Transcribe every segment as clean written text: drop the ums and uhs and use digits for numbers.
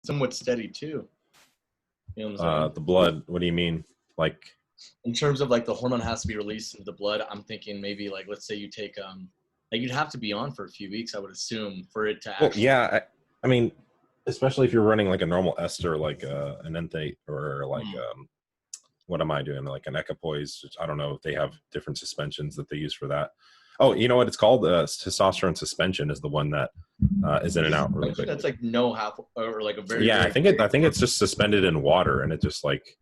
somewhat steady too. You know what I'm saying? The blood. What do you mean? Like, In terms of like the hormone has to be released into the blood, I'm thinking maybe like let's say you take like you'd have to be on for a few weeks, I would assume, for it to well, actually. yeah. I mean, especially if you're running like a normal ester, like an enthate, or like what am I doing? Like an equipoise. I don't know if they have different suspensions that they use for that. Oh, you know what it's called? Testosterone suspension is the one that is in and out really quick. That's like no half or like a very Yeah, very. I think it's just suspended in water, and it just like,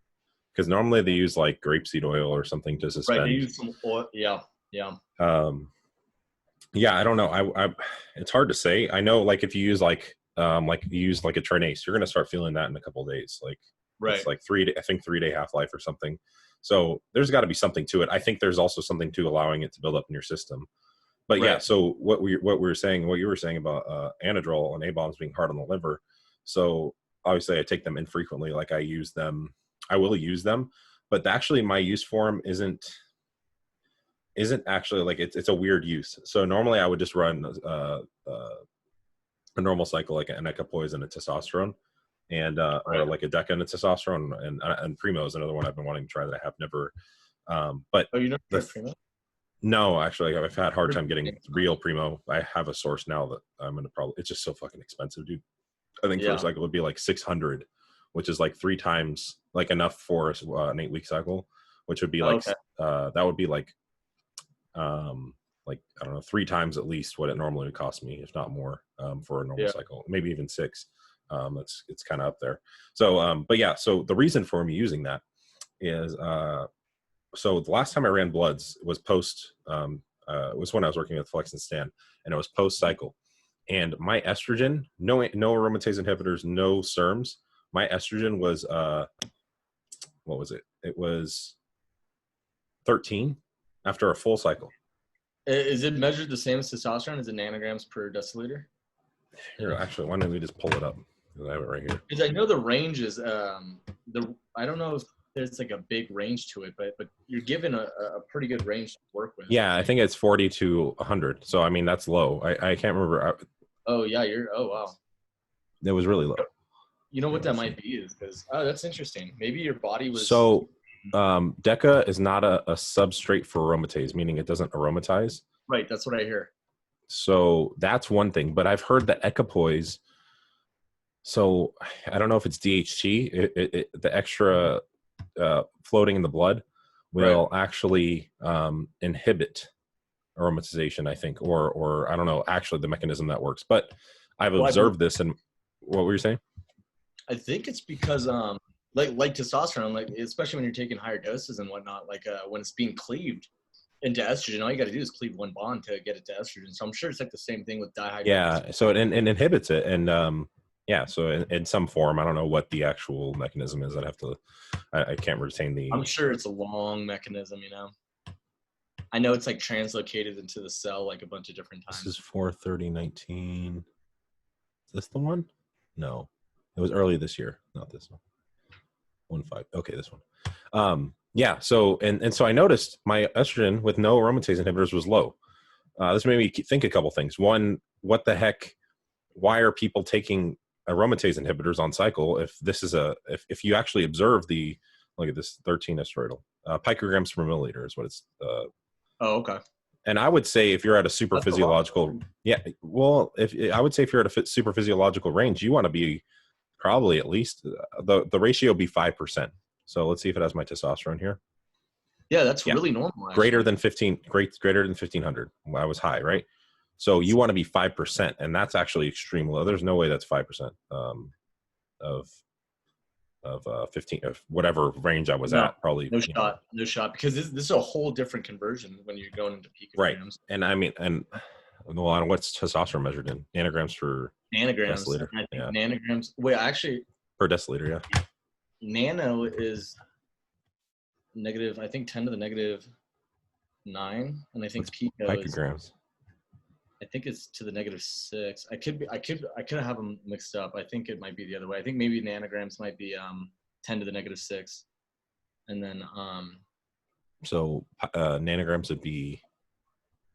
because normally they use like grapeseed oil or something to Right, they suspend. use some oil. Yeah, yeah. Yeah, I don't know. It's hard to say. I know, like if you use like you use like a trinase, you're gonna start feeling that in a couple of days. Like Right. it's like 3 day half life or something. So there's got to be something to it. I think there's also something to allowing it to build up in your system. But yeah, Right. so what you were saying about anadrol and A bombs being hard on the liver. So obviously, I take them infrequently. Like I use them, I will use them, but actually, my use for them isn't actually like it's a weird use. So normally, I would just run a normal cycle, like an equipoise and a testosterone, and or Right. like a deca and a testosterone, and primo is another one I've been wanting to try that I have never. But Oh, you never the tried Primo? no, actually, I've had a hard time getting real primo. I have a source now that I'm gonna probably. It's just so fucking expensive, dude. I think for a Yeah. cycle would be like 600, which is like 3 times like enough for an 8 week cycle, which would be Oh, like okay. that would be like I don't know, 3 times at least what it normally would cost me, if not more, for a normal Yeah. cycle, maybe even 6. It's kind of up there. So, but yeah, so the reason for me using that is so the last time I ran bloods was post was when I was working with Flex and Stan, and it was post cycle, and my estrogen, no aromatase inhibitors, no SERMs. My estrogen was what was it? It was 13 after a full cycle. Is it measured the same as testosterone? Is it nanograms per deciliter? Here, actually, why don't we just pull it up? I have it right here. Because I know the range is I don't know if there's like a big range to it, but you're given a pretty good range to work with. Yeah, I think it's 40 to 100. So I mean, that's low. I can't remember. Oh yeah, oh wow. It was really low. You know what that might be is because that's interesting. Maybe your body was So deca is not a substrate for aromatase, meaning it doesn't aromatize. right. That's what I hear. So that's one thing. But I've heard that equipoise. So I don't know if it's DHT, the extra floating in the blood will actually inhibit aromatization, I think, or I don't know actually the mechanism that works. But I've observed this. And what were you saying? I think it's because like testosterone, like especially when you're taking higher doses and whatnot, like when it's being cleaved into estrogen, all you got to do is cleave one bond to get it to estrogen. So I'm sure it's like the same thing with dihydrogenase. Yeah, so it inhibits it, and yeah, so in some form, I don't know what the actual mechanism is. I'd have to, I can't retain the. I'm sure it's a long mechanism, you know. I know it's like translocated into the cell like a bunch of different times. This is 4/30/19. Is this the one? No, it was early this year, not this one. 1/5. Okay, this one. Yeah. So and so I noticed my estrogen with no aromatase inhibitors was low. This made me think a couple things. One, what the heck? Why are people taking aromatase inhibitors on cycle if this is if you actually observe the, look at this 13 estroidal picograms per milliliter is what it's oh, okay. And I would say if you're at a super physiological, yeah, well, if I would say if you're at a super physiological range, you want to be probably at least the ratio be 5%. So let's see if it has my testosterone here. Yeah, that's really normal. Actually. Greater than 1500. I was high, right? So you want to be 5%, and that's actually extremely low. There's no way that's 5% of 15 of whatever range I was at. Probably no shot, because this is a whole different conversion when you're going into picograms. Right, and I mean, and well, what's testosterone measured in nanograms per deciliter? I think nanograms. Wait, actually, per deciliter, yeah. Nano is negative. I think 10 to the negative 9, and I think pico picograms. Is, I think it's to the negative 6. I could have them mixed up. I think it might be the other way. I think maybe nanograms might be 10 to the negative 6, and then so nanograms would be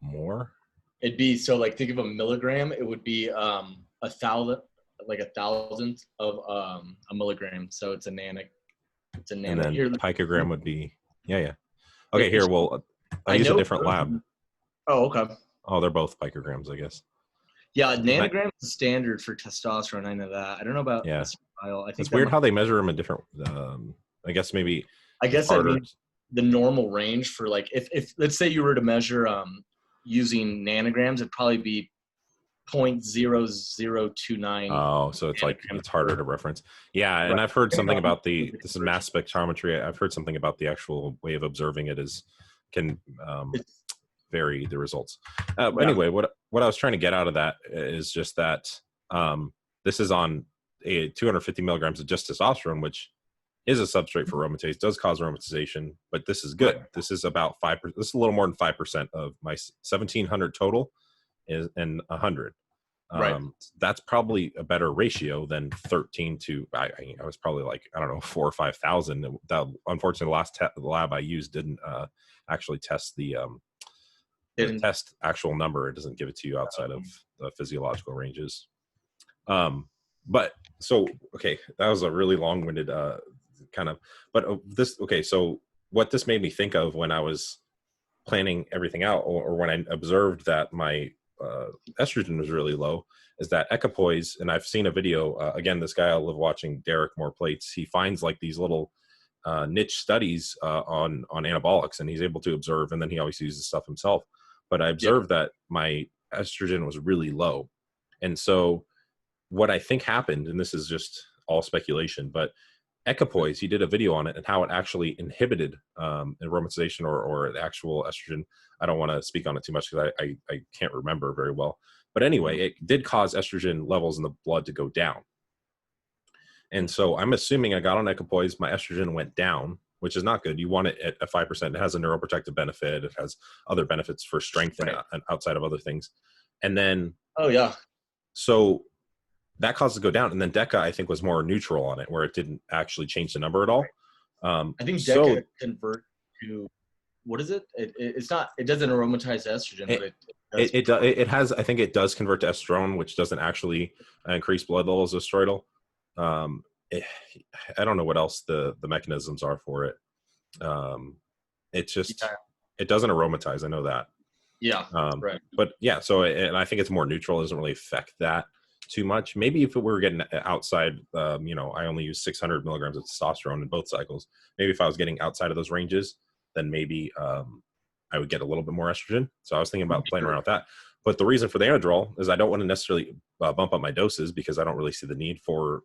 more. It'd be so like think of a milligram. It would be 1,000 like a thousandth of a milligram. So it's a nano. It's a And nano. then Here, picogram would be, yeah. Okay, here, it's, well, I'll I use a know. different lab. Oh, okay. Oh, they're both picograms, I guess. Yeah, nanogram is standard for testosterone. I know that. I don't know about Yeah. estradiol. I think It's that weird might. how they measure them in different, I guess maybe I it's guess I harder. mean the normal range for like if let's say you were to measure using nanograms, it'd probably be 0.0029 Oh, so it's like nanograms it's harder to reference. Yeah, and right. I've heard Depending something on about this is mass spectrometry. I've heard something about the actual way of observing it can it's, vary the results. yeah. Anyway, what I was trying to get out of that is just that this is on a 250 milligrams of just testosterone, which is a substrate for aromatase, does cause aromatization, but this is good. Right. This is about 5%. This is a little more than 5% of my 1,700 total is and 100. Right. That's probably a better ratio than 13 to I was probably like, I don't know, 4,000 or 5,000. That unfortunately the last lab I used didn't actually test the test actual number. It doesn't give it to you outside of the physiological ranges. But so okay, that was a really long-winded kind of, but this okay. So what this made me think of when I was planning everything out, or when I observed that my estrogen was really low, is that equipoise. And I've seen a video. Again, this guy I love watching, Derek More Plates. He finds like these little niche studies on anabolics, and he's able to observe. And then he always uses stuff himself. But I Yeah. observed that my estrogen was really low, and so what I think happened, and this is just all speculation, but equipoise, he did a video on it and how it actually inhibited aromatization or the actual estrogen. I don't want to speak on it too much because I can't remember very well. But anyway, it did cause estrogen levels in the blood to go down. And so I'm assuming I got on equipoise, my estrogen went down, which is not good. You want it at 5%. It has a neuroprotective benefit. It has other benefits for strength and outside of other things. And then, Oh yeah. So that caused it to go down. And then DECA, I think, was more neutral on it, where it didn't actually change the number at all. I think DECA convert to what is it? It's not. It doesn't aromatize estrogen, but it has. I think it does convert to estrone, which doesn't actually increase blood levels of steroidal. I don't know what else the mechanisms are for it. It's just it doesn't aromatize. I know that. Yeah. Right. But yeah, so and I think it's more neutral. It doesn't really affect that too much. Maybe if it were getting outside, I only use 600 milligrams of testosterone in both cycles. Maybe if I was getting outside of those ranges, then maybe I would get a little bit more estrogen. So I was thinking about playing around with that. But the reason for the anadrol is I don't want to necessarily bump up my doses because I don't really see the need for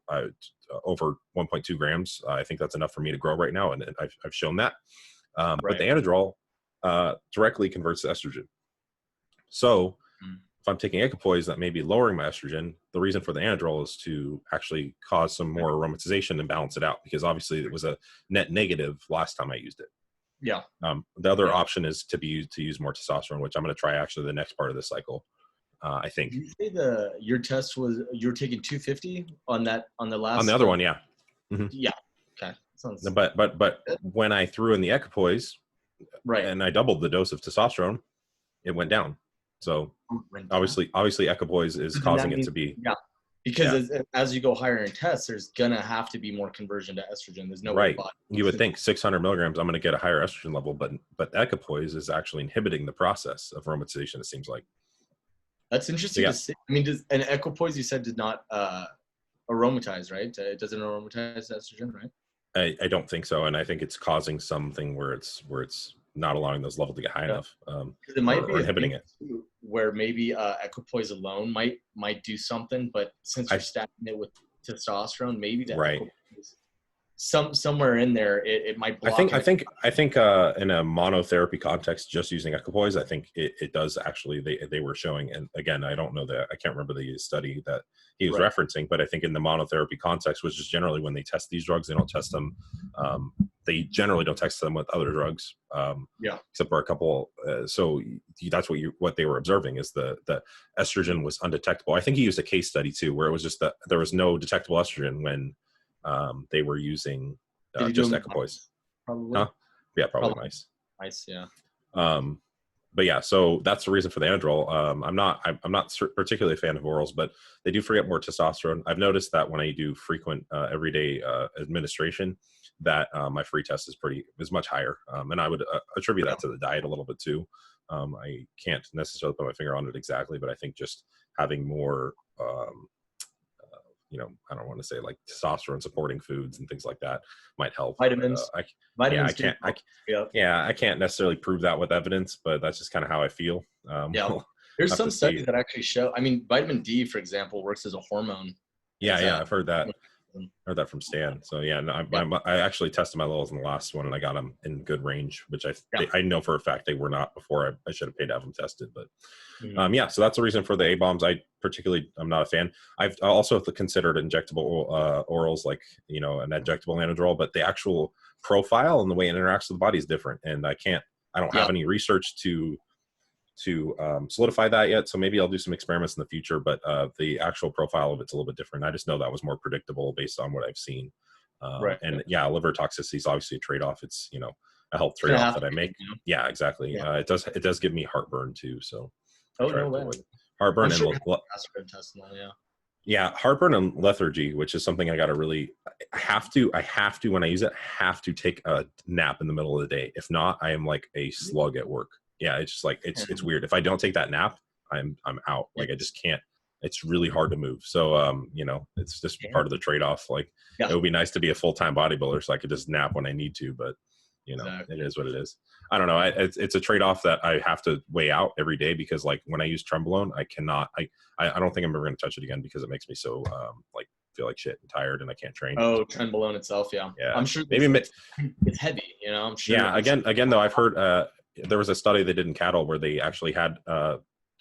over 1.2 grams. I think that's enough for me to grow right now, and I've shown that. But the anadrol directly converts to estrogen. So if I'm taking equipoise that may be lowering my estrogen, the reason for the anadrol is to actually cause some more aromatization and balance it out, because obviously it was a net negative last time I used it. Yeah. The other option is to use more testosterone, which I'm going to try actually the next part of this cycle. I think. Did you say your test was you're taking 250 on the last on the other one? Yeah. Mm-hmm. Yeah. Okay. But when I threw in the equipoise, and I doubled the dose of testosterone, it went down. So obviously equipoise is causing it to be because as you go higher in tests, there's gonna have to be more conversion to estrogen. There's no right. You would think 600 milligrams, I'm going to get a higher estrogen level, but equipoise is actually inhibiting the process of aromatization. It seems like. That's interesting to see. I mean, an equipoise you said did not aromatize, right? It doesn't aromatize estrogen, right? I don't think so, and I think it's causing something where it's not allowing those levels to get high enough. It might be inhibiting it, where maybe equipoise alone might do something, but since you're stacking it with testosterone, maybe that equipoise, somewhere in there it might block. I think in a monotherapy context, just using equipoise, I think it does actually. They were showing, and again, I don't know I can't remember the study that he was referencing, but I think in the monotherapy context, which is generally when they test these drugs, they don't test them. They generally don't test them with other drugs, except for a couple. So that's what they were observing is the estrogen was undetectable. I think he used a case study too, where it was just that there was no detectable estrogen when they were using just equipoise. Probably. Huh? Yeah, probably mice. Mice, yeah. but yeah, so that's the reason for the Anadrol. I'm not particularly a fan of orals, but they do free up more testosterone. I've noticed that when I do frequent everyday administration, that my free test is much higher, and I would attribute that to the diet a little bit too. I can't necessarily put my finger on it exactly, but I think just having more, I don't want to say like testosterone supporting foods and things like that might help. Vitamins. Yeah, Vitamins do. Yeah. yeah, I can't necessarily prove that with evidence, but that's just kind of how I feel. Yeah. We'll There's have to some see. studies that actually show, I mean, vitamin D, for example, works as a hormone. Yeah, I've heard that. Heard that from Stan. So yeah, no, I actually tested my levels in the last one, and I got them in good range, which I know for a fact they were not before. I should have paid to have them tested, but yeah. So that's the reason for the A bombs. I'm not a fan. I've also considered injectable orals, like an injectable Anadrol, but the actual profile and the way it interacts with the body is different, and I don't have any research to solidify that yet. So maybe I'll do some experiments in the future, but the actual profile of it's a little bit different. I just know that was more predictable based on what I've seen. Right. And yeah, liver toxicity is obviously a trade-off. It's, a health trade-off that I make. Yeah, exactly. Yeah. It does give me heartburn too. So no way. Heartburn sure yeah, heartburn and lethargy, which is something I got to really, I have to, when I use it, have to take a nap in the middle of the day. If not, I am like a slug at work. Yeah, it's just like it's weird. If I don't take that nap, I'm out. Like I just can't. It's really hard to move. So it's just part of the trade-off. Like it would be nice to be a full-time bodybuilder so I could just nap when I need to, but it is what it is. I don't know. It's a trade-off that I have to weigh out every day, because like when I use Trenbolone, I cannot. I don't think I'm ever going to touch it again, because it makes me so feel like shit and tired, and I can't train. Oh, Trenbolone itself, yeah. I'm sure maybe it's heavy. I'm sure. Yeah. Again, though, I've heard. There was a study they did in cattle where they actually had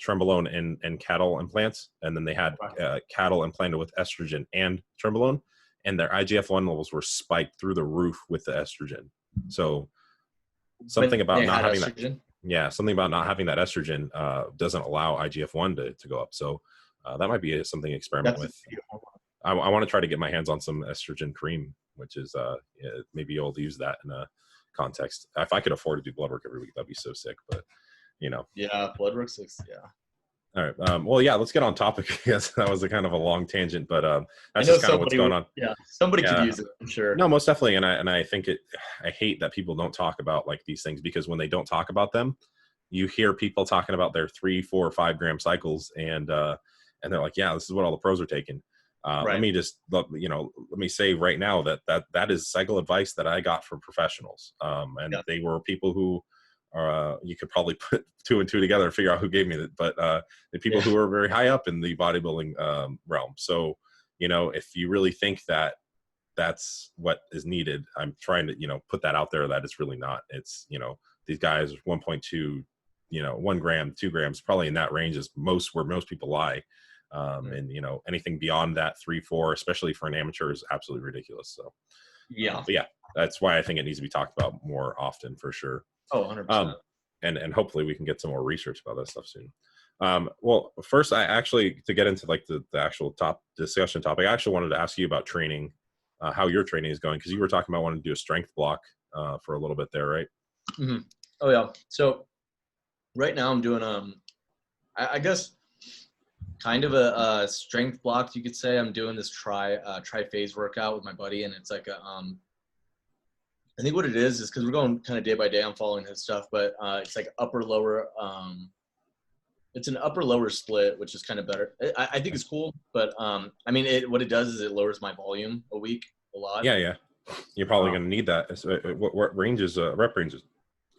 Trenbolone in cattle implants, and then they had cattle implanted with estrogen and Trenbolone, and their IGF-1 levels were spiked through the roof with the estrogen. So something about not having estrogen? Something about not having that estrogen doesn't allow IGF-1 to go up. So that might be something to experiment with. I want to try to get my hands on some estrogen cream, which is maybe able to use that in a context. If I could afford to do blood work every week, that'd be so sick. But yeah, blood work looks. All right. Well, yeah, let's get on topic. Yes, that was a kind of a long tangent, but that's just kind of what's going on. Yeah, somebody could use it, I'm sure. No, most definitely. And I think I hate that people don't talk about like these things, because when they don't talk about them, you hear people talking about their 3, 4, 5 gram cycles, and they're like, yeah, this is what all the pros are taking. Let me say right now that is cycle advice that I got from professionals. And they were people who you could probably put 2 and 2 together and figure out who gave me that, but the people who are very high up in the bodybuilding realm. So, if you really think that that's what is needed, I'm trying to, put that out there that it's really not. It's, these guys 1.2, 1 gram, 2 grams, probably in that range is where most people lie. And anything beyond that 3, 4, especially for an amateur, is absolutely ridiculous. So but yeah, that's why I think it needs to be talked about more often, for sure. Oh, 100%. And hopefully we can get some more research about that stuff soon. Well, first, I actually, to get into like the actual top discussion topic, I actually wanted to ask you about training, how your training is going, because you were talking about wanting to do a strength block for a little bit there, right? Mm-hmm. Oh yeah. So right now I'm doing I guess kind of a strength block, you could say. I'm doing this tri-phase workout with my buddy, and it's like I think what it is because we're going kind of day by day. I'm following his stuff, but it's like upper lower. It's an upper lower split, which is kind of better. I think it's cool, but I mean, what it does is it lowers my volume a week a lot. Yeah. You're probably going to need that. What ranges, rep ranges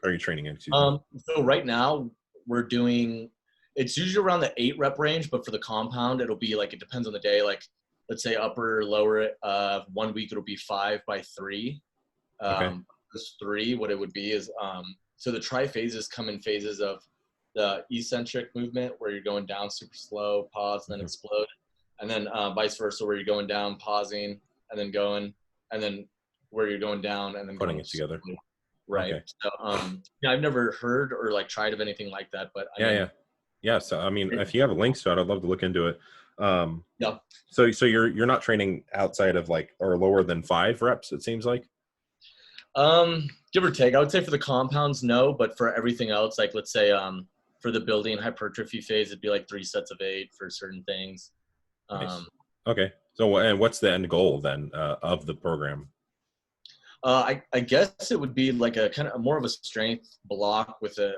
are you training into? So right now we're doing. It's usually around the 8 rep range, but for the compound, it'll be like, it depends on the day. Like, let's say upper, lower, 1 week, it'll be 5 by 3. This 3, what it would be is, so the tri-phases come in phases of the eccentric movement, where you're going down super slow, pause, and then explode. And then vice versa, where you're going down, pausing, and then going, and then where you're going down and then putting it together. Right. Okay. So, I've never heard or like tried of anything like that, but yeah. So, I mean, if you have links to it, I'd love to look into it. So you're not training outside of like, or lower than 5 reps, it seems like? Give or take. I would say for the compounds, no, but for everything else, like let's say for the building hypertrophy phase, it'd be like 3 sets of 8 for certain things. Nice. Okay. So, and what's the end goal then of the program? I guess it would be like a kind of more of a strength block with a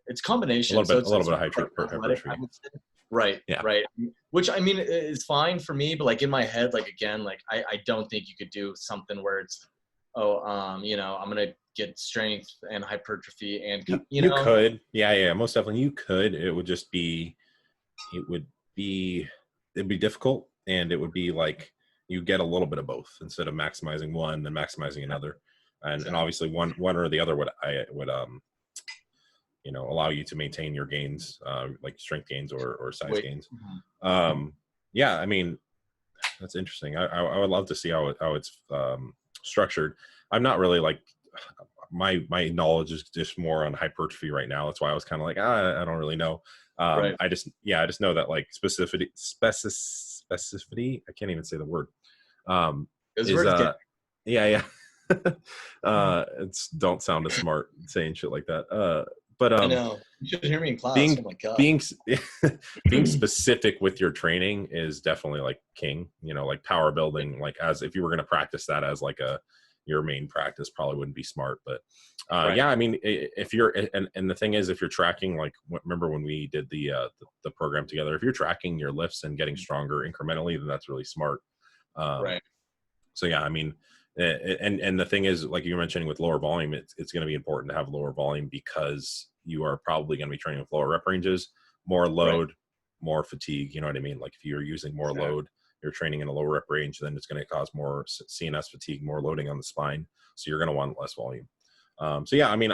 it's combination. A little bit of hypertrophy. hypertrophy. Right, Yeah. right. Which I mean is fine for me, but like in my head, like again, like I don't think you could do something where it's you know, I'm gonna get strength and hypertrophy and you could, yeah, most definitely you could. It would just be, it'd be difficult, and it would be like you get a little bit of both instead of maximizing one then maximizing another, and obviously one or the other would you know, allow you to maintain your gains, like strength gains or size gains. Yeah, I mean, that's interesting. I would love to see how it's structured. I'm not really like, my knowledge is just more on hypertrophy right now. That's why I was kind of like, I don't really know. I just know that like specificity, I can't even say the word. Yeah. It's don't sound as smart saying shit like that. But I know, you should hear me in class. Oh my God. Being specific with your training is definitely like king. You know, like power building, like as if you were going to practice that as like your main practice, probably wouldn't be smart. But yeah, I mean, if you're and the thing is, if you're tracking, like remember when we did the program together, if you're tracking your lifts and getting stronger incrementally, then that's really smart. So yeah, I mean, and the thing is, like you were mentioning with lower volume, it's going to be important to have lower volume because you are probably going to be training with lower rep ranges, more load, more fatigue. You know what I mean? Like if you're using more load, you're training in a lower rep range, then it's going to cause more CNS fatigue, more loading on the spine. So you're going to want less volume. So yeah, I mean,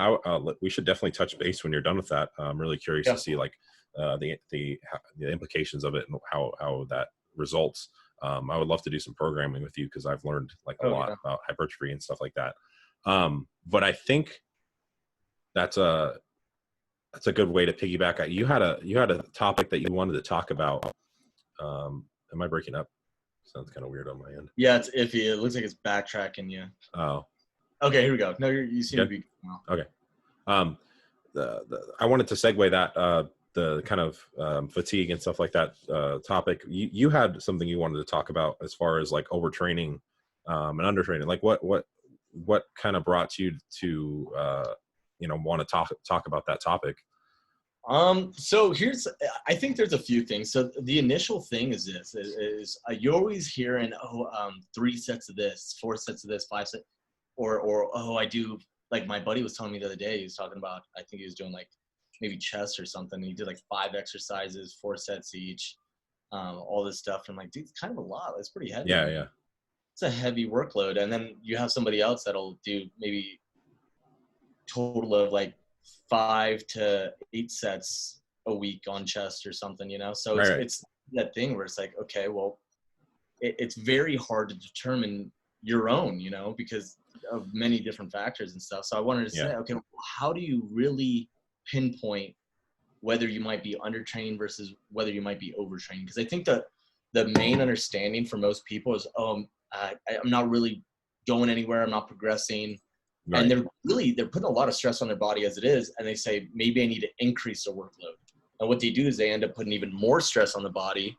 we should definitely touch base when you're done with that. I'm really curious to see like the implications of it and how that results. I would love to do some programming with you because I've learned like a lot about hypertrophy and stuff like that. But I think that's a good way to piggyback. You had a topic that you wanted to talk about. Am I breaking up? Sounds kind of weird on my end. Yeah, it's iffy. It looks like it's backtracking you. Oh. Okay, here we go. No, you seem to be. Okay. I wanted to segue that the kind of fatigue and stuff like that topic. You had something you wanted to talk about as far as like overtraining and undertraining. Like what kind of brought you to want to talk about that topic? So I think there's a few things. So the initial thing is this is you always hearing 3 sets of this, 4 sets of this, 5 sets, or I do, like my buddy was telling me the other day, he was talking about, I think he was doing like maybe chest or something. He did like 5 exercises, 4 sets each, all this stuff. And I'm like, dude, it's kind of a lot. It's pretty heavy. Yeah. It's a heavy workload. And then you have somebody else that'll do maybe total of like 5 to 8 sets a week on chest or something, you know? So it's that thing where it's like, okay, well, it's very hard to determine your own, you know, because of many different factors and stuff. So I wanted to say, okay, well, how do you really pinpoint whether you might be undertrained versus whether you might be overtrained? Because I think that the main understanding for most people is, I'm not really going anywhere. I'm not progressing. Right. And they're putting a lot of stress on their body as it is. And they say, maybe I need to increase their workload. And what they do is they end up putting even more stress on the body.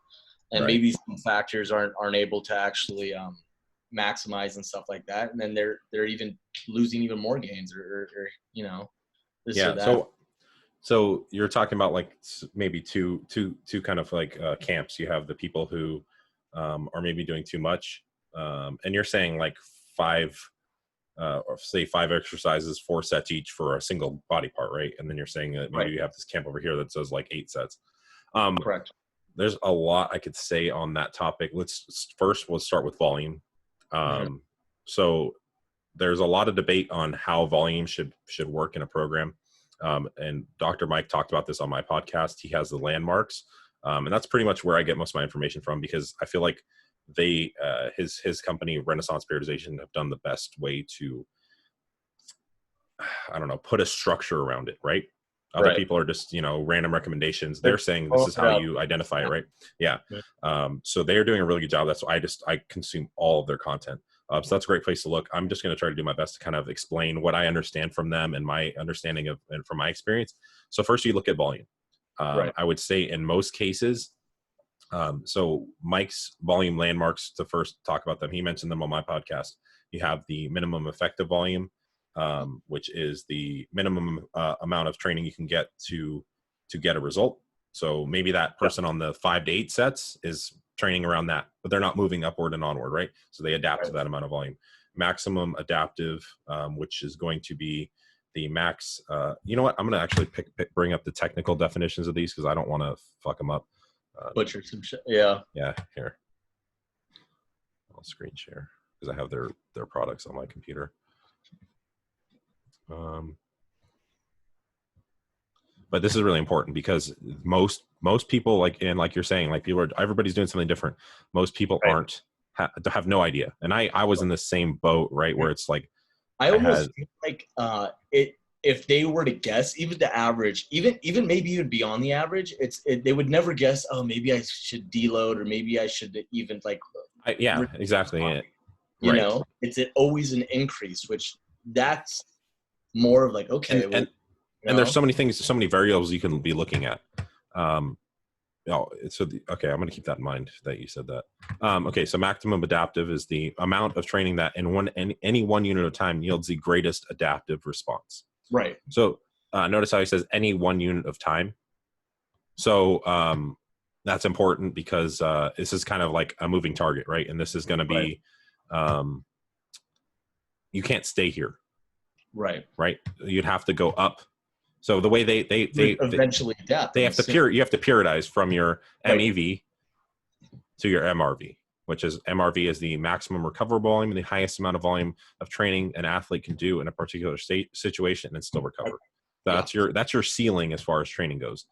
And maybe some factors aren't able to actually maximize and stuff like that. And then they're even losing even more gains or you know, this or that. So you're talking about like maybe two kind of like camps. You have the people who are maybe doing too much. And you're saying like 5 exercises, 4 sets each for a single body part, right? And then you're saying that maybe you have this camp over here that says like 8 sets. Correct. There's a lot I could say on that topic. We'll start with volume. So there's a lot of debate on how volume should work in a program. And Dr. Mike talked about this on my podcast. He has the landmarks. And that's pretty much where I get most of my information from, because I feel like his company, Renaissance Periodization, have done the best way to, I don't know, put a structure around it, right? Other people are just, random recommendations. They're saying this is how you identify it, right? Yeah. So they're doing a really good job. That's why I consume all of their content. So that's a great place to look. I'm just going to try to do my best to kind of explain what I understand from them and my understanding of, and from my experience. So first you look at volume. Right. I would say in most cases, so Mike's volume landmarks, to first talk about them, he mentioned them on my podcast. You have the minimum effective volume, which is the minimum amount of training you can get to get a result. So maybe that person on the 5 to 8 sets is training around that, but they're not moving upward and onward, right? So they adapt to that amount of volume. Maximum adaptive, which is going to be the max. You know what? I'm going to actually bring up the technical definitions of these because I don't want to fuck them up. Butcher some shit. Yeah. Yeah, here. I'll screen share because I have their products on my computer. But this is really important because most people, like you're saying, like everybody's doing something different. Most people have no idea. And I was in the same boat, right? Where it's like, I almost feel like if they were to guess, even the average, even maybe even beyond the average, they would never guess, oh, maybe I should deload, or maybe I should even like. Yeah, exactly. You know, it's always an increase, which that's more of like, okay. And there's so many things, so many variables you can be looking at. Okay, I'm going to keep that in mind that you said that. Okay, so maximum adaptive is the amount of training that in any one unit of time yields the greatest adaptive response. Right. So notice how he says any one unit of time. So that's important because this is kind of like a moving target, right? And this is going to be, you can't stay here. Right. Right. You'd have to go up. So the way they eventually adapt. You have to periodize from your MEV to your MRV, which is MRV is the maximum recoverable volume, the highest amount of volume of training an athlete can do in a particular situation and still recover. That's your ceiling as far as training goes.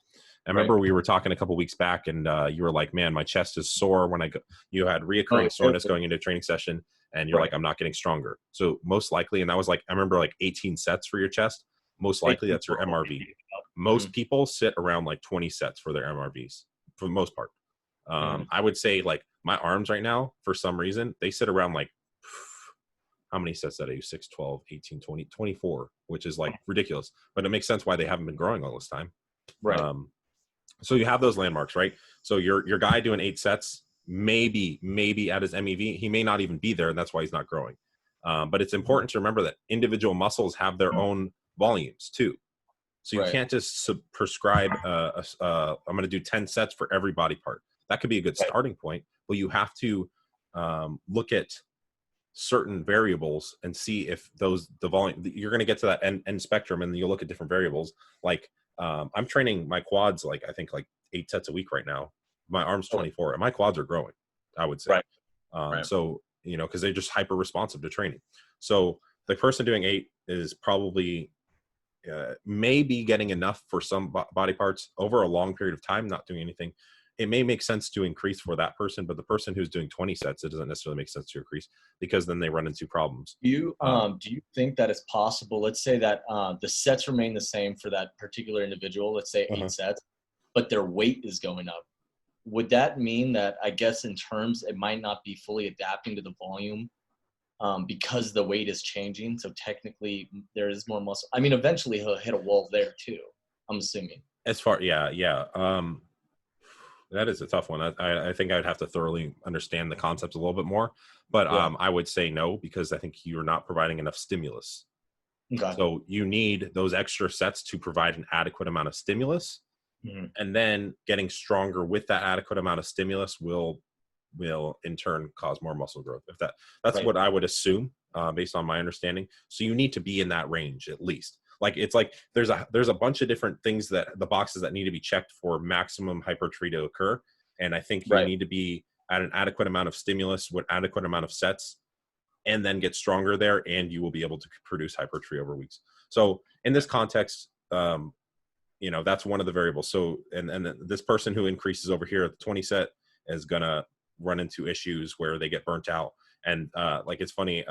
I remember we were talking a couple weeks back, and you were like, "Man, my chest is sore." When you had reoccurring soreness going into a training session, and you're like, "I'm not getting stronger." So most likely, and that was like, I remember like 18 sets for your chest. Most likely that's your MRV. Most people sit around like 20 sets for their MRVs for the most part. I would say like my arms right now, for some reason, they sit around like, how many sets that I use? 6, 12, 18, 20, 24, which is like ridiculous. But it makes sense why they haven't been growing all this time. Right. So you have those landmarks, right? So your guy doing 8 sets, maybe at his MEV, he may not even be there, and that's why he's not growing. But it's important to remember that individual muscles have their own volumes too. So you can't just prescribe I'm going to do 10 sets for every body part. That could be a good starting point, but you have to look at certain variables and see if the volume, you're going to get to that end spectrum, and you'll look at different variables. Like I'm training my quads, like I think like 8 sets a week right now. My arms 24, and my quads are growing, I would say. So, you know, because they're just hyper responsive to training. So the person doing 8 is probably maybe getting enough for some body parts over a long period of time, not doing anything. It may make sense to increase for that person, but the person who's doing 20 sets, it doesn't necessarily make sense to increase because then they run into problems. Do you think that it's possible? Let's say that the sets remain the same for that particular individual. Let's say 8 sets, but their weight is going up. Would that mean that, I guess, in terms, it might not be fully adapting to the volume because the weight is changing? So technically, there is more muscle. I mean, eventually he'll hit a wall there too, I'm assuming. As far, that is a tough one. I think I'd have to thoroughly understand the concepts a little bit more, but I would say no, because I think you're not providing enough stimulus. Okay. So you need those extra sets to provide an adequate amount of stimulus, and then getting stronger with that adequate amount of stimulus will in turn cause more muscle growth. If that's what I would assume based on my understanding. So you need to be in that range at least. Like it's like there's a bunch of different things that the boxes that need to be checked for maximum hypertrophy to occur, and I think you need to be at an adequate amount of stimulus with adequate amount of sets, and then get stronger there, and you will be able to produce hypertrophy over weeks. So in this context, you know, that's one of the variables. So and this person who increases over here at the 20 set is gonna run into issues where they get burnt out. And like it's funny,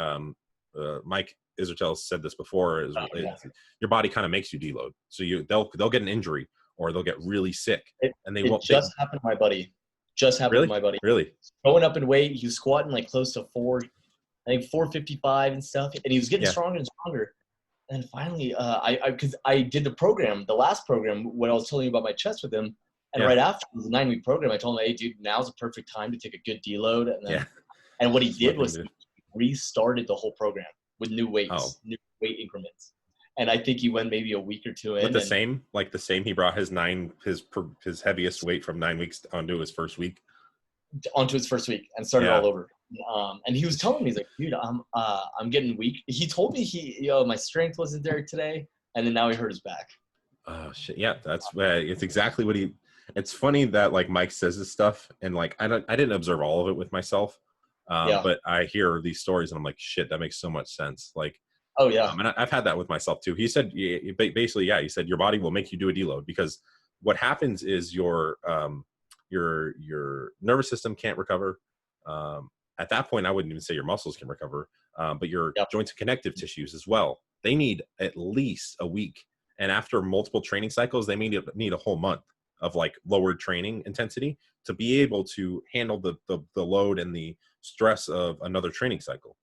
Mike Israel said this before, your body kind of makes you deload. So they'll get an injury or they'll get really sick, and they won't. Just happened to my buddy. To my buddy. Really? Going up in weight, he was squatting like close to I think 455 and stuff. And he was getting Yeah. stronger and stronger. And finally, because I did the last program, when I was telling you about my chest with him, and Yeah. right after it was a 9-week program, I told him, hey, dude, now's a perfect time to take a good deload. Yeah. And what he Smart did thing to was do. he restarted the whole program with new Oh, weights, new weight increments. And I think he went maybe a week or two with in, the and same, like the same. He brought his heaviest weight from 9 weeks onto his first week. onto his first week and started Yeah. all over. And he was telling me, he's like, dude, I'm getting weak. He told me my strength wasn't there today, and then now he hurt his back. Oh shit. Yeah, that's it's exactly what he. It's funny that like Mike says this stuff, and like I didn't observe all of it with myself, Yeah. but I hear these stories and I'm like, shit, that makes so much sense. Like, Oh yeah. and I've had that with myself too. He said basically, yeah, he said your body will make you do a deload because what happens is your nervous system can't recover. At that point, I wouldn't even say your muscles can recover, but your Yep. joints and connective tissues as well. They need at least a week, and after multiple training cycles, they need a whole month of like lowered training intensity to be able to handle the load and the stress of another training cycle.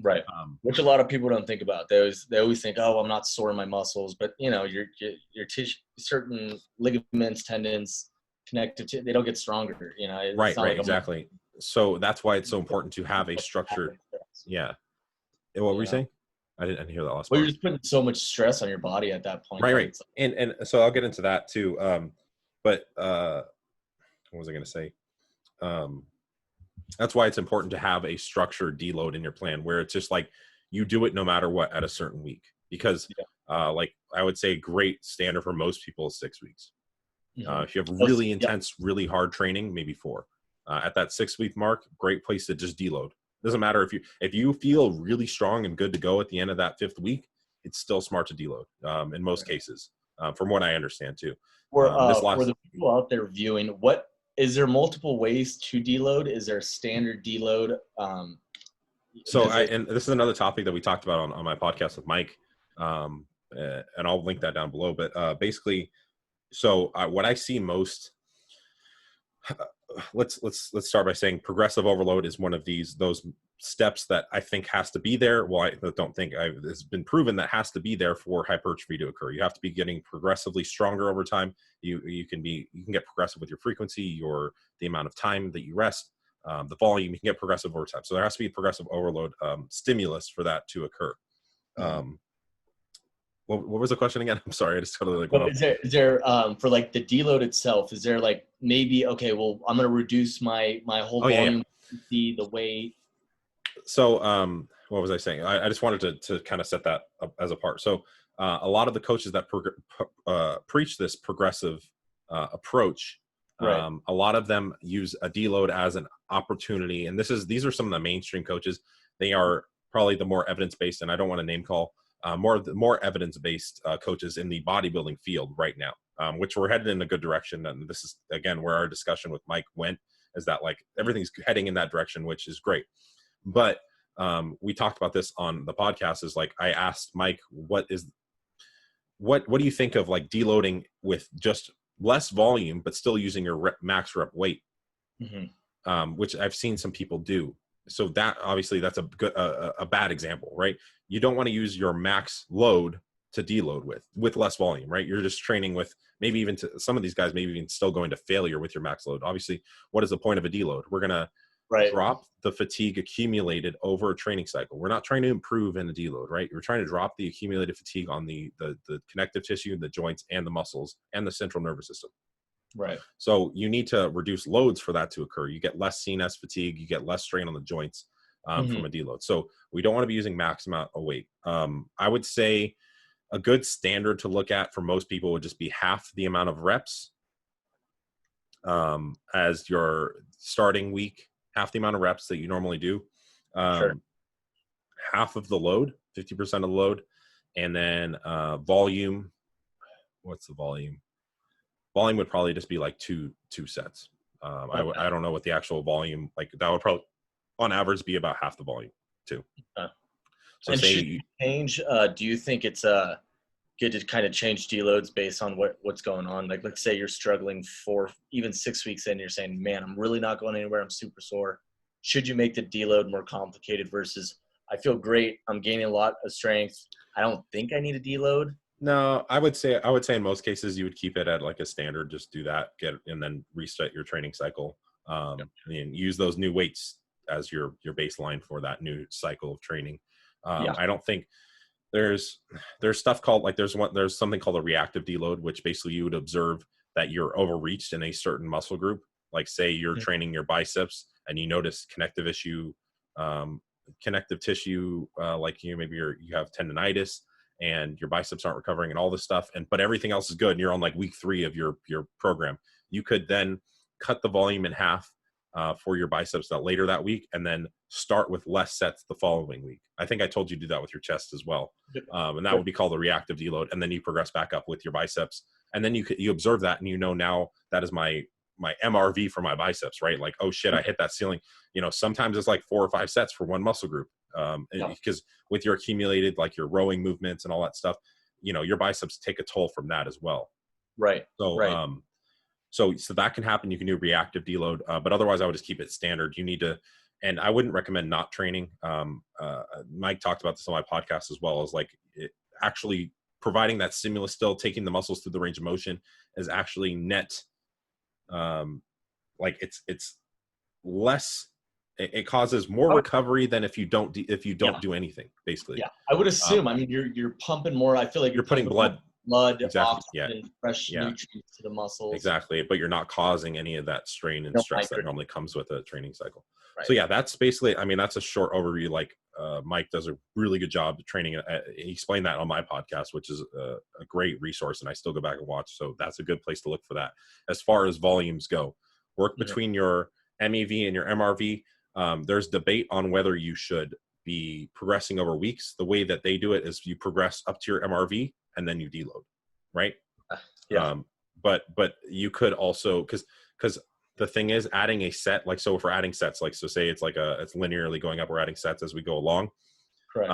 Right. Which a lot of people don't think about. They always think, oh, I'm not sore in my muscles, but your tissue, certain ligaments, tendons, they don't get stronger. It's Right, not right, like a muscle. exactly. So that's why it's so important to have a structured. Yeah. What were you saying? I didn't hear that last Well, you're part. just putting so much stress on your body at that point Right, that right. it's And so I'll get into that too. But what was I going to say? Um, that's why it's important to have a structured deload in your plan where it's just like you do it no matter what at a certain week. Because like I would say a great standard for most people is 6 weeks. If you have really intense, really hard training, maybe 4. At that 6-week mark, great place to just deload. Doesn't matter if you feel really strong and good to go at the end of that 5th week, it's still smart to deload in most cases, from what I understand too. for the people out there viewing, what is there multiple ways to deload? Is there a standard deload? And this is another topic that we talked about on my podcast with Mike, and I'll link that down below. But basically, so what I see most. Let's start by saying progressive overload is one of those steps that I think has to be there. Well, I don't think it's been proven that has to be there for hypertrophy to occur. You have to be getting progressively stronger over time. You can get progressive with your frequency, the amount of time that you rest, the volume. You can get progressive over time. So there has to be progressive overload stimulus for that to occur. What was the question again? I'm sorry, I just totally like. But is there for like the deload itself? Is there like maybe okay? Well, I'm gonna reduce my whole volume, the weight. So what was I saying? I just wanted to kind of set that up as a part. So a lot of the coaches that preach this progressive approach, Right. a lot of them use a deload as an opportunity, and these are some of the mainstream coaches. They are probably the more evidence-based, and I don't want to name call. More evidence-based coaches in the bodybuilding field right now, which we're headed in a good direction. And this is, again, where our discussion with Mike went, is that like everything's heading in that direction, which is great. But we talked about this on the podcast, is like I asked Mike, what do you think of like deloading with just less volume, but still using your max rep weight, which I've seen some people do. So that obviously that's a bad example, right? You don't want to use your max load to deload with less volume, right? You're just training with maybe even to some of these guys, maybe even still going to failure with your max load. Obviously, what is the point of a deload? We're going to drop the fatigue accumulated over a training cycle. We're not trying to improve in a deload, right? We're trying to drop the accumulated fatigue on the connective tissue, the joints and the muscles and the central nervous system. Right. So you need to reduce loads for that to occur. You get less CNS fatigue, you get less strain on the joints from a deload. So we don't want to be using max amount of weight. I would say a good standard to look at for most people would just be half the amount of reps as your starting week, half the amount of reps that you normally do, half of the load, 50% of the load, and then volume. What's the volume? Volume would probably just be like two sets. I don't know what the actual volume, like that would probably on average be about half the volume too. So and should you change, do you think it's good to kind of change deloads based on what's going on? Like, let's say you're struggling for even 6 weeks in, you're saying, man, I'm really not going anywhere, I'm super sore. Should you make the deload more complicated versus, I feel great. I'm gaining a lot of strength. I don't think I need a deload. No, I would say in most cases you would keep it at like a standard. Just do that, and then reset your training cycle. And use those new weights as your baseline for that new cycle of training. I don't think there's stuff called like there's something called a reactive deload, which basically you would observe that you're overreached in a certain muscle group. Like say you're training your biceps and you notice connective tissue, like you have tendonitis and your biceps aren't recovering and all this stuff, but everything else is good and you're on like week 3 of your program. You could then cut the volume in half for your biceps later that week, and then start with less sets the following week. I think I told you to do that with your chest as well. And that would be called a reactive deload. And then you progress back up with your biceps. And then you observe that, and now that is my MRV for my biceps, right? Like, oh shit, I hit that ceiling. Sometimes it's like 4 or 5 sets for one muscle group. Because with your accumulated, like your rowing movements and all that stuff, your biceps take a toll from that as well. Right. So, right. So that can happen. You can do reactive deload, but otherwise I would just keep it standard. You need to, and I wouldn't recommend not training. Mike talked about this on my podcast as well, as like actually providing that stimulus, still taking the muscles through the range of motion is actually net. Like it's less, it causes more recovery than if you don't do anything, basically. Yeah. I would assume, I mean, you're pumping more. I feel like you're putting blood, exactly. Oxygen, fresh nutrients to the muscles. Exactly. But you're not causing any of that strain and stress that normally comes with a training cycle. Right. So that's basically, I mean, that's a short overview. Like Mike does a really good job of training. He explained that on my podcast, which is a great resource, and I still go back and watch. So that's a good place to look for that. As far as volumes go, work between your MEV and your MRV. There's debate on whether you should be progressing over weeks. The way that they do it is you progress up to your MRV and then you deload, right? But you could also, because the thing is, adding a set, like, so if we're adding sets, like, so say it's like it's linearly going up, we're adding sets as we go along. Correct.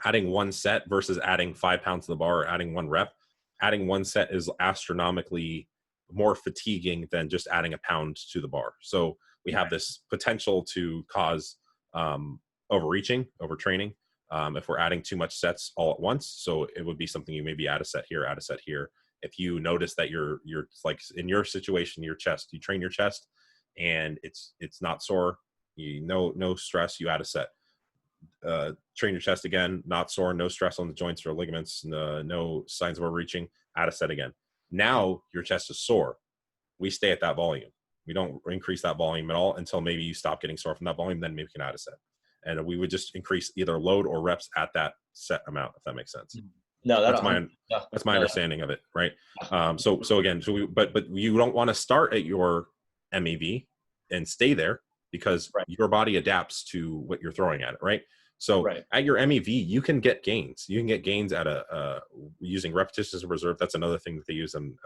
Adding one set versus adding 5 pounds to the bar, or adding 1 rep, adding one set is astronomically more fatiguing than just adding a pound to the bar. So we have this potential to cause overreaching, overtraining, if we're adding too much sets all at once. So it would be something you maybe add a set here, add a set here. If you notice that you're like in your situation, your chest, you train your chest and it's not sore, no stress, you add a set. Train your chest again, not sore, no stress on the joints or ligaments, no signs of overreaching, add a set again. Now your chest is sore. We stay at that volume. We don't increase that volume at all until maybe you stop getting sore from that volume. Then maybe we can add a set. And we would just increase either load or reps at that set amount, if that makes sense. No, that's my understanding of it, right? So again, but you don't want to start at your MEV and stay there, because your body adapts to what you're throwing at it, right? So at your MEV, you can get gains. You can get gains at using repetitions of reserve. That's another thing that they use, and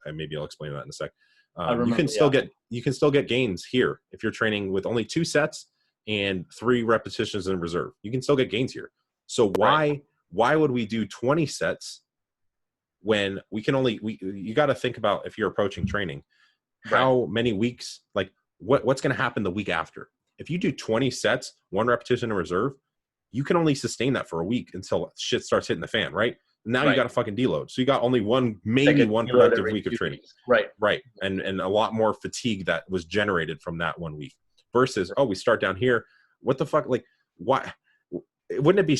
maybe I'll explain that in a sec. You can still get gains here if you're training with only 2 sets and 3 repetitions in reserve. You can still get gains here. So why would we do 20 sets when we can only, you got to think about, if you're approaching training, how many weeks, like what's going to happen the week after? If you do 20 sets, 1 repetition in reserve, you can only sustain that for a week until shit starts hitting the fan, right? Now you got to fucking deload. So you got only one productive week of training. Right. And a lot more fatigue that was generated from that 1 week versus, we start down here. What the fuck? Like, why? Wouldn't it be,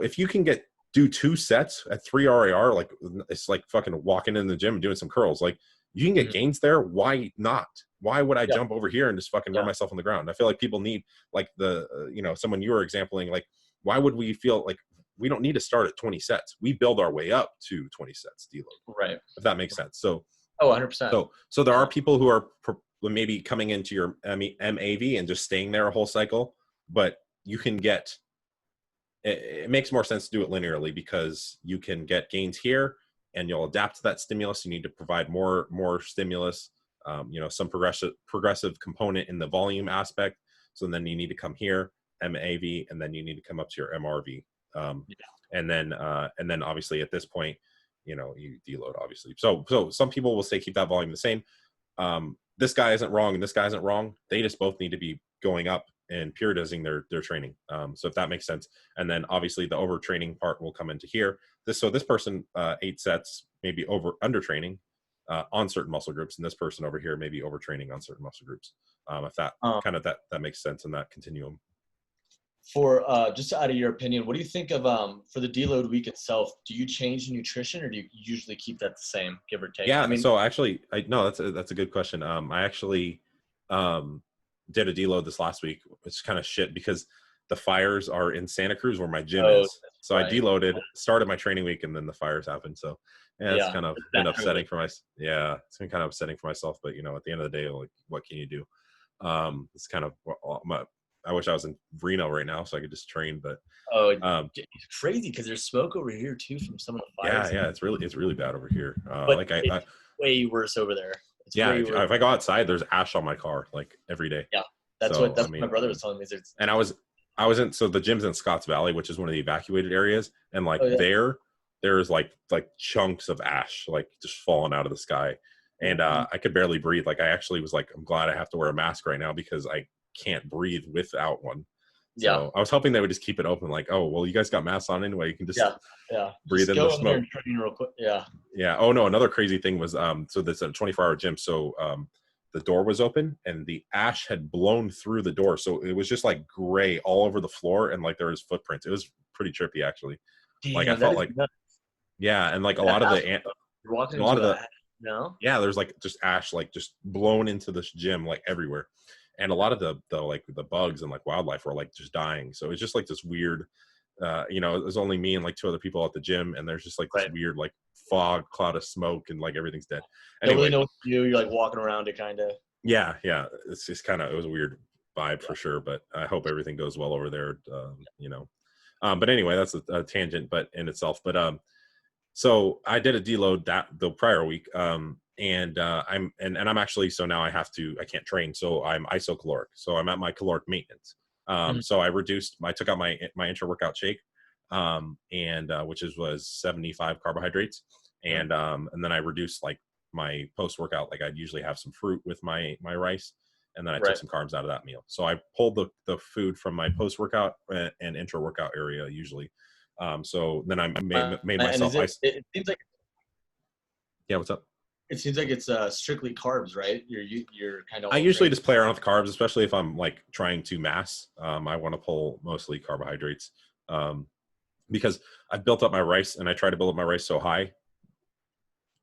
if you can do 2 sets at 3 RAR, like it's like fucking walking in the gym and doing some curls. Like, you can get gains there. Why not? Why would I jump over here and just fucking run myself on the ground? I feel like people need, like, someone you were exampling, like, why would we feel like we don't need to start at 20 sets? We build our way up to 20 sets deload. Right. If that makes sense. So, 100%. So there are people who are maybe coming into your MAV and just staying there a whole cycle, but you can get, it makes more sense to do it linearly, because you can get gains here and you'll adapt to that stimulus. You need to provide more stimulus, some progressive component in the volume aspect. So then you need to come here, MAV, and then you need to come up to your MRV. And then obviously at this point, you deload, obviously. So some people will say keep that volume the same. This guy isn't wrong and this guy isn't wrong. They just both need to be going up and periodizing their training. So if that makes sense. And then obviously the overtraining part will come into here. This person 8 sets, maybe under training on certain muscle groups, and this person over here maybe overtraining on certain muscle groups. If that Um, kind of that makes sense in that continuum. for just out of your opinion, what do you think of for the deload week itself? Do you change nutrition, or do you usually keep that the same, give or take? I Yeah. mean, So actually, no, that's a good question. I actually did a deload this last week, which is kind of shit because the fires are in Santa Cruz where my gym oh, is. that's So I right. deloaded, started my training week, and then the fires happened. So yeah, it's Yeah, kind of that been upsetting early. for it's been kind of upsetting for myself. But at the end of the day, like, what can you do? It's kind of I wish I was in Reno right now so I could just train, but Oh, um, it's crazy because there's smoke over here too from some of the yeah, fires, yeah, it's really bad over here. but Like it's way worse over there. It's yeah, way worse. if I go outside, there's ash on my car like every day. Yeah, So that's I what my mean, brother was telling me. Is it's and I was in, so the gym's in Scotts Valley, which is one of the evacuated areas, and like oh yeah. there's like chunks of ash like just falling out of the sky, and Mhm. I could barely breathe. Like I actually was like, I'm glad I have to wear a mask right now because I can't breathe without one. Yeah, So I was hoping they would just keep it open, like, oh well, you guys got masks on anyway, you can just yeah, yeah. breathe Just in the go in there smoke. and train real quick. Yeah. Yeah. Oh no, another crazy thing was so this a 24-hour gym. So the door was open and the ash had blown through the door. So it was just like gray all over the floor and like there was footprints. It was pretty trippy actually. Like I Damn, that felt is like nuts. yeah, and like a That lot of fast. the You're walking a lot into of the a no. yeah, there's like just ash like just blown into this gym like everywhere. And a lot of the like the bugs and like wildlife were like just dying. So it's just like this weird it was only me and like 2 other people at the gym, and there's just like this Right. weird like fog cloud of smoke and like everything's dead. Don't really Anyway, know what to do. You're like walking around it, kind of. yeah, it's just kind of it was a weird vibe Yeah. for sure, but I hope everything goes well over there. But anyway, that's a tangent, but in itself. But so I did a deload that the prior week, and I'm actually so now I can't train, so I'm isocaloric, so I'm at my caloric maintenance. Mhm. So I took out my intra workout shake, and which was 75 carbohydrates, Mhm. and then I reduced like my post workout, like I'd usually have some fruit with my rice, and then I took Right. some carbs out of that meal. So I pulled the food from my post workout and intra workout area usually. So then I made And myself is ice. it seems like Yeah, what's up? it's strictly carbs, right? You're kind of I all usually grain. just play around with carbs, especially if I'm like trying to mass. I want to pull mostly carbohydrates um, because I've built up my rice, and I try to build up my rice so high.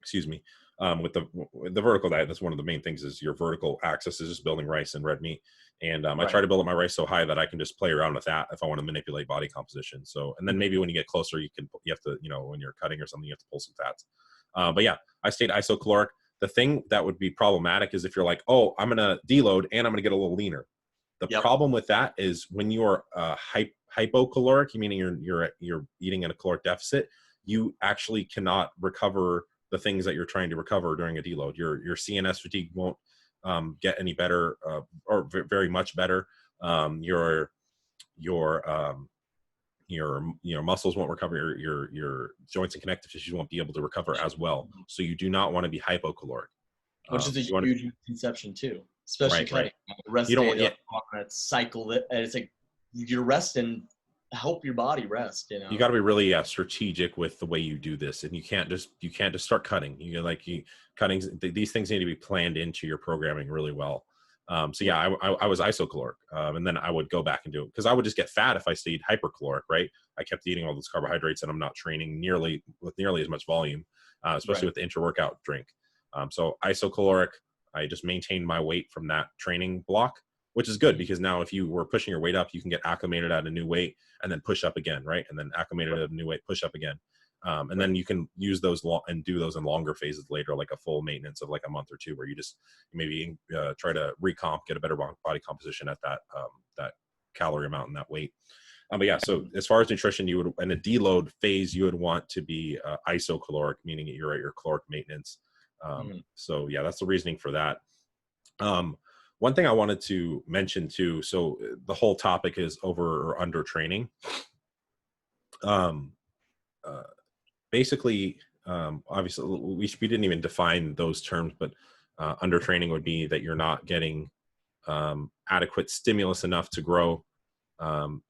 Excuse me. With the vertical diet, that's one of the main things is your vertical axis is just building rice and red meat. And I Right. try to build up my rice so high that I can just play around with that if I want to manipulate body composition. So, and then Mhm. maybe when you get closer, you have to, when you're cutting or something, you have to pull some fats. But yeah, I stayed isocaloric. The thing that would be problematic is if you're like, oh, I'm going to deload and I'm going to get a little leaner. The Yep. problem with that is when you are hypocaloric, meaning you're eating in a caloric deficit, you actually cannot recover the things that you're trying to recover during a deload. Your CNS fatigue won't get any better or very much better. Your your muscles won't recover. Your joints and connective tissues won't be able to recover as well. So you do not want to be hypocaloric. Which is a You want huge misconception too, especially right, cutting. right. Rest You don't day, want they'll yeah. on that cycle it, and it's like you're resting, help your body rest. You got to be really strategic with the way you do this, and you can't just start cutting. These things need to be planned into your programming really well. So yeah, I was isocaloric, and then I would go back and do it because I would just get fat if I stayed hypercaloric. Right, I kept eating all those carbohydrates, and I'm not training nearly as much volume, especially Right. with the intra workout drink. So isocaloric, I just maintained my weight from that training block, which is good because now if you were pushing your weight up, you can get acclimated at a new weight and then push up again, right? And then acclimated at a new weight, push up again. And Right. then you can use those and do those in longer phases later, like a full maintenance of like a month or two, where you just maybe try to recomp, get a better body composition at that calorie amount and that weight. But yeah, so as far as nutrition, you would in a deload phase, you would want to be isocaloric, meaning you're at your caloric maintenance. Mhm. So yeah, that's the reasoning for that. One thing I wanted to mention too, so the whole topic is over or under training. Um, uh, Basically, obviously, we didn't even define those terms, but under training would be that you're not getting adequate stimulus enough to grow, and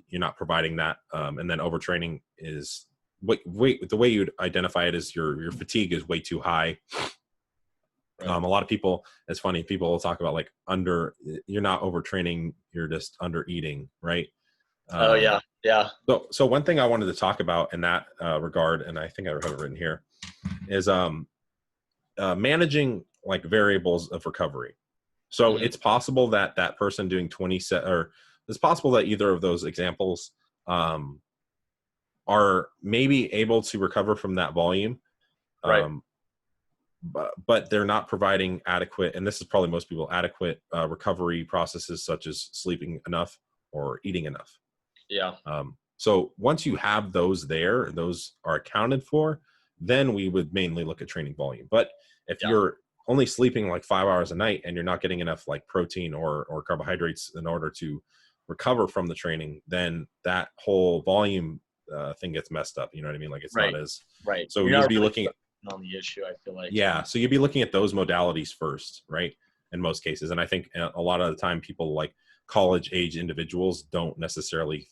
you're not providing that, and then overtraining is the way you'd identify it is your fatigue is way too high. Right. A lot of people, it's funny, people will talk about like you're not overtraining, you're just under eating, right? Oh yeah. Yeah. So one thing I wanted to talk about in that regard, and I think I have it written here, is managing like variables of recovery. So Mhm. it's possible that that person doing 20 set, or it's possible that either of those examples are maybe able to recover from that volume, Right. um, but they're not providing adequate, and this is probably most people, adequate recovery processes such as sleeping enough or eating enough. Yeah. So once you have those there, those are accounted for, then we would mainly look at training volume. But if Yeah. you're only sleeping like 5 hours a night and you're not getting enough like protein or carbohydrates in order to recover from the training, then that whole volume thing gets messed up. You know what I mean? Like it's Right. not as, Right. so You're you'd not be really looking at, focusing on the issue, I feel like. yeah, so you'd be looking at those modalities first, right? In most cases. And I think a lot of the time people like college age individuals don't necessarily,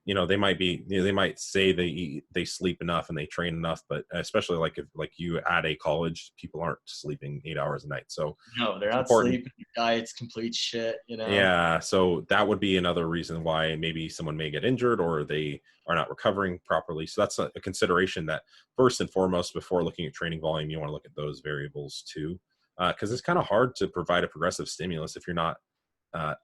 they might be, they might say they sleep enough and they train enough, but especially like if like you at a college, people aren't sleeping 8 hours a night. So No, they're it's not important. sleeping. Your diet's complete shit, you know? Yeah. So that would be another reason why maybe someone may get injured or they are not recovering properly. So that's a consideration that first and foremost, before looking at training volume, you want to look at those variables too. Because it's kind of hard to provide a progressive stimulus if you're not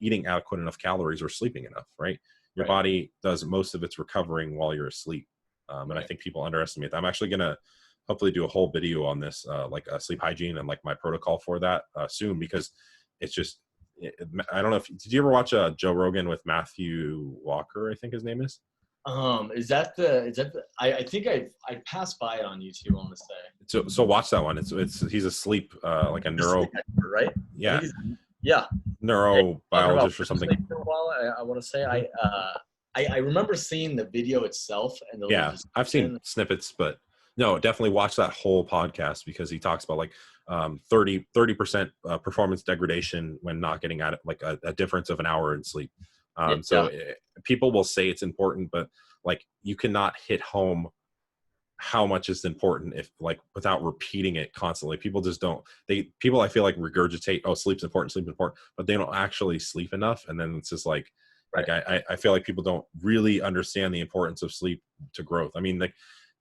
eating adequate enough calories or sleeping enough, right? Your Right. body does most of its recovering while you're asleep. And I Right. think people underestimate that. I'm actually going to hopefully do a whole video on this, like sleep hygiene and like my protocol for that soon, because it's just, I don't know if, did you ever watch Joe Rogan with Matthew Walker? I think his name is. I think I passed by it on YouTube, I want to say. So watch that one. He's a sleep, like a The sleep expert, right? I yeah, think yeah. Yeah, talking about neurobiologist or something. sleep for a while. I want to say Mhm. I remember seeing the video itself and the little Yeah, I've seen description. snippets, but no, definitely watch that whole podcast because he talks about like 30% performance degradation when not getting at it, like a difference of an hour in sleep. Yeah. People will say it's important, but like you cannot hit home how much is important if like without repeating it constantly. People just don't, people I feel like regurgitate, oh, sleep's important, but they don't actually sleep enough. And then it's just like Right. I feel like people don't really understand the importance of sleep to growth. I mean, like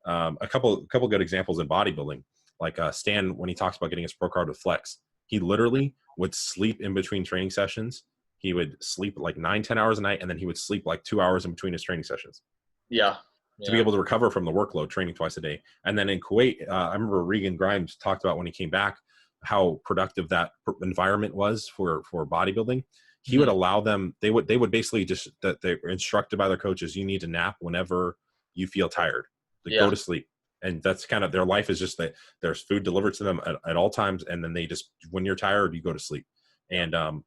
a couple good examples in bodybuilding, like Stan, when he talks about getting his pro card with flex, he literally would sleep in between training sessions. He would sleep like 9-10 hours a night, and then he would sleep like 2 hours in between his training sessions Yeah. to be Yeah. able to recover from the workload, training twice a day. And then in Kuwait, I remember Regan Grimes talked about when he came back how productive that environment was for bodybuilding. He would Mhm. allow them, they would basically just, that they were instructed by their coaches, you need to nap whenever you feel tired, to go Yeah. to sleep. And that's kind of their life, is just that there's food delivered to them at all times, and then they just, when you're tired, you go to sleep. Yeah. And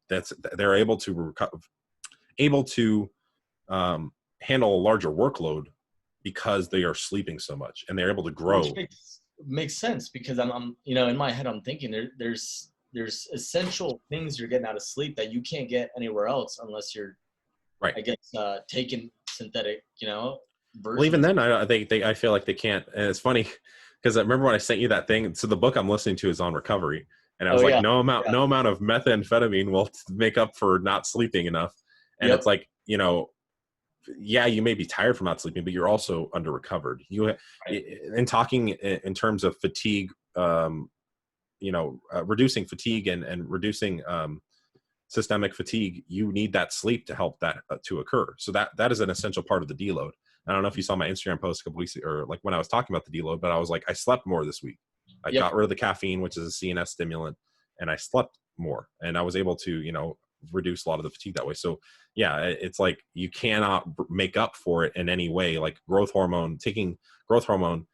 they're able to handle a larger workload because they are sleeping so much, and they're able to Which grow. makes sense because I'm in my head I'm thinking there's essential things you're getting out of sleep that you can't get anywhere else unless you're, Right. I guess, taking synthetic, Well, even versions. then, I feel like they can't. And it's funny because I remember when I sent you that thing. So the book I'm listening to is on recovery, and I Oh was like, yeah. Yeah. no amount of methamphetamine will make up for not sleeping enough. And it's Yep. like, yeah, you may be tired from not sleeping, but you're also under recovered. Right. In talking in terms of fatigue, reducing fatigue and reducing systemic fatigue, you need that sleep to help that to occur. So that is an essential part of the deload. I don't know if you saw my Instagram post a couple weeks ago, or like when I was talking about the deload, but I was like, I slept more this week. I Yep. got rid of the caffeine, which is a CNS stimulant, and I slept more, and I was able to, reduce a lot of the fatigue that way. So yeah, it's like you cannot make up for it in any way. Like taking growth hormone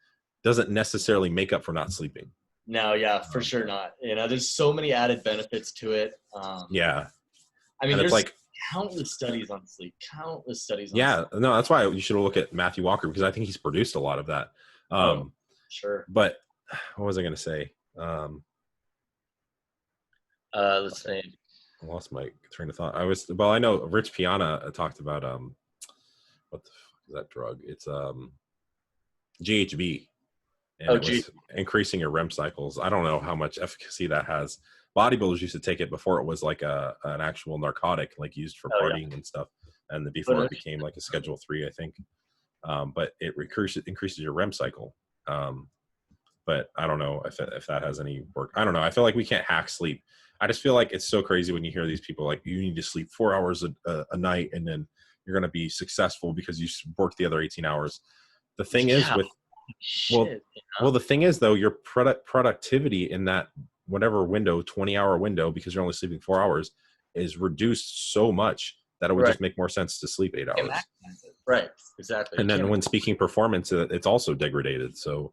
doesn't necessarily make up for not sleeping. No, yeah, for sure not. There's so many added benefits to it. Yeah. I mean, And it's there's like, countless studies on sleep, countless studies on yeah, sleep. no, that's why you should look at Matthew Walker, because I think he's produced a lot of that. Oh, Um, sure. but what was I going to say? Let's see. I lost my train of thought. I know Rich Piana talked about what the fuck is that drug? It's GHB, and Oh, it gee. was increasing your REM cycles. I don't know how much efficacy that has. Bodybuilders used to take it before it was like an actual narcotic, like used for Oh, yeah. partying and stuff, and But before it became like a Schedule 3, I think. But it increases your REM cycle. But I don't know if that has any work. I don't know. I feel like we can't hack sleep. I just feel like it's so crazy when you hear these people like you need to sleep 4 hours a night and then you're going to be successful because you work the other 18 hours. The thing is yeah, with well, shit. the thing is though, your productivity in that whatever window, 20-hour window, because you're only sleeping 4 hours, is reduced so much that it would Right. just make more sense to sleep 8 hours. Right. Exactly. You And then can't. when speaking performance, it's also degraded. So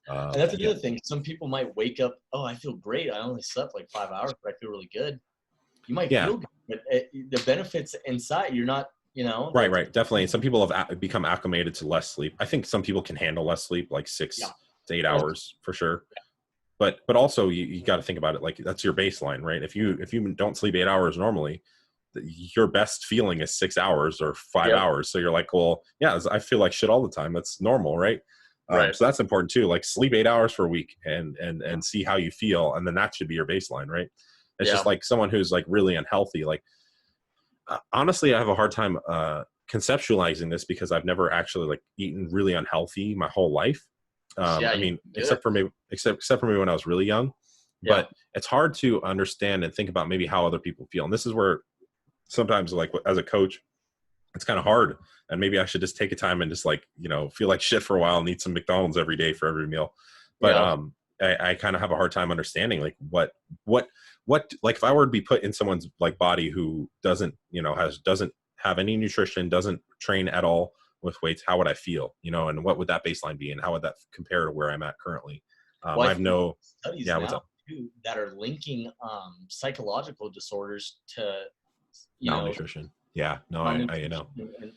Right. And that's yeah, another thing. Some people might wake up, oh, I feel great. I only slept like 5 hours, but I feel really good. You might yeah. feel good, but the benefits inside, you're not, Right, right, definitely. And some people have become acclimated to less sleep. I think some people can handle less sleep, like yeah. 6 to 8 hours for sure. But also you got to think about it like that's your baseline, right? If you don't sleep 8 hours normally, your best feeling is 6 hours or five Yep. hours. So you're like, well, yeah, I feel like shit all the time. That's normal, right? Right. So that's important too. Like sleep 8 hours for a week and see how you feel, and then that should be your baseline, right? It's Yeah. just like someone who's like really unhealthy, like honestly, I have a hard time conceptualizing this because I've never actually like eaten really unhealthy my whole life. Yeah. I You mean, can do it. except for maybe when I was really young. Yeah. But it's hard to understand and think about maybe how other people feel. And this is where sometimes, like as a coach, it's kind of hard. And maybe I should just take a time and just like feel like shit for a while and eat some McDonald's every day for every meal. But Yeah. I kind of have a hard time understanding like what like if I were to be put in someone's like body who doesn't doesn't have any nutrition, doesn't train at all with weights, how would I feel? And what would that baseline be, and how would that compare to where I'm at currently? Well, I I have think there's no studies yeah. What's now up? too that are linking psychological disorders to, you know, Malnutrition. Yeah. No, I malnutrition, know. and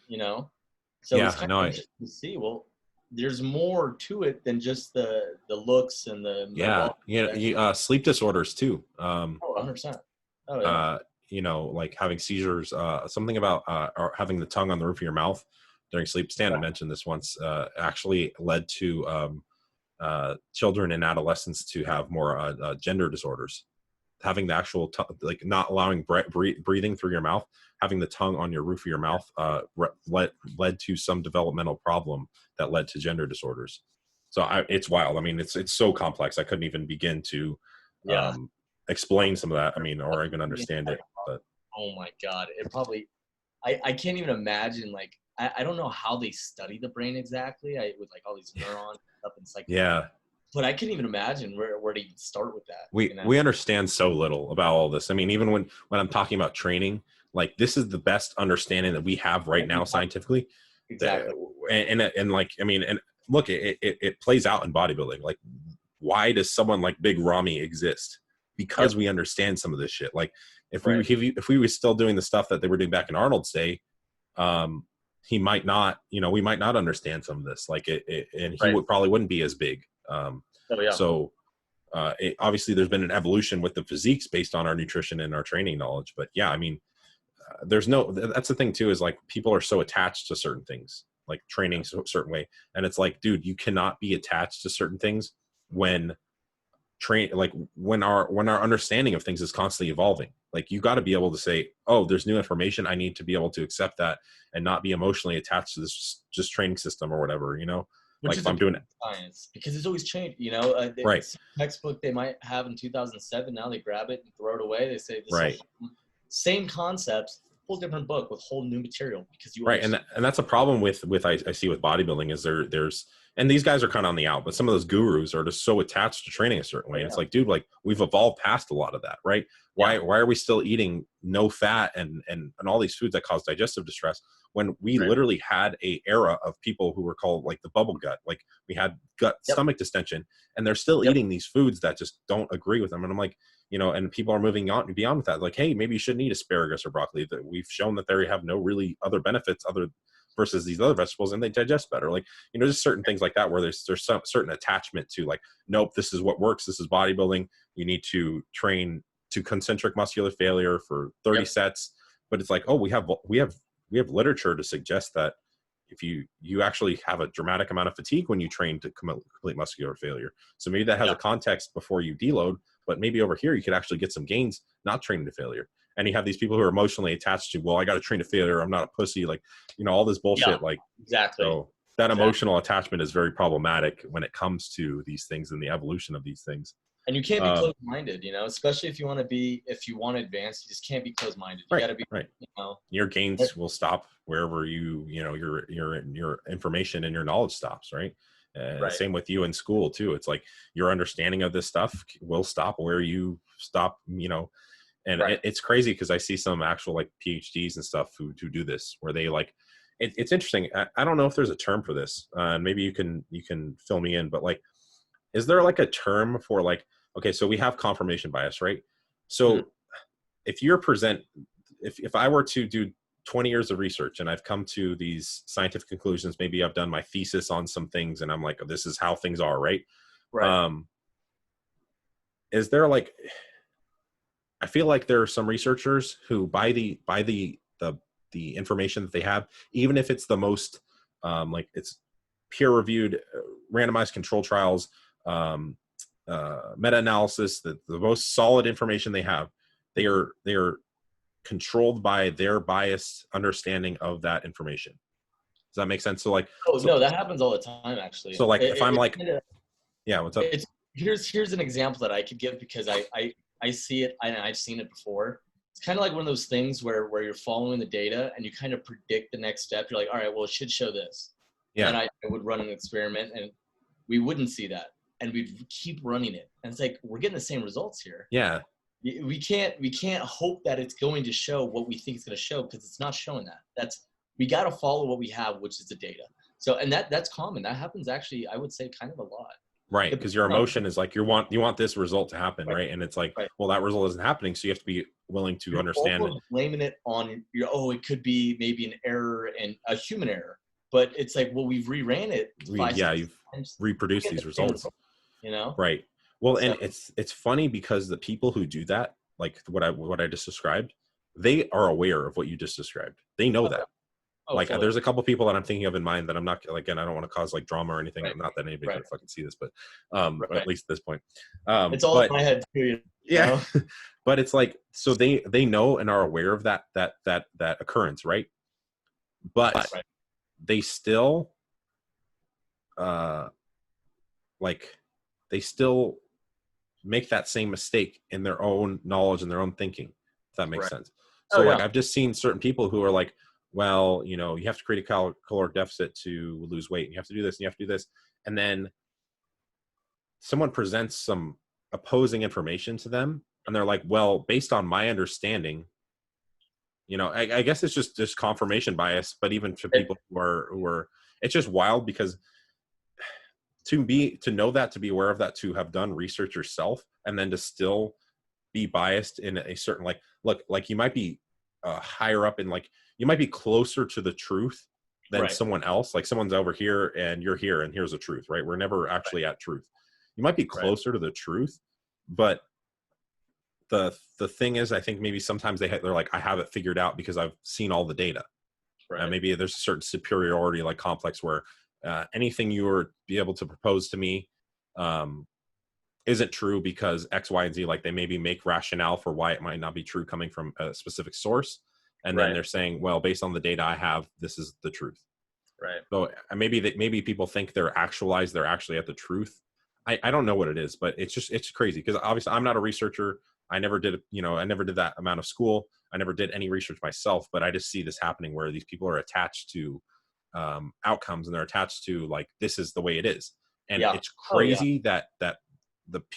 so it's Yeah. kind No, of interesting to see. Well, there's more to it than just the looks and the yeah. metabolic index. Sleep disorders too. Oh, 100%. Oh, yeah. uh, like having seizures, something about or having the tongue on the roof of your mouth during sleep. Stan Right. mentioned this once. Actually led to children and adolescents to have more gender disorders. Having the actual like not allowing breathing through your mouth, having the tongue on your roof of your mouth, led to some developmental problem that led to gender disorders. So it's wild. I mean, it's so complex. I couldn't even begin to Yeah. um, explain some of that. I mean, or even understand it. But Oh my God. It probably, I can't even imagine, like, I don't know how they study the brain exactly, with like all these neurons up and like, yeah, but I couldn't even imagine where to even start with that, we understand so little about all this. I mean, even when I'm talking about training, like this is the best understanding that we have right now scientifically. Exactly. And like I mean, and look, it plays out in bodybuilding. Like, why does someone like Big Ramy exist? Because Yep. we understand some of this shit. Like, Right. if we were still doing the stuff that they were doing back in Arnold's day, he might not, we might not understand some of this. Like, and he Right. probably wouldn't be as big. Oh, yeah. So obviously there's been an evolution with the physiques based on our nutrition and our training knowledge. But yeah, I mean, that's the thing too, is like people are so attached to certain things, like training a certain way. And it's like, dude, you cannot be attached to certain things when when our understanding of things is constantly evolving. Like, you got to be able to say, oh, there's new information, I need to be able to accept that and not be emotionally attached to this just training system or whatever, Which like is if I'm doing it science, because it's always changed. right. Textbook they might have in 2007, now they grab it and throw it away. They say this Right. same concepts, whole different book with whole new material, because you Right. And that's a problem with I see with bodybuilding is there's and these guys are kind of on the out, but some of those gurus are just so attached to training a certain way. And it's like, dude, like we've evolved past a lot of that, right? Why are we still eating no fat and all these foods that cause digestive distress when we Right. literally had a era of people who were called like the bubble gut, like we had stomach distension, and they're still eating these foods that just don't agree with them. And I'm like, and people are moving on beyond with that. Like, hey, maybe you shouldn't eat asparagus or broccoli. That we've shown that they have no really other benefits other versus these other vegetables, and they digest better. Like, just certain things like that where there's some certain attachment to like, nope, this is what works. This is bodybuilding. You need to train to concentric muscular failure for 30 sets. But it's like, oh, we have literature to suggest that if you actually have a dramatic amount of fatigue when you train to complete muscular failure. So maybe that has a context before you deload, but maybe over here you could actually get some gains not training to failure. And you have these people who are emotionally attached to, well, I got to train to failure, I'm not a pussy, like, you know, all this bullshit. Like, exactly. So that emotional attachment is very problematic when it comes to these things and the evolution of these things. And you can't be closed-minded, you know, especially if you want to advance, you just can't be closed-minded. You got to be, you know, your gains will stop wherever your information and your knowledge stops. Right. Same with you in school too. It's like your understanding of this stuff will stop where you stop, you know, and it's crazy because I see some actual like PhDs and stuff who do this, where they like, it's interesting. I don't know if there's a term for this. Maybe you can fill me in, but like, is there like a term for like, okay, so we have confirmation bias, right? So if I were to do 20 years of research and I've come to these scientific conclusions, maybe I've done my thesis on some things and I'm like, oh, this is how things are, right? Is there like, I feel like there are some researchers who by the information that they have, even if it's the most like it's peer reviewed, randomized control trials, meta-analysis, the most solid information they have, they are controlled by their biased understanding of that information. Does that make sense? So like, no, that happens all the time, actually. So like, if I'm like, yeah, what's up? Here's an example that I could give because I see it and I've seen it before. It's kind of like one of those things where you're following the data and you kind of predict the next step. You're like, all right, well, it should show this. Yeah. And I would run an experiment and we wouldn't see that. And we'd keep running it. And it's like, we're getting the same results here. Yeah. We can't hope that it's going to show what we think it's going to show because it's not showing that. We got to follow what we have, which is the data. So, and that's common. That happens actually, I would say, kind of a lot. Right, because your emotion is like you want this result to happen, right? And it's like, well, that result isn't happening, so you have to be willing to understand it. Blaming it on it could be maybe an error and a human error, but it's like, well, we've reran it. You've reproduced these results, you know? Right. Well, so, and it's funny because the people who do that, like what I just described, they are aware of what you just described. They know that. Like there's a couple people that I'm thinking of in mind that I'm not, again, I don't want to cause like drama or anything. Not that anybody can fucking see this, but at least at this point. It's all in my head too. Yeah. But it's like, so they know and are aware of that occurrence, right? But they still they still make that same mistake in their own knowledge and their own thinking, if that makes sense. So like I've just seen certain people who are like, well, you know, you have to create a caloric deficit to lose weight. And you have to do this and you have to do this. And then someone presents some opposing information to them. And they're like, well, based on my understanding, you know, I guess it's just confirmation bias. But even to people who are, it's just wild because to know that, to be aware of that, to have done research yourself, and then to still be biased in a certain, like, look, like you might be higher up in, like, you might be closer to the truth than someone else. Like someone's over here and you're here and here's the truth, right? We're never actually at truth. You might be closer to the truth, but the thing is, I think maybe sometimes they're like, I have it figured out because I've seen all the data. Maybe there's a certain superiority like complex where anything you were be able to propose to me isn't true because X, Y, and Z. Like they maybe make rationale for why it might not be true coming from a specific source. And then they're saying, well, based on the data I have, this is the truth. Right. So maybe people think they're actually at the truth. I don't know what it is, but it's crazy because obviously I'm not a researcher. I never did that amount of school. I never did any research myself, but I just see this happening where these people are attached to outcomes and they're attached to like, this is the way it is. And it's crazy that the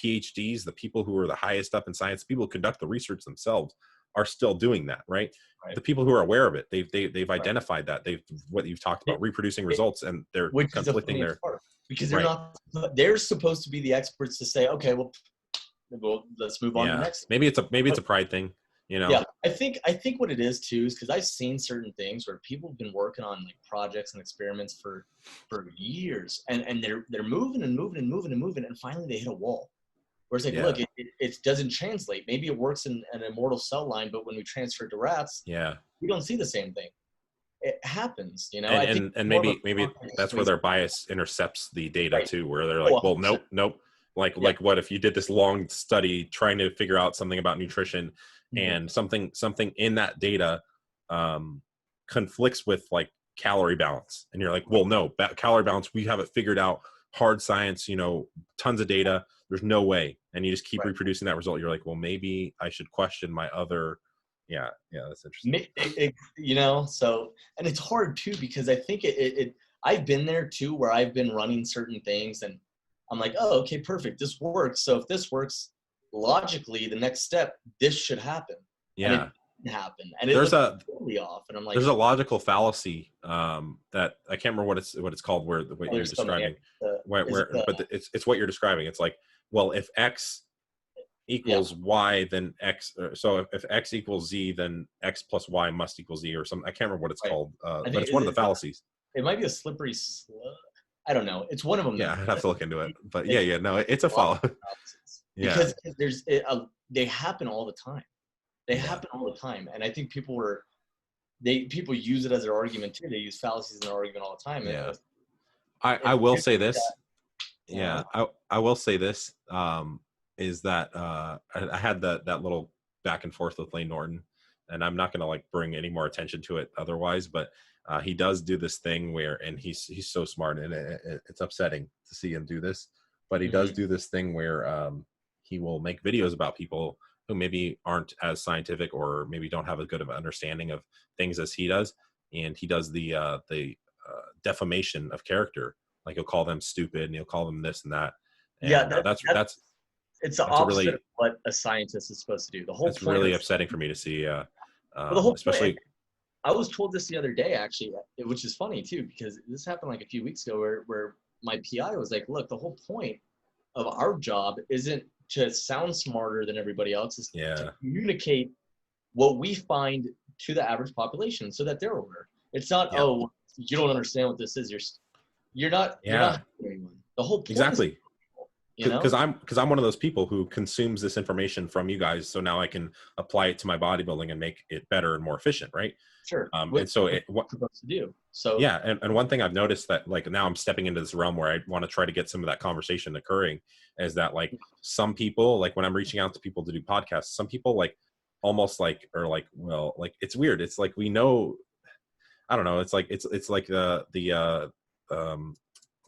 PhDs, the people who are the highest up in science, people who conduct the research themselves are still doing that, right? The people who are aware of it, they've identified that what you've talked about, reproducing results, and they're conflicting there because they're supposed to be the experts to say, okay, well let's move on to the next. Maybe it's a pride thing, you know? Yeah, I think what it is too is because I've seen certain things where people have been working on like projects and experiments for years, and they're moving and moving and moving and moving, and finally they hit a wall. Where it's like, Yeah. look, it doesn't translate. Maybe it works in an immortal cell line, but when we transfer it to rats, Yeah. we don't see the same thing. It happens, I think And more of maybe a that's where their bias intercepts the data right. too, where they're Oh, like, well, 100%. nope. Yeah. Like what if you did this long study trying to figure out something about nutrition, Mhm. and something in that data conflicts with like calorie balance, and you're like, well, no, calorie balance, we have it figured out, hard science, tons of data, there's no way, and you just keep Right. reproducing that result. You're like, well, maybe I should question my other. Yeah, that's interesting. So, and it's hard too, because I think I've been there too, where I've been running certain things and I'm like, oh, okay, perfect. This works. So if this works logically, the next step, this should happen. And it Yeah, didn't happen. And it there's looked a totally off. And I'm like, there's a logical fallacy that I can't remember what it's called, where what oh, you're there's so many. describing, where It, but it's what you're describing. It's like, well, if X yeah. equals Y, then X. So if X equals Z, then X plus Y must equal Z, or something. I can't remember what it's Right. called, I but think it's one of the fallacies. it might be a slippery slope. I don't know. It's one of them Yeah, though. I'd have to look into it. But It's no, it's a a lot follow. of analysis. Yeah, Because they happen all the time. They yeah. happen all the time. And I think people use it as their argument too. They use fallacies in their argument all the time. And Yeah. if I will say like this. that, Yeah, I will say this, is that I had that little back and forth with Lane Norton, and I'm not going to like bring any more attention to it otherwise, but he does do this thing where, and he's so smart, and it's upsetting to see him do this, but he does Mhm. do this thing where he will make videos about people who maybe aren't as scientific, or maybe don't have as good of an understanding of things as he does, and he does the defamation of character. Like, he'll call them stupid, and he'll call them this and that, Yeah, and it's the that's a opposite really of what a scientist is supposed to do. The whole that's point of really upsetting for me to see. the whole point. Especially, I was told this the other day, actually, which is funny too, because this happened like a few weeks ago, where my PI was like, "Look, the whole point of our job isn't to sound smarter than everybody else; is to yeah, communicate what we find to the average population, so that they're aware. It's not, yeah, oh, you don't understand what this is. You're not yeah, helping anyone. The whole point is, exactly. you Because know, I'm one of those people who consumes this information from you guys, so now I can apply it to my bodybuilding and make it better and more efficient, right? sure, And so what you're supposed to do. So yeah, and one thing I've noticed, that like now I'm stepping into this realm where I want to try to get some of that conversation occurring, is that like some people, like when I'm reaching out to people to do podcasts, some people like almost like are like, well, like it's weird. It's like, we know, I don't know. It's like it's like the um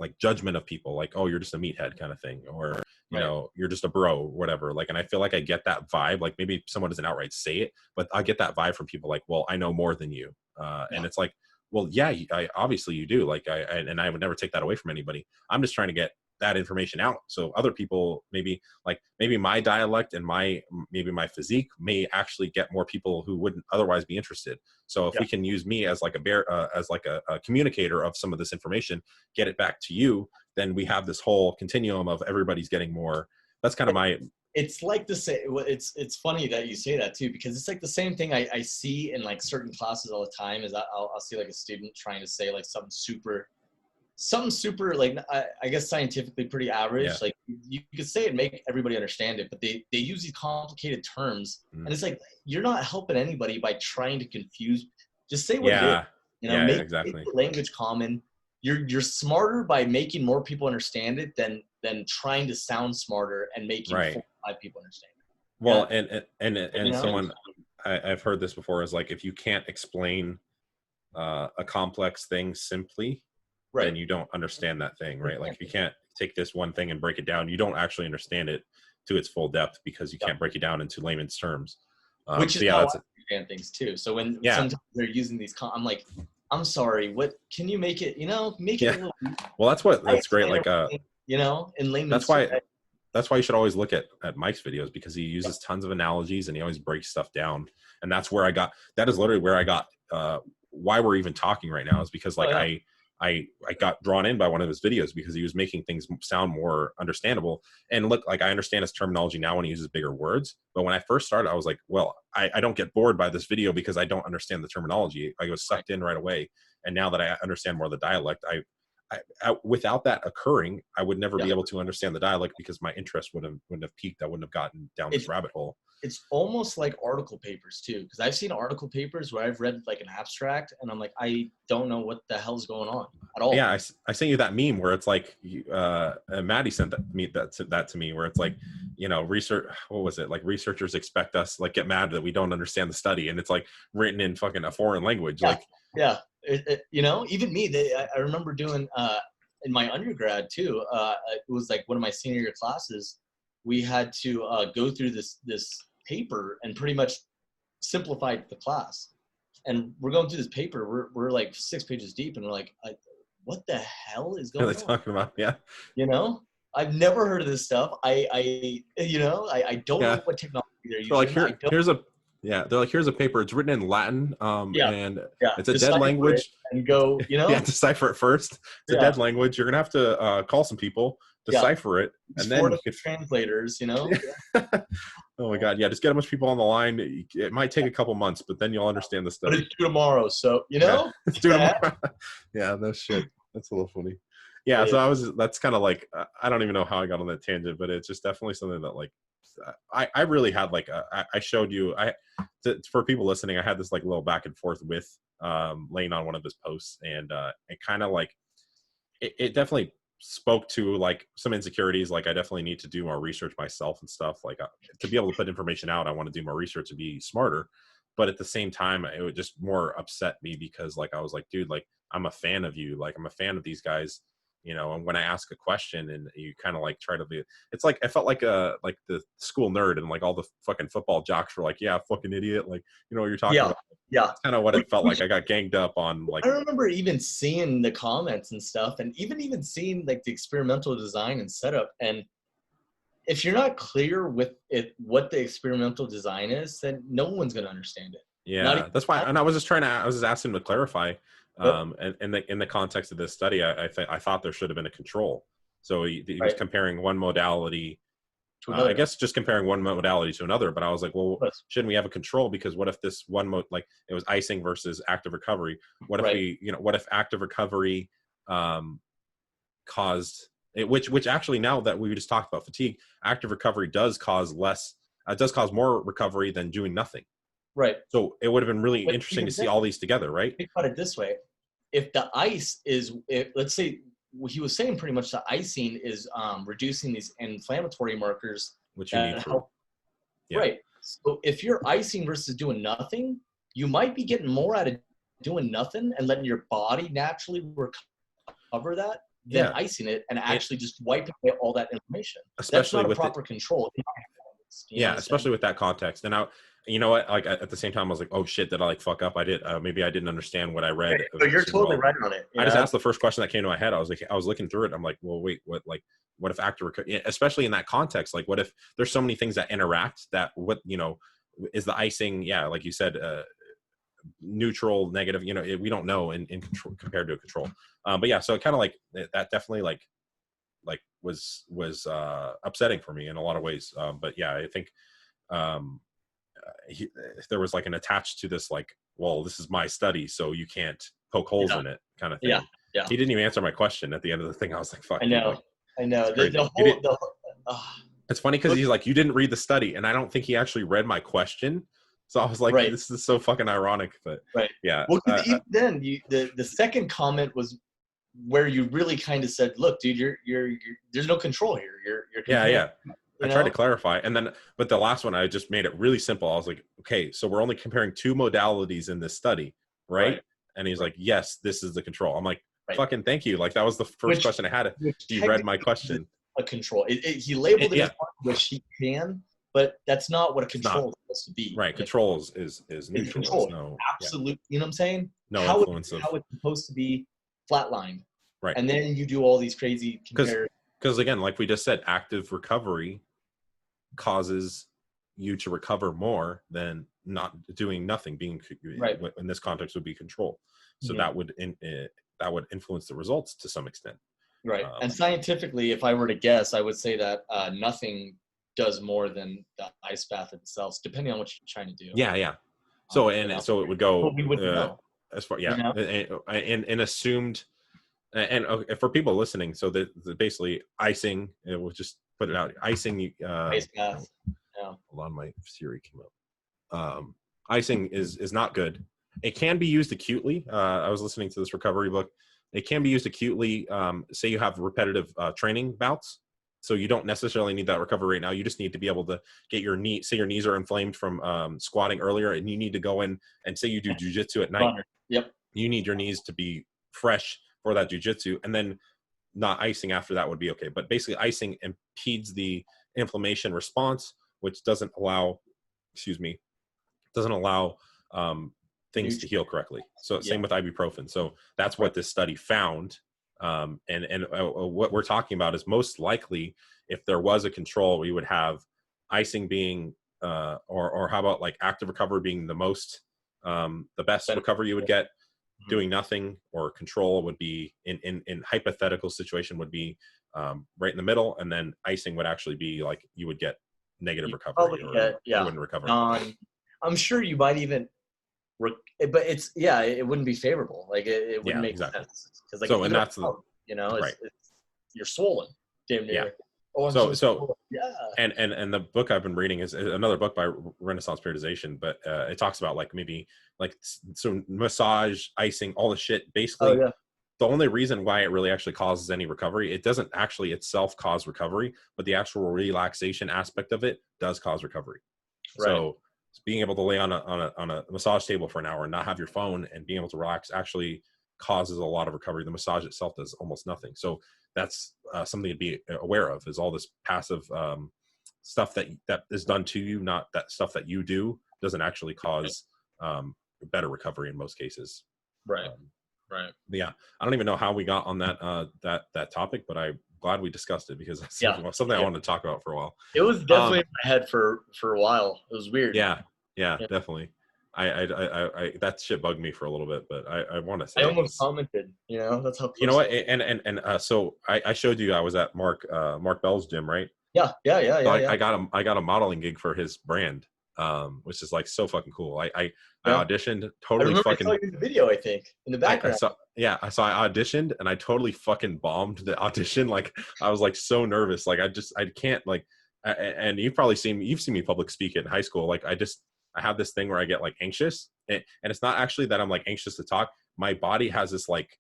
like judgment of people, like, oh, you're just a meathead kind of thing, or right, you're just a bro, or whatever. Like, and I feel like I get that vibe. Like, maybe someone doesn't outright say it, but I get that vibe from people like, well, I know more than you, and yeah. it's like, well, yeah, I obviously you do. Like, and I would never take that away from anybody. I'm just trying to get that information out, so other people, maybe my dialect and maybe my physique may actually get more people who wouldn't otherwise be interested. So if Yeah. we can use me as like a communicator of some of this information, get it back to you, then we have this whole continuum of everybody's getting more. That's kind of my. It's like the same. It's funny that you say that too, because it's like the same thing I see in like certain classes all the time. Is I'll see like a student trying to say like something super like I guess scientifically pretty Yeah. average. Like you could say it, make everybody understand it, but they use these complicated terms, Mm. and it's like you're not helping anybody by trying to confuse. Just say what it is. Yeah. Yeah, Make exactly. the language common. You're smarter by making more people understand it than trying to sound smarter and making Right. 4 or 5 people understand it. Well, Yeah, you and know, someone, I've heard this before, is like, if you can't explain a complex thing simply, then right? you don't understand that thing, right? Like, if you can't take this one thing and break it down, you don't actually understand it to its full depth, because you Yeah. can't break it down into layman's terms. Which is So yeah, how that's I understand things too. So when yeah, sometimes they're using these, I'm like, I'm sorry. What can you make it? Make it a yeah. little. Well, I that's great. explain Like, everything, in layman's that's terms. why you should always look at Mike's videos, because he uses tons of analogies, and he always breaks stuff down. And that's where that is literally where I got why we're even talking right now, is because Oh like yeah, I got drawn in by one of his videos, because he was making things sound more understandable. And look, like, I understand his terminology now when he uses bigger words, but when I first started, I was like, well, I don't get bored by this video because I don't understand the terminology. I was right. sucked in right away. And now that I understand more of the dialect, without that occurring, I would never Yeah. be able to understand the dialect because my interest wouldn't have peaked. I wouldn't have gotten down this It's rabbit hole. it's almost like article papers too, because I've seen article papers where I've read like an abstract and I'm like, I don't know what the hell's going on at all. Yeah, I sent you that meme where it's like, Maddie sent that to me, where it's like, research. What was it like? Researchers expect us like get mad that we don't understand the study, and it's like written in fucking a foreign language. Yeah, Like, yeah. Even me, I remember doing in my undergrad too. It was like one of my senior year classes. We had to go through this paper and pretty much simplify the class. And we're going through this paper. We're like 6 pages deep, and we're like, what the hell is what are going they on? talking about? Yeah, I've never heard of this stuff. I don't yeah. know what technology they're So like, using. I don't. they're like, here's a paper. It's written in Latin, Yeah, and yeah. it's a dead Decipher it language. and go. Yeah, decipher it first. It's a Yeah, dead language. You're gonna have to call some people, yeah. decipher it, It's and four then you different translators. could. Oh my god, yeah, just get a bunch of people on the line. It might take a couple months, but then you'll understand the But study. it's due tomorrow, so Yeah, it's due Yeah. tomorrow. Yeah, no shit. That's a little funny. Yeah, Yeah. so that's kind of like, I don't even know how I got on that tangent, but it's just definitely something that like, I really had like I showed you, for people listening, I had this like little back and forth with Lane on one of his posts, and it kind of like it definitely spoke to like some insecurities. Like, I definitely need to do more research myself and stuff. Like, to be able to put information out, I want to do more research and be smarter. But at the same time, it would just more upset me because like I was like, dude, like, I'm a fan of you. Like, I'm a fan of these guys. And when I ask a question and you kind of like try to be, it's like I felt like the school nerd, and like all the fucking football jocks were like, yeah, fucking idiot, like, what you're talking Yeah, about. yeah. That's kind of what it felt like. I got ganged up on, like, I remember even seeing the comments and stuff, and even seeing like the experimental design and setup. And if you're not clear with it, what the experimental design is, then no one's gonna understand it. Not yeah, even. that's why. And I was just asking him to clarify. Yep. And in the context of this study, I thought there should have been a control. So he was Right. comparing one modality. To another. I guess just comparing one modality to another. But I was like, well, Yes. shouldn't we have a control? Because what if this one like it was icing versus active recovery? What if Right. what if active recovery caused it, which actually, now that we just talked about fatigue, active recovery does cause more recovery than doing nothing. Right. So it would have been really But interesting even to see then, all these together, right? think about it this way: if the ice let's say he was saying pretty much the icing is reducing these inflammatory markers Which you need that for, help. yeah. Right. So if you're icing versus doing nothing, you might be getting more out of doing nothing and letting your body naturally recover that than Yeah. icing it and actually just wiping away all that information. That's Especially not a with proper control. yeah, especially with that context. And you know what? Like, at the same time, I was like, oh shit, did I like fuck up? I did. Maybe I didn't understand what I read. Okay, so you're totally right on it. I just asked the first question that came to my head. I was looking through it. I'm like, well, wait, what if active recovery, especially in that context? Like, what if there's so many things that interact that is the icing? Yeah, like you said, neutral, negative. We don't know in control compared to a control. But yeah, so it kind of like that definitely like was upsetting for me in a lot of ways. But yeah, I think there was like an attached to this, like, well, this is my study, so you can't poke holes in it kind of thing. Yeah, yeah. He didn't even answer my question at the end of the thing. I was like, fuck. I know. Like, I know. it's funny because he's like, you didn't read the study, and I don't think he actually read my question. So I was like, right. This is so fucking ironic. But right. Yeah. Well, even then, the second comment was where you really kind of said, look, dude, you're there's no control here. You're yeah. I tried to clarify, but the last one, I just made it really simple. I was like, okay, so we're only comparing two modalities in this study, right? And he's like, yes, this is the control. I'm like, fucking thank you. Like, that was the first question I had. He read my question. A control. He labeled it as one, which he can, but that's not what a control is supposed to be. Right. Control is neutral. Control. No, absolute. You know what I'm saying? No influence of how it's supposed to be flatlined. Right. And then you do all these crazy comparisons. Because again, like we just said, active recovery causes you to recover more than not doing nothing. Being right in this context would be control. So that would influence the results to some extent. Right. And scientifically, if I were to guess, I would say that nothing does more than the ice bath itself, depending on what you're trying to do. Yeah. So so it would go we wouldn't know. As far and assumed And for people listening, so the basically icing, we'll just put it out. Icing. Ice bath. Yeah. Hold on, my Siri came up. Icing is not good. It can be used acutely. I was listening to this recovery book. It can be used acutely. Say you have repetitive training bouts, so you don't necessarily need that recovery right now. You just need to be able to get your knee. Say your knees are inflamed from squatting earlier, and you need to go in and say you do jujitsu at night. Yep. You need your knees to be fresh for that jujitsu, and then not icing after that would be okay. But basically, icing impedes the inflammation response, which doesn't allow, doesn't allow things to heal correctly. So same with ibuprofen. So that's what this study found. And what we're talking about is most likely, if there was a control, we would have icing being, or how about like active recovery being the best recovery you would get. Doing nothing or control would be in hypothetical situation would be right in the middle, and then icing would actually be like you would get negative recovery, or you wouldn't recover. I'm sure you might even, but it wouldn't be favorable. Like it wouldn't make sense because like so, and that's you're swollen, damn near. Yeah. And the book I've been reading is another book by Renaissance Periodization, but it talks about like maybe like so massage, icing, all the shit. Basically, the only reason why it really actually causes any recovery, it doesn't actually itself cause recovery, but the actual relaxation aspect of it does cause recovery. Right. So being able to lay on a massage table for an hour and not have your phone and being able to relax actually causes a lot of recovery. The massage itself does almost nothing. So that's something to be aware of, is all this passive stuff that is done to you, not that stuff that you do doesn't actually cause better recovery in most cases. Right. Yeah. I don't even know how we got on that topic, but I'm glad we discussed it because that's something I wanted to talk about for a while. It was definitely in my head for a while. It was weird. Yeah, definitely. I that shit bugged me for a little bit, but I want to say I almost commented. That's how close. You know what? And so I showed you I was at Mark Bell's gym, right? Yeah. I got a modeling gig for his brand, which is like so fucking cool. I auditioned, totally fucking. I saw you in the video, I think, in the background. I auditioned and I totally fucking bombed the audition. Like I was like so nervous. Like I can't like, and you've seen me public speak in high school. Like I have this thing where I get like anxious, and it's not actually that I'm like anxious to talk. My body has this like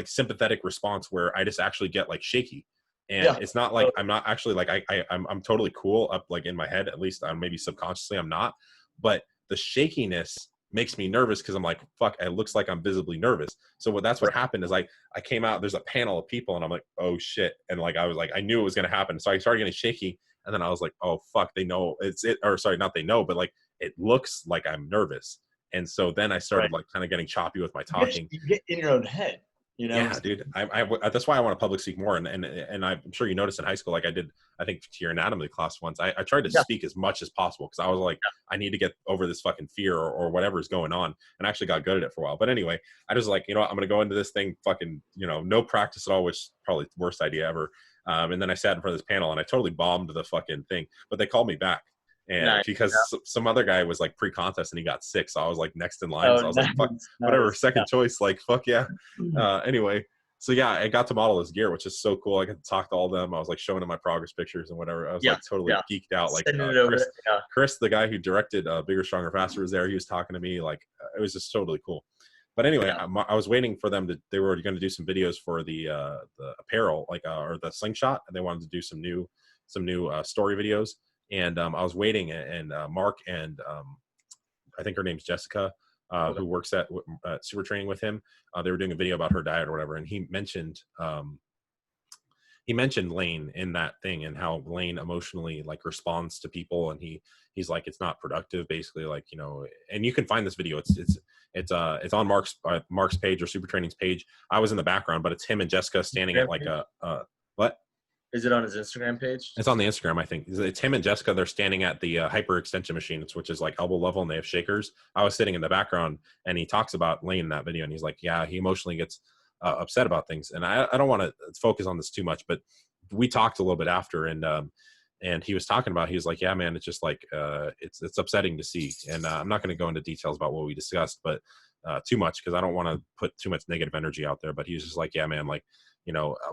sympathetic response where I just actually get like shaky, and it's not like I'm not actually like I'm totally cool up like in my head, at least maybe subconsciously I'm not, but the shakiness makes me nervous because I'm like, fuck, it looks like I'm visibly nervous. So what happened is I came out, there's a panel of people and I'm like, oh shit. And like, I was like, I knew it was going to happen. So I started getting shaky, and then I was like, oh fuck, they know not they know, but like, it looks like I'm nervous. And so then I started like kind of getting choppy with my talking. You get in your own head. Yeah, dude. That's why I want to public speak more. And I'm sure you noticed in high school, like I did, I think to your anatomy class once, I tried to speak as much as possible because I was like, I need to get over this fucking fear or whatever is going on. And I actually got good at it for a while. But anyway, I just like, you know what, I'm going to go into this thing fucking, no practice at all, which is probably the worst idea ever. And then I sat in front of this panel and I totally bombed the fucking thing, but they called me back. And because some other guy was like pre-contest and he got sick, so I was like next in line. So I was like, fuck, whatever, second choice, like fuck yeah. Anyway, so yeah, I got to model his gear, which is so cool. I got to talk to all of them. I was like showing them my progress pictures and whatever. I was like totally geeked out. Like Chris, the guy who directed Bigger, Stronger, Faster was there. He was talking to me. Like it was just totally cool. But anyway, I was waiting for them they were going to do some videos for the apparel, like or the slingshot, and they wanted to do some new story videos. And I was waiting, and Mark and I think her name's Jessica, who works at Super Training with him. They were doing a video about her diet or whatever, and he mentioned Lane in that thing and how Lane emotionally like responds to people, and he's like, it's not productive, basically, like, and you can find this video. It's on Mark's page or Super Training's page. I was in the background, but it's him and Jessica standing at like what? Is it on his Instagram page? It's on the Instagram, I think. It's him and Jessica. They're standing at the hyper extension machine, which is like elbow level, and they have shakers. I was sitting in the background, and he talks about Lane in that video, and he's like, yeah, he emotionally gets upset about things. And I don't want to focus on this too much, but we talked a little bit after, and he was talking about, he was like, yeah, man, it's just like, it's upsetting to see. And I'm not going to go into details about what we discussed, but too much because I don't want to put too much negative energy out there. But he was just like, yeah, man, like,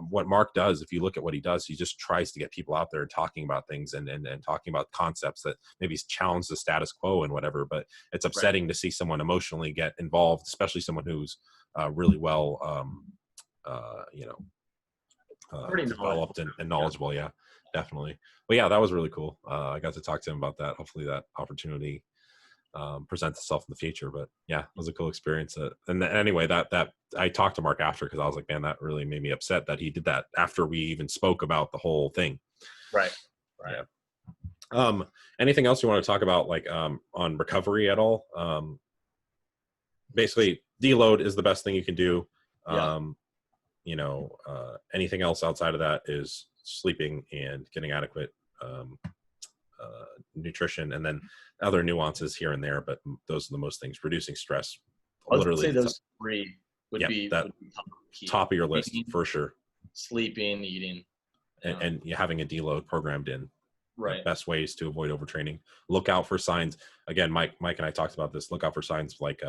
what Mark does, if you look at what he does, he just tries to get people out there talking about things and talking about concepts that maybe challenge the status quo and whatever. But it's upsetting to see someone emotionally get involved, especially someone who's really well, Pretty developed and knowledgeable. Yeah, definitely. But yeah, that was really cool. I got to talk to him about that. Hopefully that opportunity presents itself in the future. But yeah, it was a cool experience. Anyway, that I talked to Mark after, because I was like, man, that really made me upset that he did that after we even spoke about the whole thing. Right. Yeah. Anything else you want to talk about, like on recovery at all? Basically, deload is the best thing you can do. Anything else outside of that is sleeping and getting adequate nutrition, and then other nuances here and there, but those are the most things. Reducing stress, I would say those three would be top of your list. Eating, for sure. Sleeping, eating, and having a deload programmed in. Right. The best ways to avoid overtraining. Look out for signs. Again, Mike and I talked about this. Look out for signs like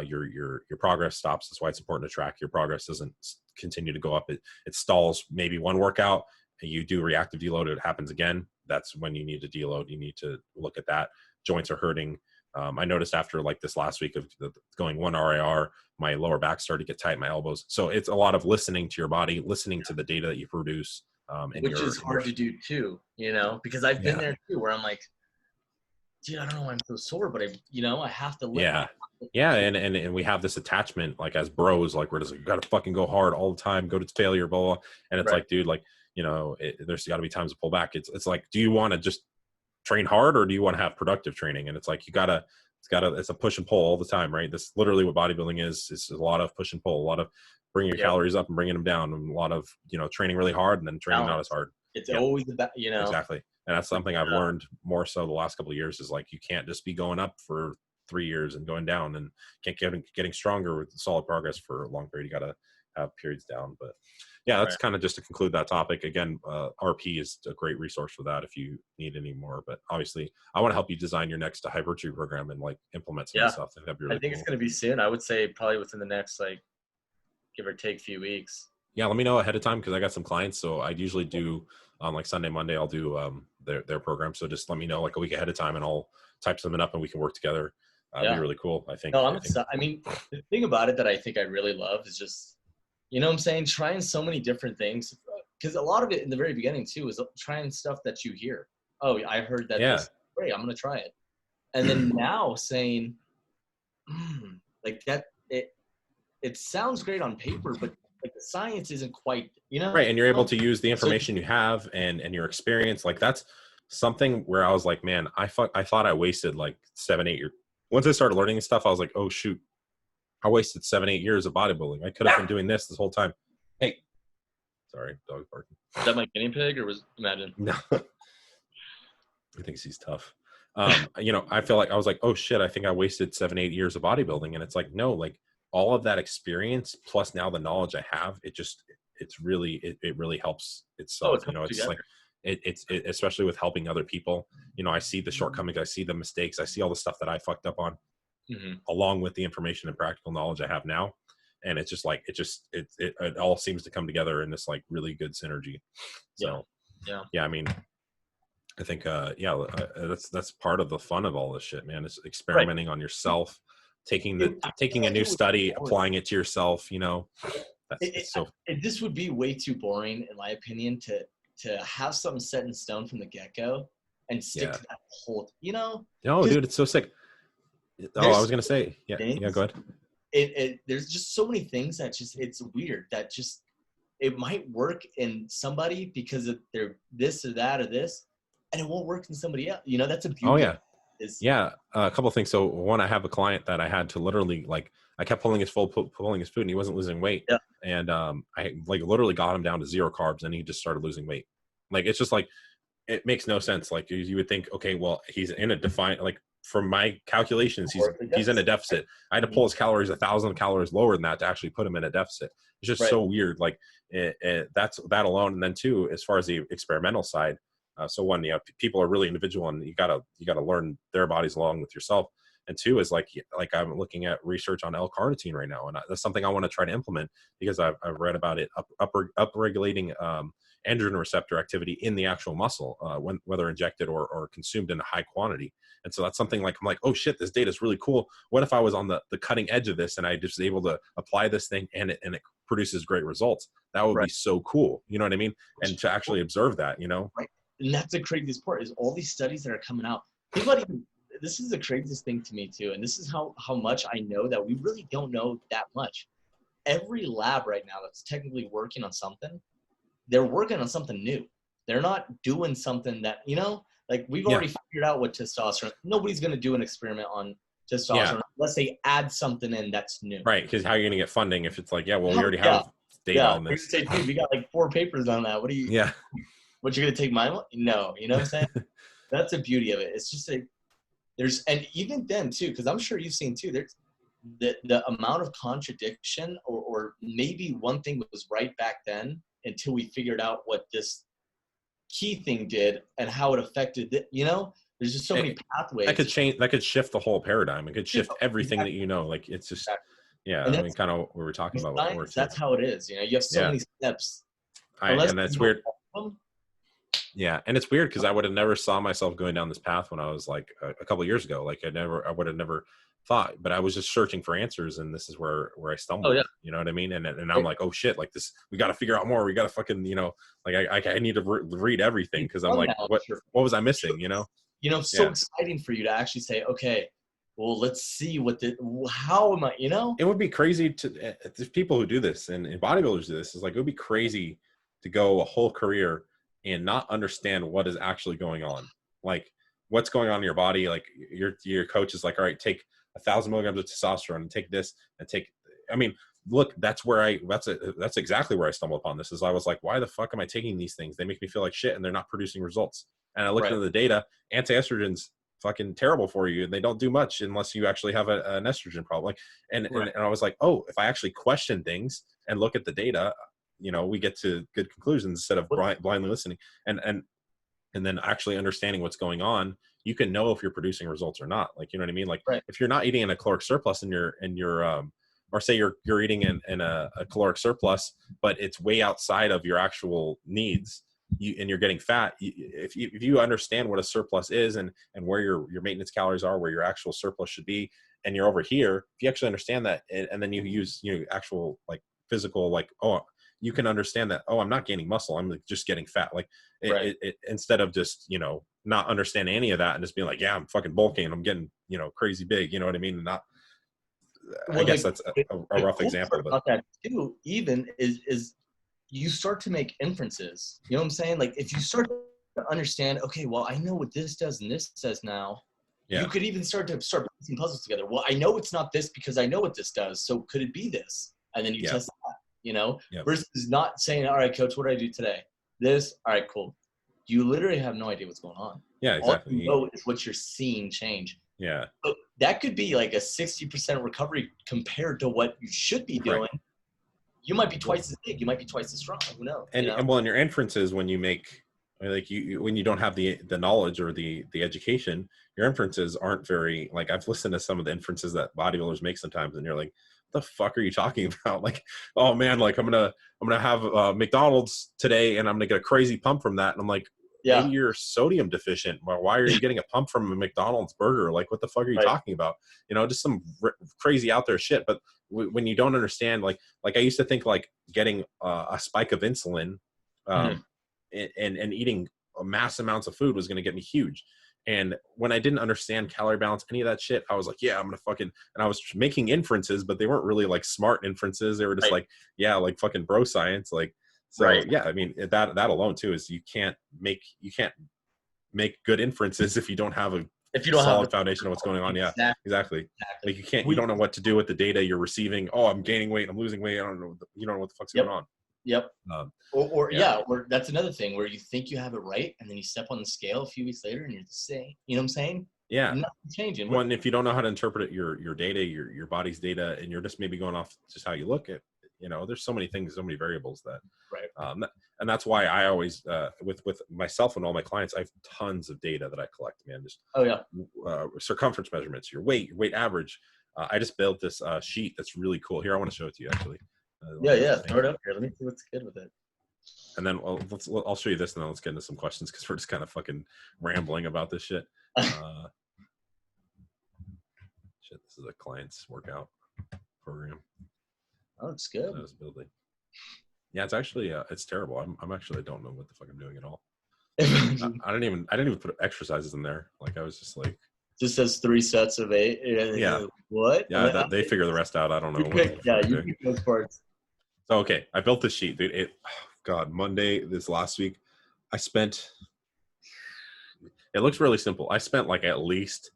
your progress stops. That's why it's important to track your progress. Doesn't continue to go up. It stalls maybe one workout, and you do reactive deload. It happens again. That's when you need to deload. You need to look at that. Joints are hurting. I noticed after like this last week of going one RIR, my lower back started to get tight, my elbows. So it's a lot of listening to your body, listening to the data that you produce. Which is hard to do too, because I've been there too, where I'm like, dude, I don't know why I'm so sore, but I have to lift. Yeah. And we have this attachment, like as bros, like we're just like, gotta fucking go hard all the time, go to failure, blah, blah. And it's like, dude, like, there's gotta be times to pull back. It's like, do you want to just train hard, or do you want to have productive training? And it's like, it's a push and pull all the time, right? This literally what bodybuilding is. It's a lot of push and pull, a lot of bringing your calories up and bringing them down, and a lot of, training really hard and then training not as hard. It's always about, Exactly. And that's something I've learned more so the last couple of years, is like, you can't just be going up for 3 years and going down, and can't getting stronger with solid progress for a long period. You got to have periods down. But yeah, that's kind of just to conclude that topic. Again, RP is a great resource for that if you need any more. But obviously, I want to help you design your next hypertrophy program and like implement some of the stuff. I think that'd be really it's going to be soon. I would say probably within the next, like, give or take few weeks. Yeah, let me know ahead of time, because I got some clients. So I usually do on like Sunday, Monday, I'll do their program. So just let me know like a week ahead of time, and I'll type something up and we can work together. It'd be really cool, I think. No, I mean, the thing about it that I think I really love is just, what I'm saying, trying so many different things. Because a lot of it in the very beginning too is trying stuff that you hear. Oh, I heard that. This is great, I'm going to try it. And then now saying, like that, it sounds great on paper, but like the science isn't quite, right. And you're able to use the information you have and your experience. Like that's something where I was like, man, I thought I wasted like 7-8 years. Once I started learning this stuff, I was like, oh shoot, I wasted 7-8 years of bodybuilding. I could have been doing this whole time. Hey, sorry, dog barking. Is that my guinea pig, or was Imagine? No, I think he's tough. I feel like I was like, oh shit, I think I wasted 7-8 years of bodybuilding. And it's like, no, like all of that experience plus now the knowledge I have, it really helps itself. It's like, it's especially with helping other people. I see the shortcomings, I see the mistakes, I see all the stuff that I fucked up on, along with the information and practical knowledge I have now. And it's just like, it all seems to come together in this like really good synergy. So yeah, I mean, I think, that's part of the fun of all this shit, man. It's experimenting on yourself, taking a new study, applying it to yourself, this would be way too boring, in my opinion, to have something set in stone from the get-go and stick to that whole, No, dude, it's so sick. I was going to say, go ahead. There's just so many things that it's weird that it might work in somebody because of their this or that or this, and it won't work in somebody else. That's a beauty. Oh yeah. A couple of things. So one, I have a client that I had to literally I kept pulling his food and he wasn't losing weight. Yeah. And I like literally got him down to 0 carbs and he just started losing weight. Like, it's just like, it makes no sense. Like you would think, okay, well, he's in a defined, like from my calculations, he's in a deficit. I had to pull his calories 1,000 calories lower than that to actually put him in a deficit. It's just so weird. Like that's that alone. And then two, as far as the experimental side, so one, people are really individual, and you gotta learn their bodies along with yourself. And two is like I'm looking at research on L-carnitine right now, and that's something I want to try to implement because I've read about it upregulating androgen receptor activity in the actual muscle, whether injected or consumed in a high quantity. And so that's something like, I'm like, oh shit, this data is really cool. What if I was on the cutting edge of this and I just was able to apply this thing and it produces great results? That would be so cool. You know what I mean? And to actually observe that, you know? Right. And that's the craziest part is all these studies that are coming out. Think about even, this is the craziest thing to me too. And this is how much I know that we really don't know that much. Every lab right now that's technically working on something, they're working on something new. They're not doing something that, you know, like we've already figured out what testosterone, nobody's going to do an experiment on testosterone unless they add something in that's new. Right. Because how are you going to get funding if it's like, yeah, well, we already have data on this. Say, dude, we got like 4 papers on that. What are you, what, you're going to take my money? No, you know what I'm saying? That's the beauty of it. It's just like, there's, and even then too, because I'm sure you've seen too, there's the amount of contradiction or maybe one thing was right back then until we figured out what this key thing did and how it affected it, you know, there's just so many pathways that could change, that could shift the whole paradigm. It could shift everything that, you know, like it's just I mean, kind of what we were talking about before too. That's how it is, you know, you have so many steps. And that's weird. Yeah, and it's weird because I would have never saw myself going down this path when I was like a couple of years ago. Like I would have never thought, but I was just searching for answers, and this is where I stumbled. You know what I mean? And I'm like, oh shit, like this, we got to figure out more. We got to fucking, you know, like I need to read everything because I'm like, what was I missing? You know, so exciting for you to actually say, okay, well, let's see how am I, you know? It would be crazy to there's people who do this and bodybuilders do this. Is like, it would be crazy to go a whole career and not understand what is actually going on, like what's going on in your body. Like your coach is like, all right, take 1,000 milligrams of testosterone and take this and take, I mean, look, that's exactly where I stumbled upon this. Is I was like, why the fuck am I taking these things? They make me feel like shit and they're not producing results. And I looked into the data, anti-estrogens fucking terrible for you. And they don't do much unless you actually have an estrogen problem. Like, and I was like, oh, if I actually question things and look at the data, you know, we get to good conclusions instead of blindly listening and then actually understanding what's going on. You can know if you're producing results or not. Like, you know what I mean? Like if you're not eating in a caloric surplus and you're or say you're eating in a caloric surplus, but it's way outside of your actual needs, and you're getting fat. If you understand what a surplus is and where your maintenance calories are, where your actual surplus should be, and you're over here, if you actually understand that, and then you use, you know, actual like physical, like, oh, you can understand that, oh, I'm not gaining muscle, I'm just getting fat. Like it instead of just, you know, not understanding any of that and just being like, yeah, I'm fucking bulking, I'm getting, you know, crazy big, you know what I mean? And not, I guess that's a rough example. But about that too, even is you start to make inferences. You know what I'm saying? Like if you start to understand, okay, well, I know what this does and this says now. You could even start putting puzzles together. Well, I know it's not this because I know what this does. So could it be this? And then you test that. You know, versus not saying, all right, coach, what do I do today? This, all right, cool. You literally have no idea what's going on. Yeah, exactly. All you know is what you're seeing change. Yeah. But that could be like a 60% recovery compared to what you should be doing. Right. You might be twice as big. You might be twice as strong. Who knows? And, you know? and well, in your inferences, when you make, like when you don't have the knowledge or the education, your inferences aren't very, like, I've listened to some of the inferences that bodybuilders make sometimes, and you're like, the fuck are you talking about? Like, oh man, like I'm gonna have McDonald's today and I'm gonna get a crazy pump from that. And I'm like, maybe you're sodium deficient. Why are you getting a pump from a McDonald's burger? Like, what the fuck are you talking about? You know, just some crazy out there shit. But when you don't understand, like I used to think like getting a spike of insulin and eating mass amounts of food was going to get me huge. And when I didn't understand calorie balance, any of that shit, I was like, yeah, I'm going to fucking, and I was making inferences, but they weren't really like smart inferences. They were just like, yeah, like fucking bro science. Like, so yeah, I mean, that alone too, is you can't make good inferences if you don't have a solid foundation of what's going on. Yeah, exactly. Like you don't know what to do with the data you're receiving. Oh, I'm gaining weight, I'm losing weight. I don't know. You don't know what the fuck's going on. Yep. Or that's another thing where you think you have it right, and then you step on the scale a few weeks later, and you're the same. You know what I'm saying? Yeah. Nothing changing. Well, and if you don't know how to interpret your data, your body's data, and you're just maybe going off just how you look at, you know, there's so many things, so many variables that, Right. and that's why I always, with myself and all my clients, I have tons of data that I collect, man. Just Oh yeah. Circumference measurements, your weight average. I just built this sheet that's really cool. Here, I want to show it to you actually. Yeah. Throw it up here. Let me see what's good with it. And then I'll show you this, and then let's get into some questions because we're just kind of fucking rambling about this shit. Shit, this is a client's workout program. Oh, it's good. I was building. Yeah, it's actually it's terrible. I'm actually, I don't know what the fuck I'm doing at all. I didn't even put exercises in there. Like, I was just like, just says 3 sets of 8. Yeah. What? Yeah, they figure the rest out. I don't know. You pick those parts. So okay, I built this sheet, dude. God, Monday this last week, I spent. It looks really simple. I spent like at least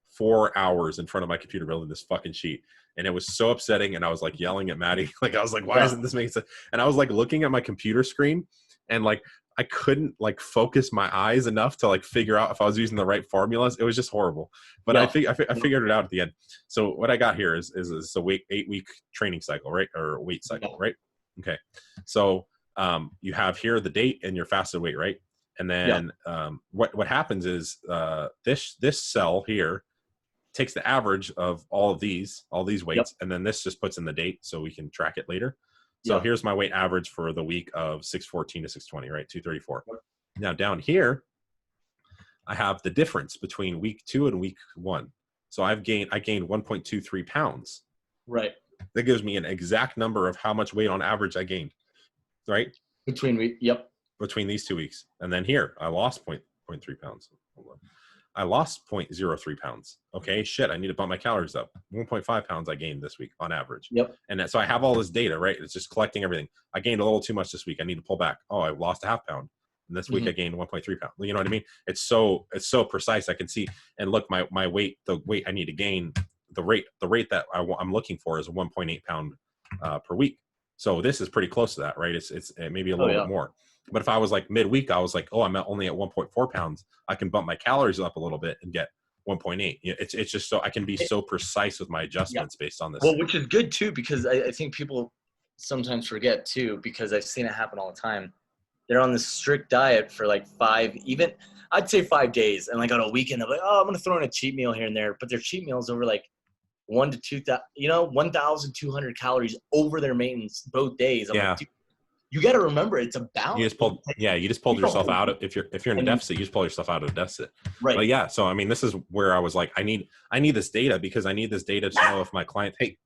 4 hours in front of my computer building this fucking sheet, and it was so upsetting. And I was like yelling at Maddie, like I was like, "Why isn't this making sense?" And I was like looking at my computer screen, and like I couldn't like focus my eyes enough to like figure out if I was using the right formulas. It was just horrible. But I figured it out at the end. So what I got here is a 8-week training cycle, right? Or weight cycle, right? Okay. So you have here the date and your fasted weight, right? And then what happens is this cell here takes the average of all these weights, and then this just puts in the date so we can track it later. So here's my weight average for the week of 614 to 620, right? 234. Now down here, I have the difference between week 2 and week 1. So I gained 1.23 pounds. Right. That gives me an exact number of how much weight on average I gained, right? Between these 2 weeks. And then here, I lost 0.3 pounds. Hold on. I lost 0.03 pounds. Okay, shit, I need to bump my calories up. 1.5 pounds I gained this week on average. And so I have all this data, right? It's just collecting everything. I gained a little too much this week. I need to pull back. Oh, I lost a half pound. And this week I gained 1.3 pounds. You know what I mean? It's so precise. I can see, and look, my weight, the weight I need to gain, the rate that I'm looking for is 1.8 pound per week. So this is pretty close to that, right? It's maybe a little bit more. But if I was like midweek, I was like, oh, I'm only at 1.4 pounds. I can bump my calories up a little bit and get 1.8. It's just so I can be so precise with my adjustments based on this. Well, which is good too, because I think people sometimes forget too, because I've seen it happen all the time. They're on this strict diet for like 5 days. And like on a weekend, they're like, oh, I'm going to throw in a cheat meal here and there. But their cheat meals over like 1,200 calories over their maintenance both days. I'm like, dude, you got to remember it's a balance. You just pulled yourself out of, if you're in a deficit, you just pull yourself out of a deficit. Right. But yeah, so I mean, this is where I was like, I need this data, because I need this data to know if my client, I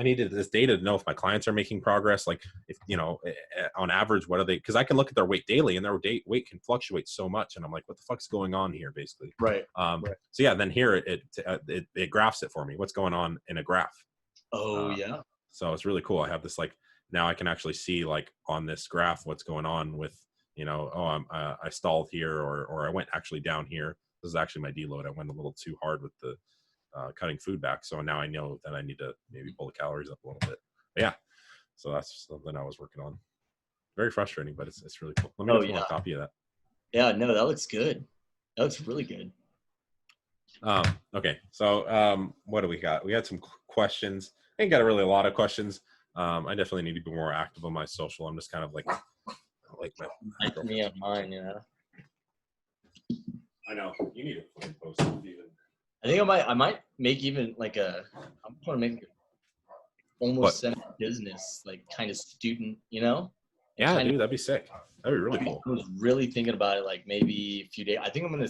needed this data to know if my clients are making progress. Like, if, on average, what are they, because I can look at their weight daily, and their weight can fluctuate so much. And I'm like, what the fuck's going on here, basically? Right. So yeah, then here it graphs it for me. What's going on in a graph. Oh, yeah. So it's really cool. I have this, like, now I can actually see, like, on this graph what's going on with, I stalled here, or I went actually down here. This is actually my deload. I went a little too hard with the cutting food back. So now I know that I need to maybe pull the calories up a little bit. But yeah. So that's something I was working on. Very frustrating, but it's really cool. Let me know if you want a copy of that. Yeah, no, that looks good. That looks really good. Okay. So what do we got? We had some questions. I ain't got really a lot of questions. I definitely need to be more active on my social. I'm just kind of like my me on mine, I know. You need to post it even. I think I might make even like I'm going to make almost semi-business, like kind of student, Yeah, dude, that'd be sick. That'd be really cool. I was really thinking about it, like maybe a few days. I think I'm gonna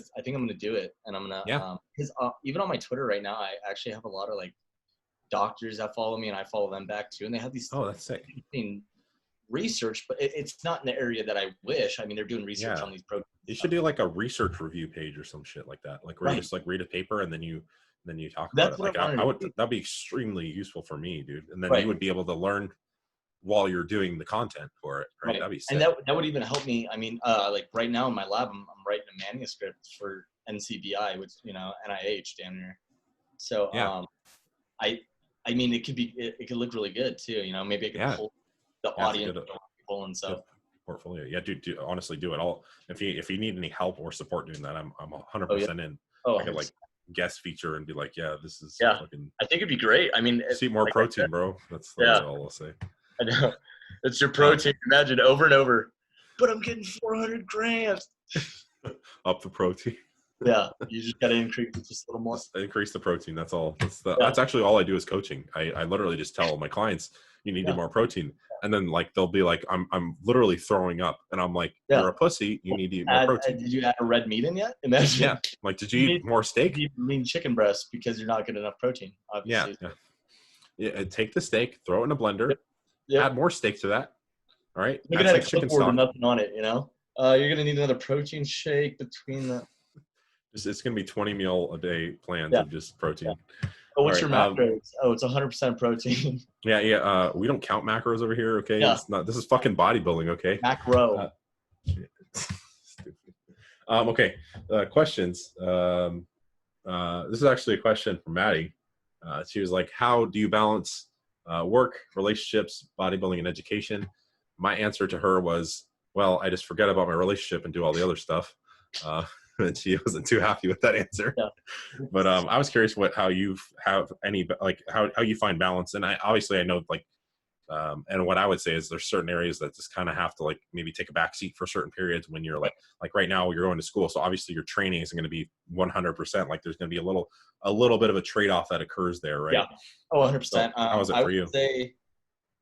do it, and I'm gonna because even on my Twitter right now, I actually have a lot of like doctors that follow me, and I follow them back too, and they have these that's sick research, but it's not in the area that I wish. I mean, they're doing research on these programs. You should do like a research review page or some shit like that, like where you just like read a paper and then you talk about it. Like that'd be extremely useful for me, dude. And then you would be able to learn while you're doing the content for it, right? That'd be sick. And that would even help me. I mean, like right now in my lab, I'm writing a manuscript for NCBI, which NIH damn near. So I mean, it could look really good too. Maybe I could pull the audience people and stuff. Portfolio, yeah, dude. Honestly, do it all. If you need any help or support doing that, I'm 100% in. I could like guest feature and be like, this is fucking. I think it'd be great. I mean, see more protein, bro. That's all I'll say. I know. It's your protein. Imagine over and over. But I'm getting 400 grams. Up the protein. Yeah, you just got to increase just a little more. Just increase the protein. That's all. That's actually all I do is coaching. I literally just tell my clients, you need to get more protein. And then like they'll be like, I'm literally throwing up, and I'm like, you're a pussy. You need to eat more protein. Did you add a red meat in yet? Imagine. Yeah. Like, did you eat more steak? You mean chicken breast because you're not getting enough protein. Obviously. Yeah. Take the steak, throw it in a blender, Yep. add more steak to that. All right. You're gonna have a clipboard with nothing on it. You know. You're gonna need another protein shake between the. It's gonna be 20 meal a day plans of just protein. Yeah. Oh, what's your macros? It's 100% protein. Yeah. We don't count macros over here. Okay. Yeah. It's not. This is fucking bodybuilding. Okay. Macro. Okay. Questions. This is actually a question from Maddie. She was like, how do you balance work, relationships, bodybuilding, and education? My answer to her was, well, I just forget about my relationship and do all the other stuff. And she wasn't too happy with that answer. Yeah. But I was curious how you have any, like how you find balance. And I know like, and what I would say is there's certain areas that just kind of have to like maybe take a back seat for certain periods when you're like right now you're going to school. So obviously your training isn't going to be 100%. Like there's going to be a little bit of a trade-off that occurs there, right? Yeah. Oh, 100%. So how was it for you?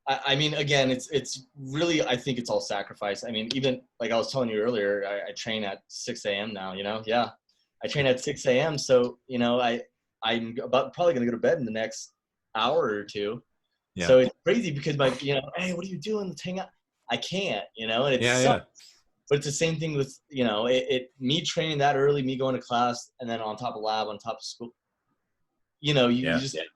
I mean, again, it's really, I think it's all sacrifice. I mean, even like I was telling you earlier, I train at 6 a.m. now, you know? Yeah. I train at 6 a.m. So, you know, I'm probably going to go to bed in the next hour or two. Yeah. So it's crazy because hey, what are you doing? Let's hang out. I can't, you know, and it's but it's the same thing with, you know, me training that early, me going to class, and then on top of lab, on top of school. You know,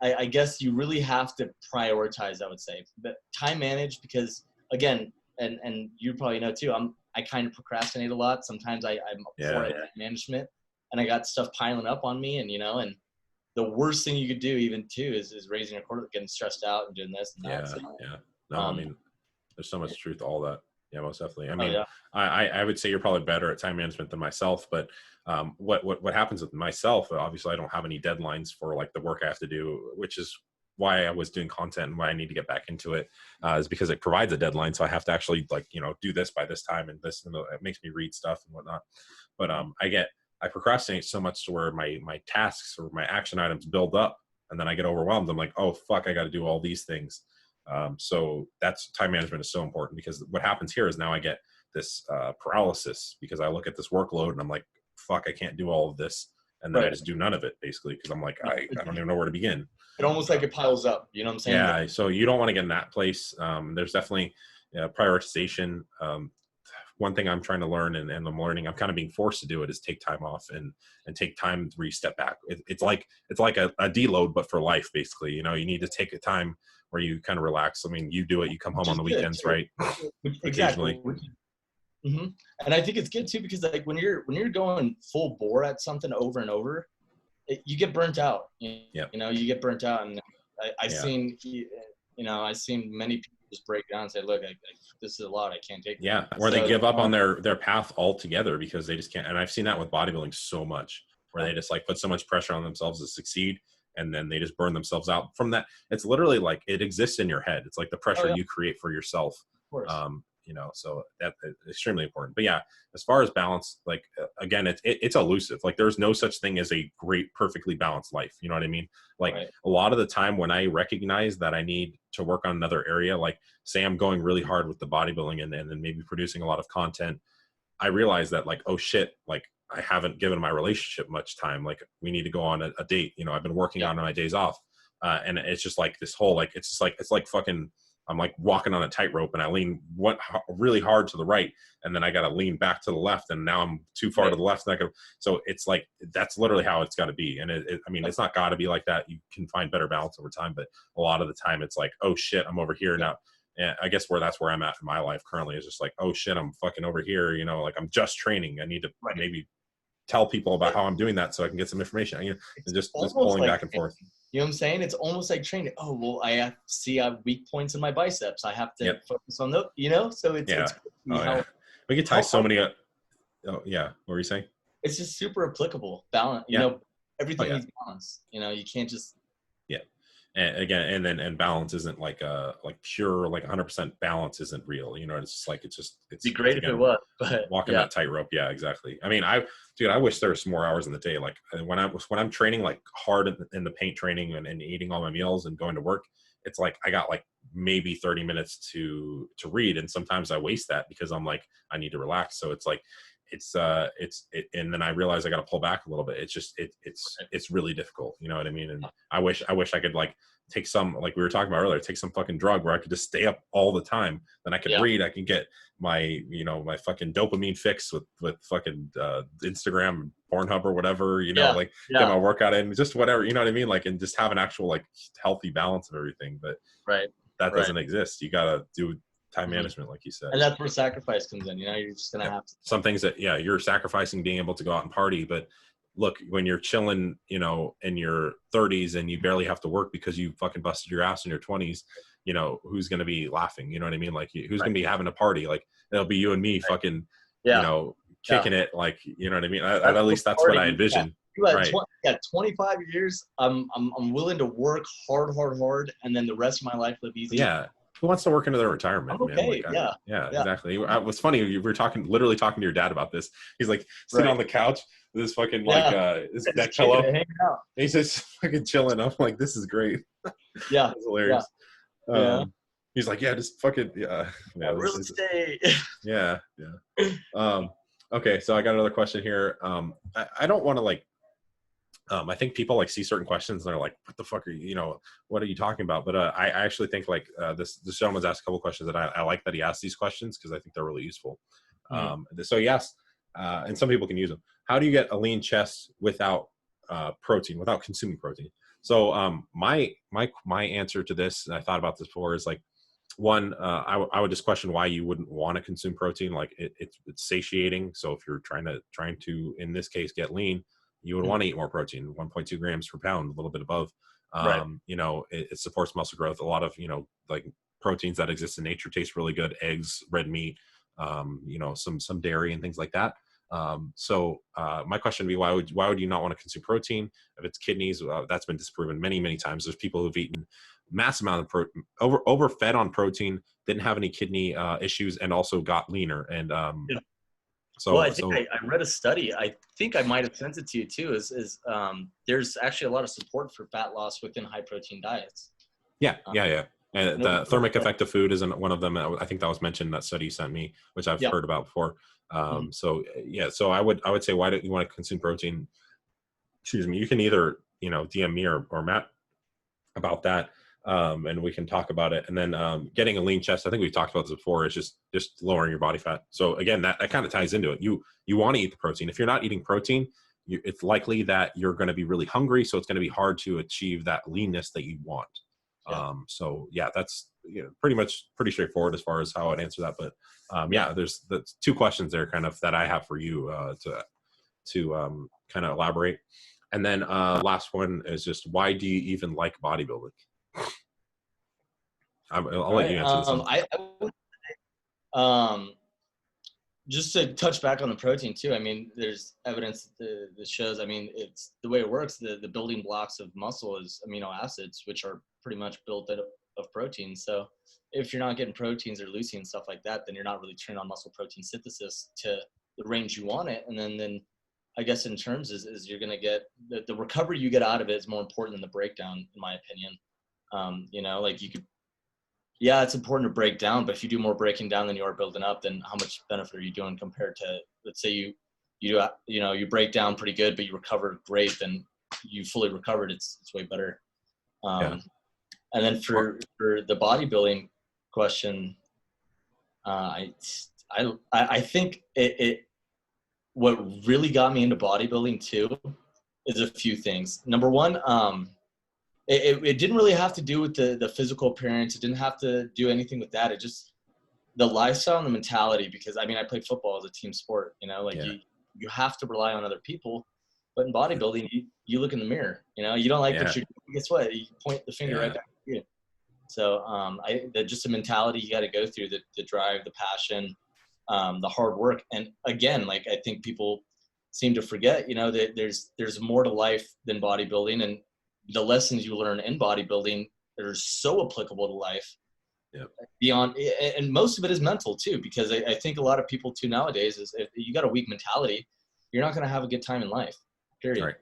I guess you really have to prioritize, I would say, but time manage because again, and you probably know too, I kind of procrastinate a lot. Sometimes I'm poor at management and I got stuff piling up on me and, you know, and the worst thing you could do even too is raising your cortisol, getting stressed out and doing this and that. No, I mean, there's so much truth to all that. Yeah, most definitely. I mean, I would say you're probably better at time management than myself, but what happens with myself, obviously I don't have any deadlines for like the work I have to do, which is why I was doing content and why I need to get back into it, is because it provides a deadline. So I have to actually like, you know, do this by this time and this, and it makes me read stuff and whatnot. But I procrastinate so much to where my tasks or my action items build up and then I get overwhelmed. I'm like, oh fuck, I got to do all these things. So that's time management is so important because what happens here is now I get this paralysis because I look at this workload and I'm like, fuck, I can't do all of this. And then I just do none of it basically. Cause I'm like, I don't even know where to begin. It almost like it piles up, you know what I'm saying? Yeah. So you don't want to get in that place. There's definitely prioritization. One thing I'm trying to learn and I'm learning, I'm kind of being forced to do it is take time off and take time where you step back. It's like a deload, but for life, basically, you know, you need to take a time where you kind of relax. I mean, you do it, you come home on the weekends, right? Occasionally. Mm-hmm. And I think it's good too, because like when you're going full bore at something over and over, you get burnt out, you know, you get burnt out. And I've seen many people just break down and say, look, this is a lot. I can't take it. Or they give up on their path altogether because they just can't. And I've seen that with bodybuilding so much where they just like put so much pressure on themselves to succeed. And then they just burn themselves out from that. It's literally like it exists in your head. It's like the pressure you create for yourself. Of course. You know, so that's extremely important. But yeah, as far as balance, like again, it's elusive. Like there's no such thing as a great, perfectly balanced life. You know what I mean? Like a lot of the time when I recognize that I need to work on another area, like say I'm going really hard with the bodybuilding and then maybe producing a lot of content, I realize that like, oh shit, like I haven't given my relationship much time. Like we need to go on a date. You know, I've been working on my days off. And it's just like this whole, like, it's like fucking, I'm like walking on a tightrope and I lean really hard to the right. And then I got to lean back to the left. And now I'm too far to the left. And so it's like, that's literally how it's got to be. And I mean, it's not got to be like that. You can find better balance over time, but a lot of the time it's like, oh shit, I'm over here now. And I guess that's where I'm at in my life currently is just like, oh shit, I'm fucking over here. You know, like I'm just training. I need to maybe tell people about how I'm doing that so I can get some information. You know, just pulling back and forth. You know what I'm saying? It's almost like training. Oh, well, I have weak points in my biceps. I have to focus on those, you know? So it's we could tie so many. What were you saying? It's just super applicable. Balance, you know, everything needs balance. You know, you can't just. Yeah. And again, and balance isn't like pure, like 100% balance isn't real. You know, it's just like, Be it's great if it again, was, but walking yeah, that tightrope. Yeah, exactly. I mean, dude, I wish there was some more hours in the day. Like when I'm training like hard in the paint training and eating all my meals and going to work, it's like I got like maybe 30 minutes to read, and sometimes I waste that because I'm like, I need to relax. So it's like and then I realize I got to pull back a little bit. It's just it's really difficult. You know what I mean? And I wish I could like take some, like we were talking about earlier, take some fucking drug where I could just stay up all the time. Then I could yeah, read. I can get my my fucking dopamine fix with fucking Instagram, Pornhub or whatever. yeah, Like get yeah, my workout in, just whatever. You know what I mean? Like, and just have an actual like healthy balance of everything. But right, that right. doesn't exist. You gotta do time Hmm. management, like you said. And that's where sacrifice comes in. You're just gonna Yeah. have to. Some things that, yeah, you're sacrificing being able to go out and party, but look, when you're chilling, in your 30s and you barely have to work because you fucking busted your ass in your 20s, who's going to be laughing? You know what I mean? Like, who's Right, going to be having a party? Like, it'll be you and me right. fucking, Yeah, yeah. kicking it. Like, you know what I mean? That's At the least that's what I party. Yeah. envision. You got Right. 25 years. I'm willing to work hard, and then the rest of my life live easy. Yeah. Who wants to work into their I'm retirement, man? okay. Like, Yeah, yeah, yeah. exactly. It was funny. We were literally talking to your dad about this. He's like sitting Right. on the couch with his fucking like, Yeah. his Just neck kicking it, pillow. hanging out. He's just fucking chilling. I'm like, this is great. Yeah, It's yeah, hilarious. yeah. He's like, yeah, just fucking, yeah, yeah, Real estate. yeah, yeah. Okay, so I got another question here. I don't want to like, I think people like see certain questions and they're like, what the fuck are you, what are you talking about? But I actually think like this gentleman's asked a couple questions that I like that he asked these questions because I think they're really useful. Mhm. So he asked, and some people can use them. How do you get a lean chest without protein, without consuming protein? So my answer to this, and I thought about this before, is like, one, I would just question why you wouldn't want to consume protein. Like it's satiating. So if you're trying to in this case get lean, you would want to eat more protein, 1.2 grams per pound, a little bit above. Right. It supports muscle growth. A lot of like proteins that exist in nature taste really good. Eggs, red meat, some dairy and things like that. So my question would be, why would you not want to consume protein? If it's kidneys, that's been disproven many times. There's people who've eaten mass amount of protein, overfed on protein, didn't have any kidney issues, and also got leaner. And Yeah. Well, I so think so I read a study. I think I might have sent it to you too. There's actually a lot of support for fat loss within high protein diets. yeah, Um, yeah, yeah. And and it the looks thermic like, effect of food isn't one of them. I think that was mentioned in that study you sent me, which I've yeah. heard about before. Mhm. So yeah, so I would say, why don't you want to consume protein? Excuse me. You can either DM me or Matt about that, and we can talk about it. And then getting a lean chest, I think we've talked about this before, is just lowering your body fat. So again, that kind of ties into it. You want to eat the protein. If you're not eating protein, it's likely that you're going to be really hungry, so it's going to be hard to achieve that leanness that you want. Yeah. So yeah, that's pretty straightforward as far as how I'd answer that. But Yeah. yeah, there's the two questions there kind of that I have for you to kind of elaborate. And then last one is just, why do you even like bodybuilding? I'll All let right. you answer this one. Um, just to touch back on the protein too. I mean, there's evidence that shows. I mean, it's the way it works. The building blocks of muscle is amino acids, which are pretty much built out of protein. So if you're not getting proteins or leucine and stuff like that, then you're not really turning on muscle protein synthesis to the range you want it. And then I guess in terms is you're going to get the recovery you get out of it is more important than the breakdown, in my opinion. Like you could, yeah, it's important to break down, but if you do more breaking down than you are building up, then how much benefit are you doing compared to, let's say you break down pretty good, but you recover great, then you fully recovered. It's way better. Yeah. And then Well, for the bodybuilding question, I think what really got me into bodybuilding too is a few things. Number one, it didn't really have to do with the physical appearance. It didn't have to do anything with that. It just the lifestyle and the mentality. Because I mean, I played football as a team sport. Like yeah. you have to rely on other people. But in bodybuilding, you look in the mirror. You don't like what Yeah. you're doing. Guess what? You point the finger right Yeah. back at you. So just a mentality you got to go through, the drive, the passion, the hard work. And again, like I think people seem to forget, that there's more to life than bodybuilding. And the lessons you learn in bodybuilding are so applicable to life. Yep. Beyond, and most of it is mental too, because I think a lot of people too nowadays is if you got a weak mentality, you're not going to have a good time in life, period. Right.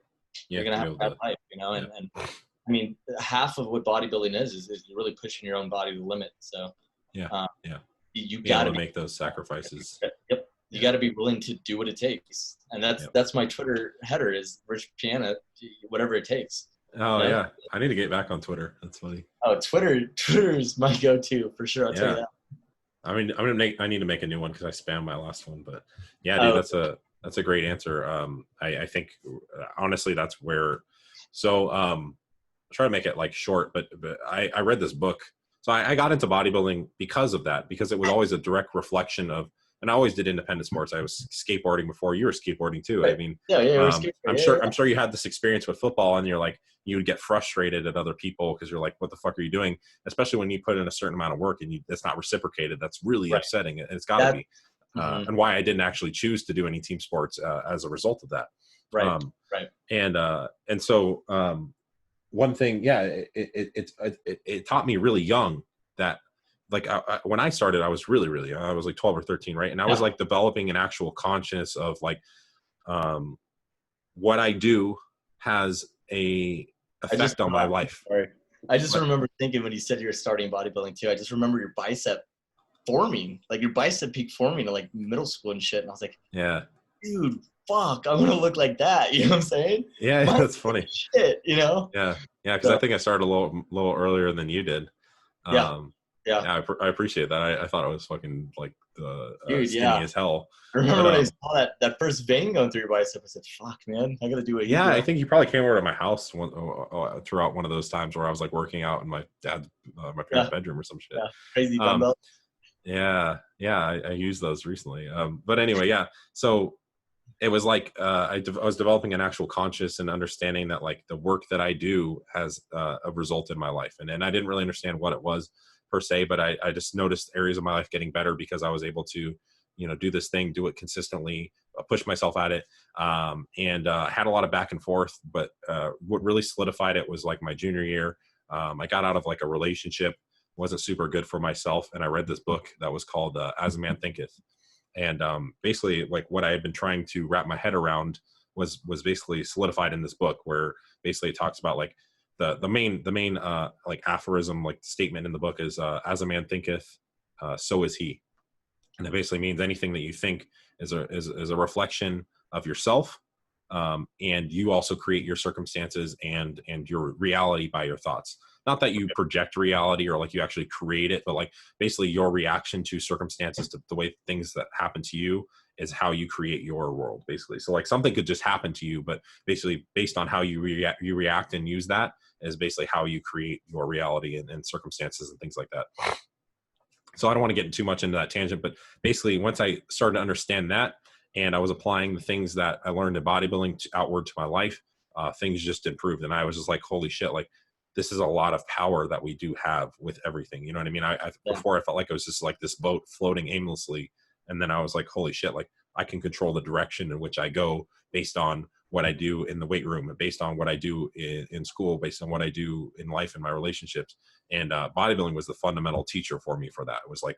You're going to have a bad life, you know, and I mean, half of what bodybuilding is really pushing your own body to the limit. So you got to make those sacrifices. Yep. You got to be willing to do what it takes. And that's my Twitter header is Rich Piana, whatever it takes. Oh, you know? Yeah. I need to get back on Twitter. That's funny. Oh, Twitter is my go-to for sure. I'll tell you that. I mean, I need to make a new one because I spammed my last one, but yeah, dude, that's a great answer. I think honestly, that's where, so, try to make it like short, but I read this book. So I got into bodybuilding because of that, because it was always a direct reflection of, and I always did independent sports. I was skateboarding before you were skateboarding too. Right. I mean, I'm sure you had this experience with football and you're like, you would get frustrated at other people because you're like, what the fuck are you doing? Especially when you put in a certain amount of work and that's not reciprocated. That's really upsetting. And it's gotta be, and why I didn't actually choose to do any team sports as a result of that. Right. And so, one thing, it taught me really young that, like, when I started, I was really, really young. I was like 12 or 13, right? And I was like developing an actual consciousness of like, what I do has a effect on my life. Sorry. I just remember thinking when you said you were starting bodybuilding too, I just remember your bicep forming, like your bicep peak forming in like middle school and shit. And I was like, dude, fuck, I'm gonna look like that. You know what I'm saying? Yeah, that's funny. Shit, you know? Yeah, because I think I started a little earlier than you did. I appreciate that. I thought it was fucking like skinny as hell. I remember when I saw that first vein going through your bicep, I said, fuck, man, I gotta do it. Yeah, I think you probably came over to my house throughout one of those times where I was like working out in my dad's, my parents' bedroom or some shit. Yeah, crazy dumbbell. I used those recently. But anyway, so it was like I was developing an actual conscious and understanding that like the work that I do has a result in my life. And I didn't really understand what it was per se, but I just noticed areas of my life getting better because I was able to, do this thing, do it consistently, push myself at it. And had a lot of back and forth, but what really solidified it was like my junior year. I got out of like a relationship, wasn't super good for myself. And I read this book that was called As a Man Thinketh. And basically like what I had been trying to wrap my head around was basically solidified in this book, where basically it talks about like the main like aphorism, like statement in the book is as a man thinketh, so is he. And it basically means anything that you think is a reflection of yourself. And you also create your circumstances and your reality by your thoughts. Not that you project reality or like you actually create it, but like basically your reaction to circumstances, to the way things that happen to you, is how you create your world, basically. So like something could just happen to you, but basically based on how you react and use that is basically how you create your reality and circumstances and things like that. So I don't want to get too much into that tangent, but basically once I started to understand that, and I was applying the things that I learned in bodybuilding outward to my life, things just improved. And I was just like, holy shit, like this is a lot of power that we do have with everything. You know what I mean? Before I felt like I was just like this boat floating aimlessly. And then I was like, holy shit, like I can control the direction in which I go based on what I do in the weight room, based on what I do in school, based on what I do in life and my relationships. And bodybuilding was the fundamental teacher for me for that. It was like,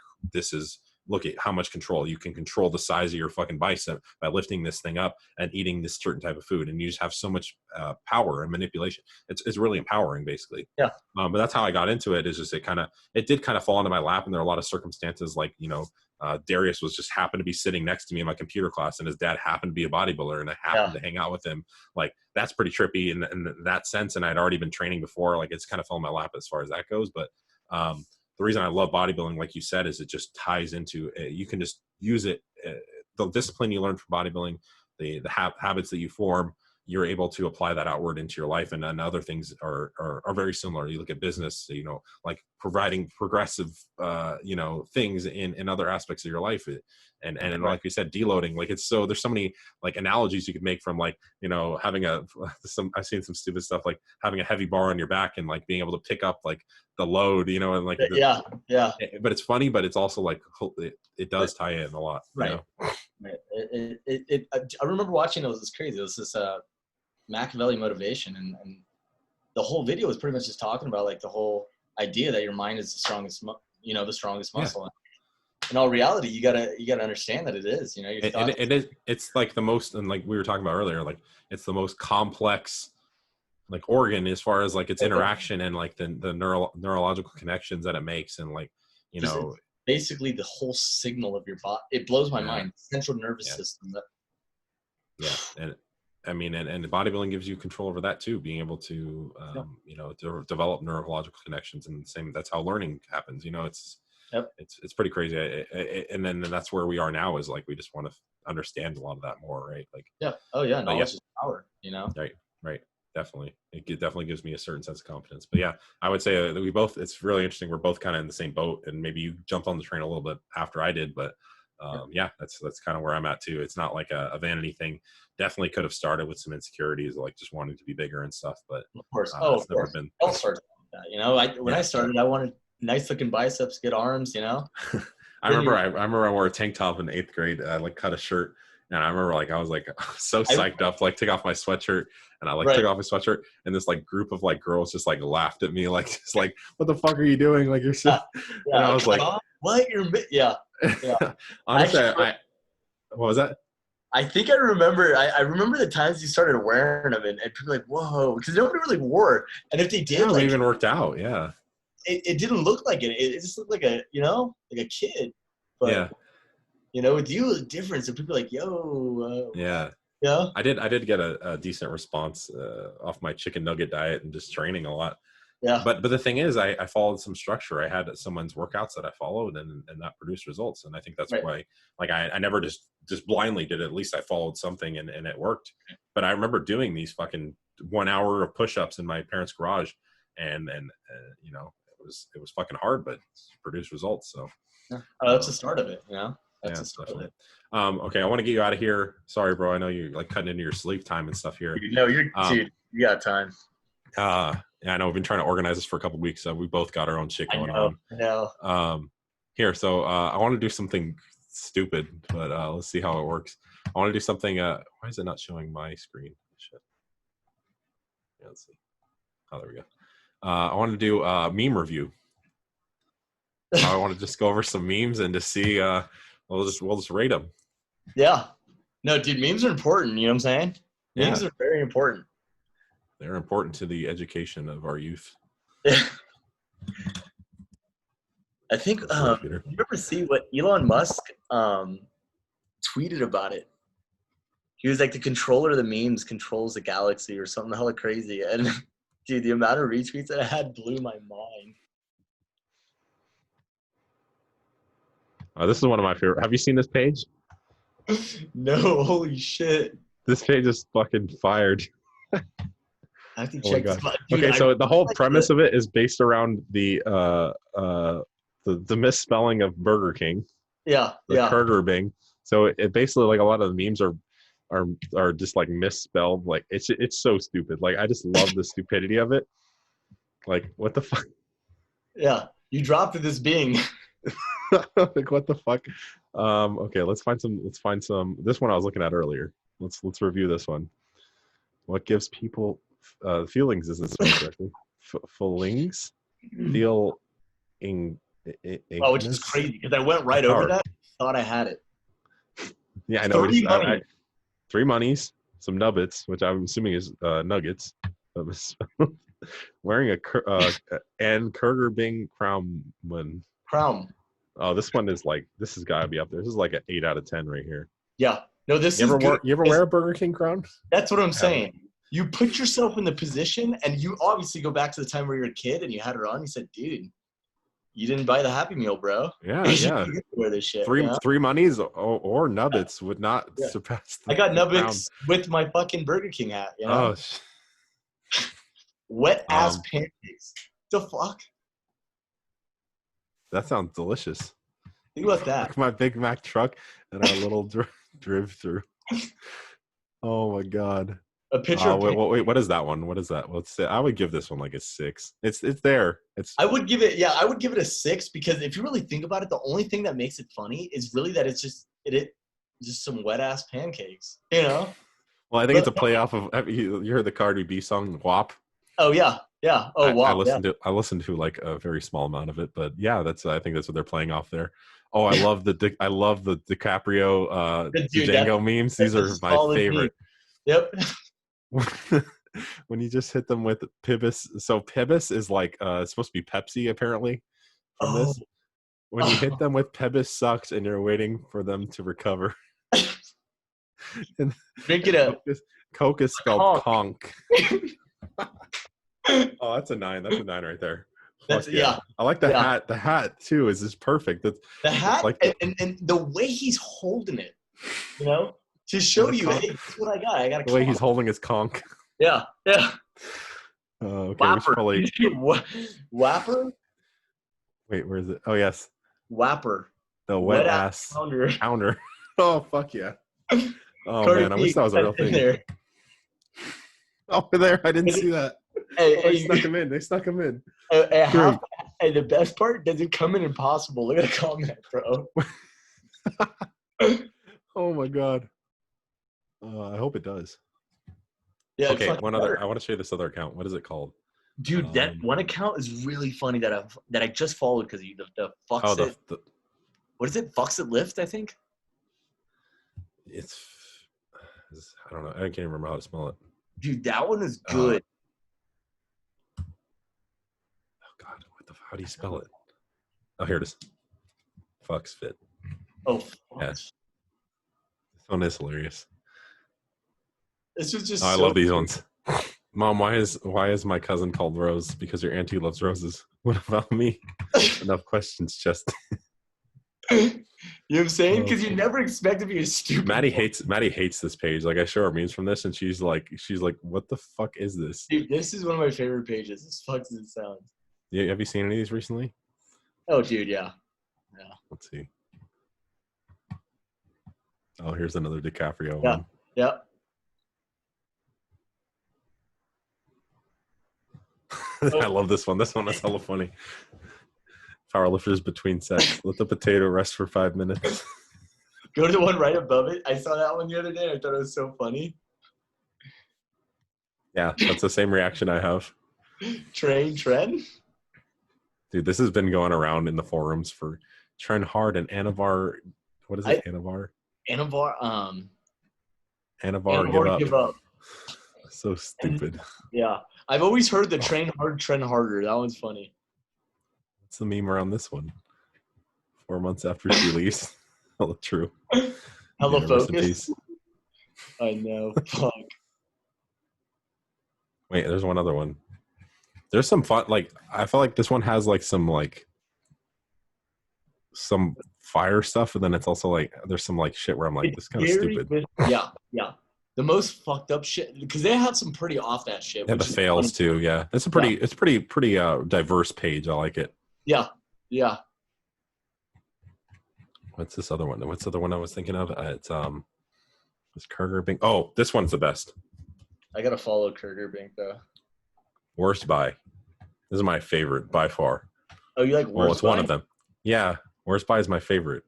look at how much control you can control the size of your fucking bicep by lifting this thing up and eating this certain type of food. And you just have so much power and manipulation. It's really empowering, basically. Yeah. But that's how I got into it, is just it did kind of fall into my lap. And there are a lot of circumstances like, Darius was just happened to be sitting next to me in my computer class, and his dad happened to be a bodybuilder, and I happened to hang out with him. Like that's pretty trippy in that sense. And I'd already been training before. Like it's kind of fell in my lap as far as that goes. But the reason I love bodybuilding, like you said, is it just ties into you can just use it. The discipline you learn from bodybuilding, the habits that you form, you're able to apply that outward into your life. And then other things are very similar. You look at business, like providing progressive, things in other aspects of your life. And like we said, deloading, like there's so many like analogies you could make from like, having I've seen some stupid stuff like having a heavy bar on your back and like being able to pick up like the load, and like, but it's funny, but it's also like, it does tie in a lot. Right. I remember watching it. It was crazy. It was this Machiavelli motivation, and the whole video was pretty much just talking about like the whole idea that your mind is the strongest, the strongest muscle. In all reality, you gotta understand that it is. You know, your thoughts. It's like the most, and like we were talking about earlier, like it's the most complex like organ as far as like its interaction and like the neurological connections that it makes, and like basically the whole signal of your body. It blows my mind. Central nervous system. And I mean, and bodybuilding gives you control over that too, being able to to develop neurological connections, and the same, that's how learning happens. It's pretty crazy. And then that's where we are now, is like we just want to understand a lot of that more, right? Like knowledge is power. Right. Definitely, it definitely gives me a certain sense of confidence. But yeah, I would say that we both, it's really interesting, we're both kind of in the same boat, and maybe you jumped on the train a little bit after I did, but that's kind of where I'm at too. It's not like a vanity thing. Definitely could have started with some insecurities, like just wanting to be bigger and stuff, but of course, never been. All sorts of that. When I started, I wanted nice looking biceps, good arms. I remember I wore a tank top in 8th grade. I like cut a shirt, and I remember like I was like so psyched up to like take off my sweatshirt, and I like took off my sweatshirt, and this like group of like girls just like laughed at me, like just like, what the fuck are you doing? Like, you're so. And I was like, what? Honestly, what was that? I think I remember. I remember the times you started wearing them, and people were like, whoa, because nobody really wore. And if they did, it even worked out. Yeah. It didn't look like it. It just looked like a kid. But with you, it's different. So people are like, yo. I did get a decent response off my chicken nugget diet and just training a lot. Yeah. But the thing is, I followed some structure. I had someone's workouts that I followed, and that produced results. And I think that's why, like, I never just blindly did it. At least I followed something and it worked. But I remember doing these fucking 1 hour of push-ups in my parents' garage, and it was fucking hard, but produced results. So that's the start of it. That's the start of it. Okay, I want to get you out of here. Sorry, bro. I know you're like cutting into your sleep time and stuff here. No, dude, you got time. I know we've been trying to organize this for a couple of weeks, so we both got our own shit going on. I know. Here, so I want to do something stupid, but let's see how it works. I want to do something. Why is it not showing my screen? Shit. Yeah, let's see. Oh, there we go. I want to do a meme review. I want to just go over some memes and just see. We'll just rate them. Yeah. No, dude, memes are important. You know what I'm saying? Memes are very important. They're important to the education of our youth. I think you ever see what Elon Musk tweeted about it? He was like, the controller of the memes controls the galaxy or something hella crazy. And dude, the amount of retweets that I had blew my mind. This is one of my favorite. Have you seen this page? No, holy shit. This page is fucking fired. I have to check this. Dude, okay, so the whole premise of it is based around the misspelling of Burger King. Yeah. Burger Bing. So it basically, like, a lot of the memes are just like misspelled. Like it's so stupid. Like, I just love the stupidity of it. Like, what the fuck? Yeah, you dropped this Bing. Like, what the fuck? Okay, let's find some. This one I was looking at earlier. Let's review this one. What gives people feelings isn't spelled correctly. Feelings. Feel. Which is crazy because I went right over that. Thought I had it. Yeah, I know. 3 monies, some nubbits, which I'm assuming is nuggets. Wearing a Kurger Bing Crown. Oh, this one is like, this has got to be up there. This is like an 8 out of 10 right here. Yeah. No, this is good. You ever wear a Burger King crown? That's what I'm saying. You put yourself in the position, and you obviously go back to the time where you were a kid and you had it on. You said, dude, you didn't buy the Happy Meal, bro. Yeah. You wear this shit. Three monies or nubbits would not surpass. I got nubbits with my fucking Burger King hat. Oh, wet ass pancakes. The fuck? That sounds delicious. Think about that. Like my Big Mac truck and our little drive through. Oh my god. A picture. Wait, what is that one? What is that? Let's say I would give this one like a 6. It's there. I would give it a 6 because if you really think about it, the only thing that makes it funny is really that it's just some wet ass pancakes. Well, I think it's a play off of. You heard the Cardi B song WAP? Oh yeah. Yeah. Oh I wow. Yeah. listened to like a very small amount of it, but yeah, I think that's what they're playing off there. Oh, I love the DiCaprio Dude, Django memes. These that's a are my solid meme. favorite. Yep. When you just hit them with Pibis. So Pibis is like it's supposed to be Pepsi apparently from Oh. this. When you hit them with Pibis sucks and you're waiting for them to recover. and, Drink it and up. Coke is spelled Conk. conk. Oh, that's a 9. That's a 9 right there. That's Fuck yeah. I like the hat. The hat too is just perfect. The hat like and the way he's holding it, you know, to show you, hey, this is what I got. I got a the way he's holding his conch. Yeah, yeah. Okay, Whapper. we should probably... Whapper? Wait, where is it? Oh, yes. Whapper. The wet ass counter. Oh, fuck yeah. Oh, Cardi man, I wish that was a real thing. There. Over there, I didn't see that. Hey, they snuck him in. They snuck him in. Hey, the best part, does it come in impossible? Look at the comment, bro. Oh, my God. I hope it does. Yeah. Okay, one other. I want to show you this other account. What is it called? Dude, that one account is really funny that I just followed because the fucks it. What is it? Fucks it lift, I think. It's I don't know. I can't even remember how to spell it. Dude, that one is good. Oh God, how do you spell it? Oh, here it is. Fucks fit. Oh, yeah. This one is hilarious. This was just. I love these ones. Mom, why is my cousin called Rose? Because your auntie loves roses. What about me? Enough questions, just. You know what I'm saying? Because you never expect to be a stupid. Maddie hates this page. Like I show her memes from this, and she's like, what the fuck is this? Dude, this is one of my favorite pages. As fuck as it sounds. Yeah, have you seen any of these recently? Oh, dude, yeah. Let's see. Oh, here's another DiCaprio yeah. one. Yeah. I love this one. This one is hella funny. Powerlifters between sets. Let the potato rest for 5 minutes. Go to the one right above it. I saw that one the other day. I thought it was so funny. Yeah, that's the same reaction I have. Train trend? Dude, this has been going around in the forums for Trend Hard and Anavar. What is it? Anavar? Anavar, give up. So stupid. Yeah. I've always heard the train hard, trend harder. That one's funny. What's the meme around this one? 4 months after she leaves. Hella true. Hella focus. I know. Fuck. Wait, there's one other one. There's some fun, like, I feel like this one has like some fire stuff, and then it's also like there's some like shit where I'm like, this is kind of stupid. Yeah. The most fucked up shit, because they have some pretty off that shit. Yeah, the fails too. Yeah, it's a pretty diverse page. I like it. Yeah. What's this other one? What's the other one I was thinking of? It's this Kurger Bing. Oh, this one's the best. I gotta follow Kurger Bing though. Worst buy. This is my favorite by far. Oh, you like worst buy? Well, it's one of them. Yeah, worst buy is my favorite.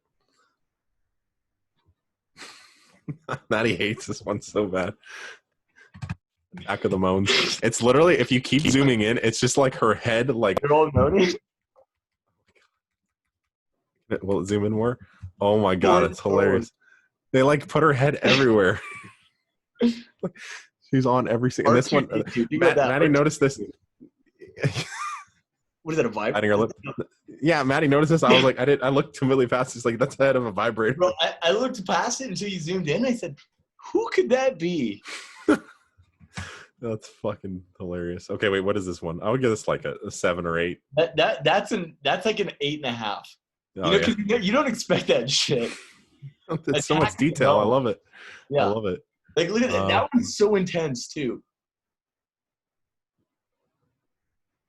Maddie hates this one so bad. Back of the moans. It's literally, if you keep zooming in, it's just like her head, like. They're all moaning. Will it zoom in more? Oh my God, it's hilarious. They like put her head everywhere. She's on every single. This one, Maddie noticed this. What is that, a vibrator? Yeah, Maddie noticed this. I was like, I looked completely past. It's like, that's the head of a vibrator. Bro, I looked past it until you zoomed in. I said, who could that be? That's fucking hilarious. Okay, wait, what is this one? I would give this like a 7 or 8. That's like an 8.5. Oh, because you don't expect that shit. It's so much detail. I love it. Yeah. I love it. Like, look at that. That one's so intense, too.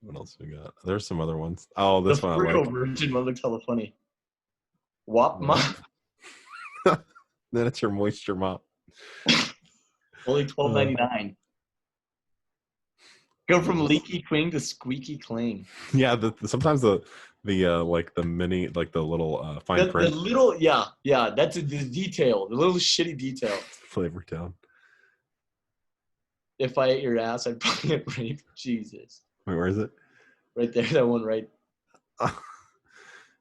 What else we got? There's some other ones. Oh, this one I like. The version one looks hella funny. Wop mop. Then it's your moisture mop. Only $12.99. Go from leaky cling to squeaky cling. Yeah, sometimes the like the mini, like the little fine print. The little, yeah. That's the detail. The little shitty detail. Flavor Town. If I ate your ass, I'd probably get raped. Jesus. Wait, where is it? Right there, that one right.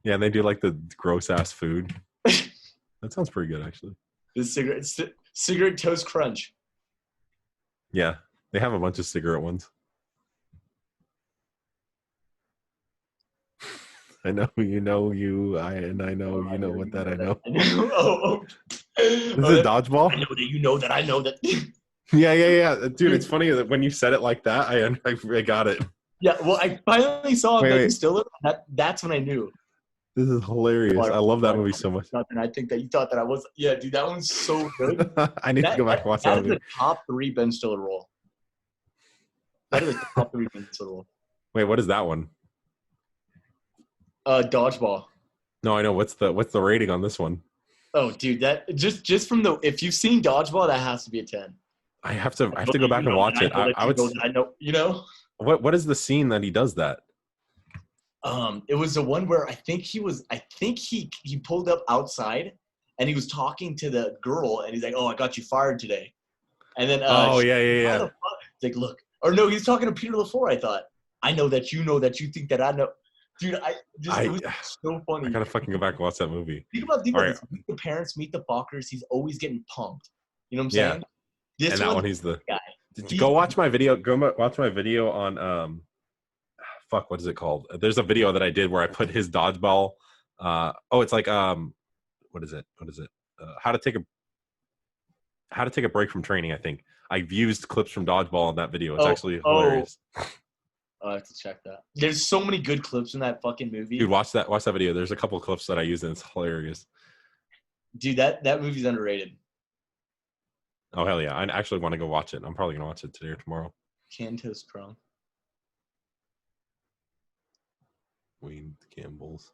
Yeah, and they do like the gross ass food. That sounds pretty good, actually. The cigarette toast crunch. Yeah, they have a bunch of cigarette ones. I know you know you. I know you know what that I know. Oh, This is a dodgeball. I know that you know that I know that. Yeah. Dude, it's funny that when you said it like that, I got it. Yeah, well, I finally saw Ben Wait. Stiller. That's when I knew. This is hilarious. I love that movie so much. And I think that you thought that I was. Yeah, dude, that one's so good. I need to go back and watch that That is movie. the top 3 Ben Stiller role. That is the top 3 Ben Stiller role. Wait, what is that one? Dodgeball. No, I know. What's the rating on this one? Oh, dude, that just from the if you've seen Dodgeball, that has to be a 10. I have to go back and watch it. I would. I know. You know. What is the scene that he does that? It was the one where I think he pulled up outside and he was talking to the girl and he's like, "Oh, I got you fired today." And then yeah. It's like, look, or no, he's talking to Peter LaFleur. I thought, I know that you think that I know, dude. It was so funny. I gotta fucking go back and watch that movie. Think about this. Meet the parents, meet the Fockers. He's always getting pumped. You know what I'm saying? And that one, he's the guy. Did you go watch my video? Go watch my video on fuck, what is it called? There's a video that I did where I put his dodgeball. It's like what is it? How to take a break from training. I think I've used clips from dodgeball in that video. It's actually hilarious. I have to check that. There's so many good clips in that fucking movie. Dude, watch that video. There's a couple of clips that I use and it's hilarious. Dude, that movie's underrated. Oh hell yeah! I actually want to go watch it. I'm probably gonna watch it today or tomorrow. Cantos Chrome. Wayne Campbell's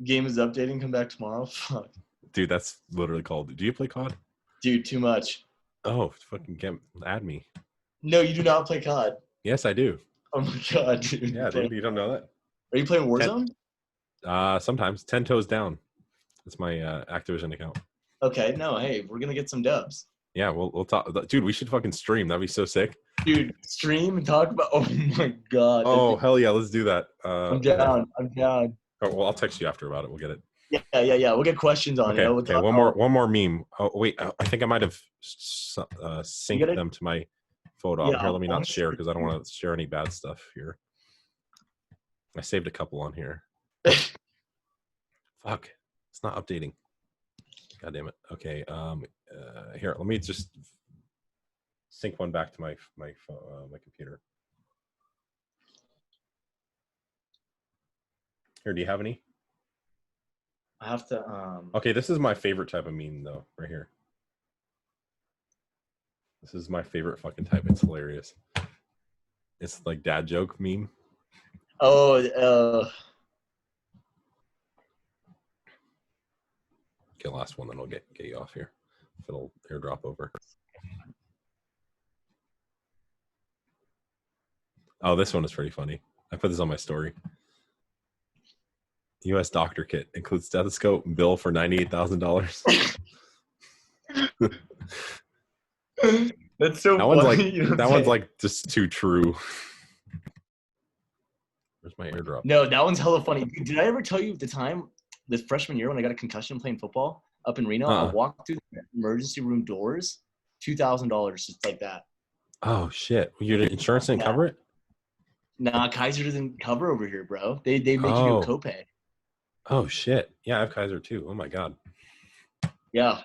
game is updating. Come back tomorrow. Fuck. Dude, that's literally called. Do you play COD? Dude, too much. Oh, fucking add me. No, you do not play COD. Yes, I do. Oh my god, dude. Yeah, dude, you don't know that. Are you playing Warzone? Sometimes 10 toes down. That's my Activision account. Okay, no, hey, we're gonna get some dubs. Yeah, we'll talk. Dude, we should fucking stream. That'd be so sick. Dude, stream and talk about. Oh my god. Oh hell yeah, let's do that. I'm down. Oh, well, I'll text you after about it. We'll get it. Yeah. We'll get questions on it. Okay. One more meme. Oh wait, I think I might have synced them to my photo. Here, let me not share because I don't want to share any bad stuff here. I saved a couple on here. Fuck, it's not updating. God damn it. Okay. Here, let me just sync one back to my computer. Here, do you have any? I have to. Okay, this is my favorite type of meme, though. Right here. This is my favorite fucking type. It's hilarious. It's like dad joke meme. Oh. Okay, last one, then I'll get you off here. If it'll airdrop over. Oh, this one is pretty funny. I put this on my story. U.S. doctor kit includes stethoscope and bill for $98,000. That's so that one's like just too true. Where's my airdrop? No, that one's hella funny. Did I ever tell you the time this freshman year when I got a concussion playing football up in Reno? I walked through the emergency room doors, $2,000 just like that. Oh shit! Your insurance didn't cover it? Nah, Kaiser doesn't cover over here, bro. They make you do a copay. Oh shit! Yeah, I have Kaiser too. Oh my god. Yeah.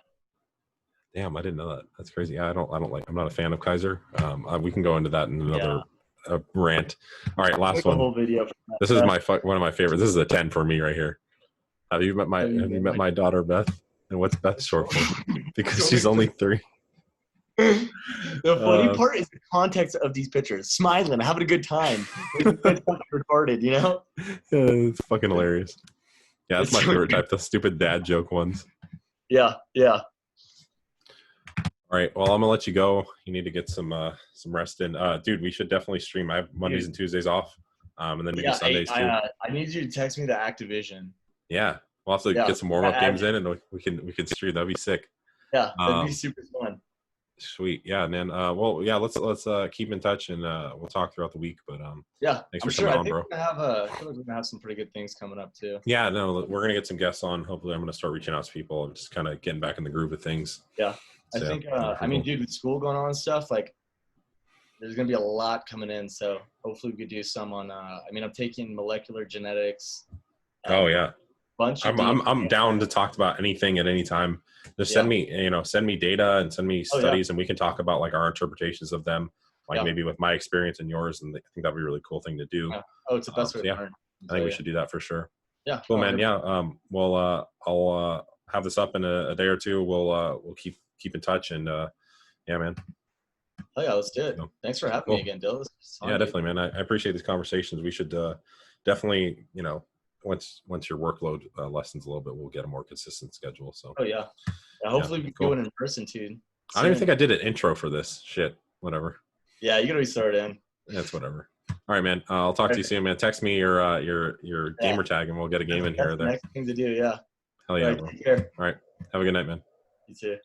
Damn, I didn't know that. That's crazy. Yeah, I'm not a fan of Kaiser. We can go into that in another rant. All right, last one. Whole video this is one of my favorites. This is a 10 for me right here. Have you met my daughter Beth? And what's Beth short for? Because she's only 3. The funny part is the context of these pictures. Smiling, having a good time. It's fucking retarded, you know? Yeah, it's fucking hilarious. Yeah, that's my favorite type, the stupid dad joke ones. Yeah. All right, well, I'm gonna let you go. You need to get some rest in. Dude, we should definitely stream. I have Mondays and Tuesdays off, and then maybe Sundays too. I need you to text me the Activision. Yeah, we'll have to get some warm up games in, and we can stream. That'd be sick. Yeah, that'd be super fun. Sweet. Yeah, man. Well, yeah, let's keep in touch, and we'll talk throughout the week. But Yeah, thanks I'm for sure. coming I on, think bro. I feel like we're gonna have some pretty good things coming up too. Yeah, no, we're gonna get some guests on. Hopefully, I'm gonna start reaching out to people and just kind of getting back in the groove of things. Yeah, I So think. yeah, I pretty mean, cool. dude, with school going on and stuff, like there's gonna be a lot coming in. So hopefully we could do some on. I mean, I'm taking molecular genetics, a Oh yeah, bunch of I'm DNA. down to talk about anything at any time. Just Yeah. send me data and send me Oh yeah. studies, and we can talk about like our interpretations of them, like Yeah. maybe with my experience and yours. And I think that'd be a really cool thing to do. Yeah. Oh, it's the best way So to yeah, learn. I think we should do that for sure. Yeah. Cool, No, man. 100%. Yeah. Well, I'll have this up in a day or two. We'll keep in touch, and yeah, man. Oh yeah, let's do it. So, Thanks for having me cool. again, Dill. This was fun, Yeah, dude. definitely, man. I appreciate these conversations. We should definitely, once your workload lessens a little bit, we'll get a more consistent schedule. So Oh yeah. Yeah, yeah, hopefully we can do cool. it in person too. I don't even Soon. think I did an intro for this shit. Whatever. Yeah, you gotta be started in. That's whatever. All right, man. I'll talk to you soon, man. Text me your Yeah, gamer tag, and we'll get a game in here that's or the there. next thing to do. Yeah. Hell All yeah, right, bro. take care. All right. Have a good night, man. You too.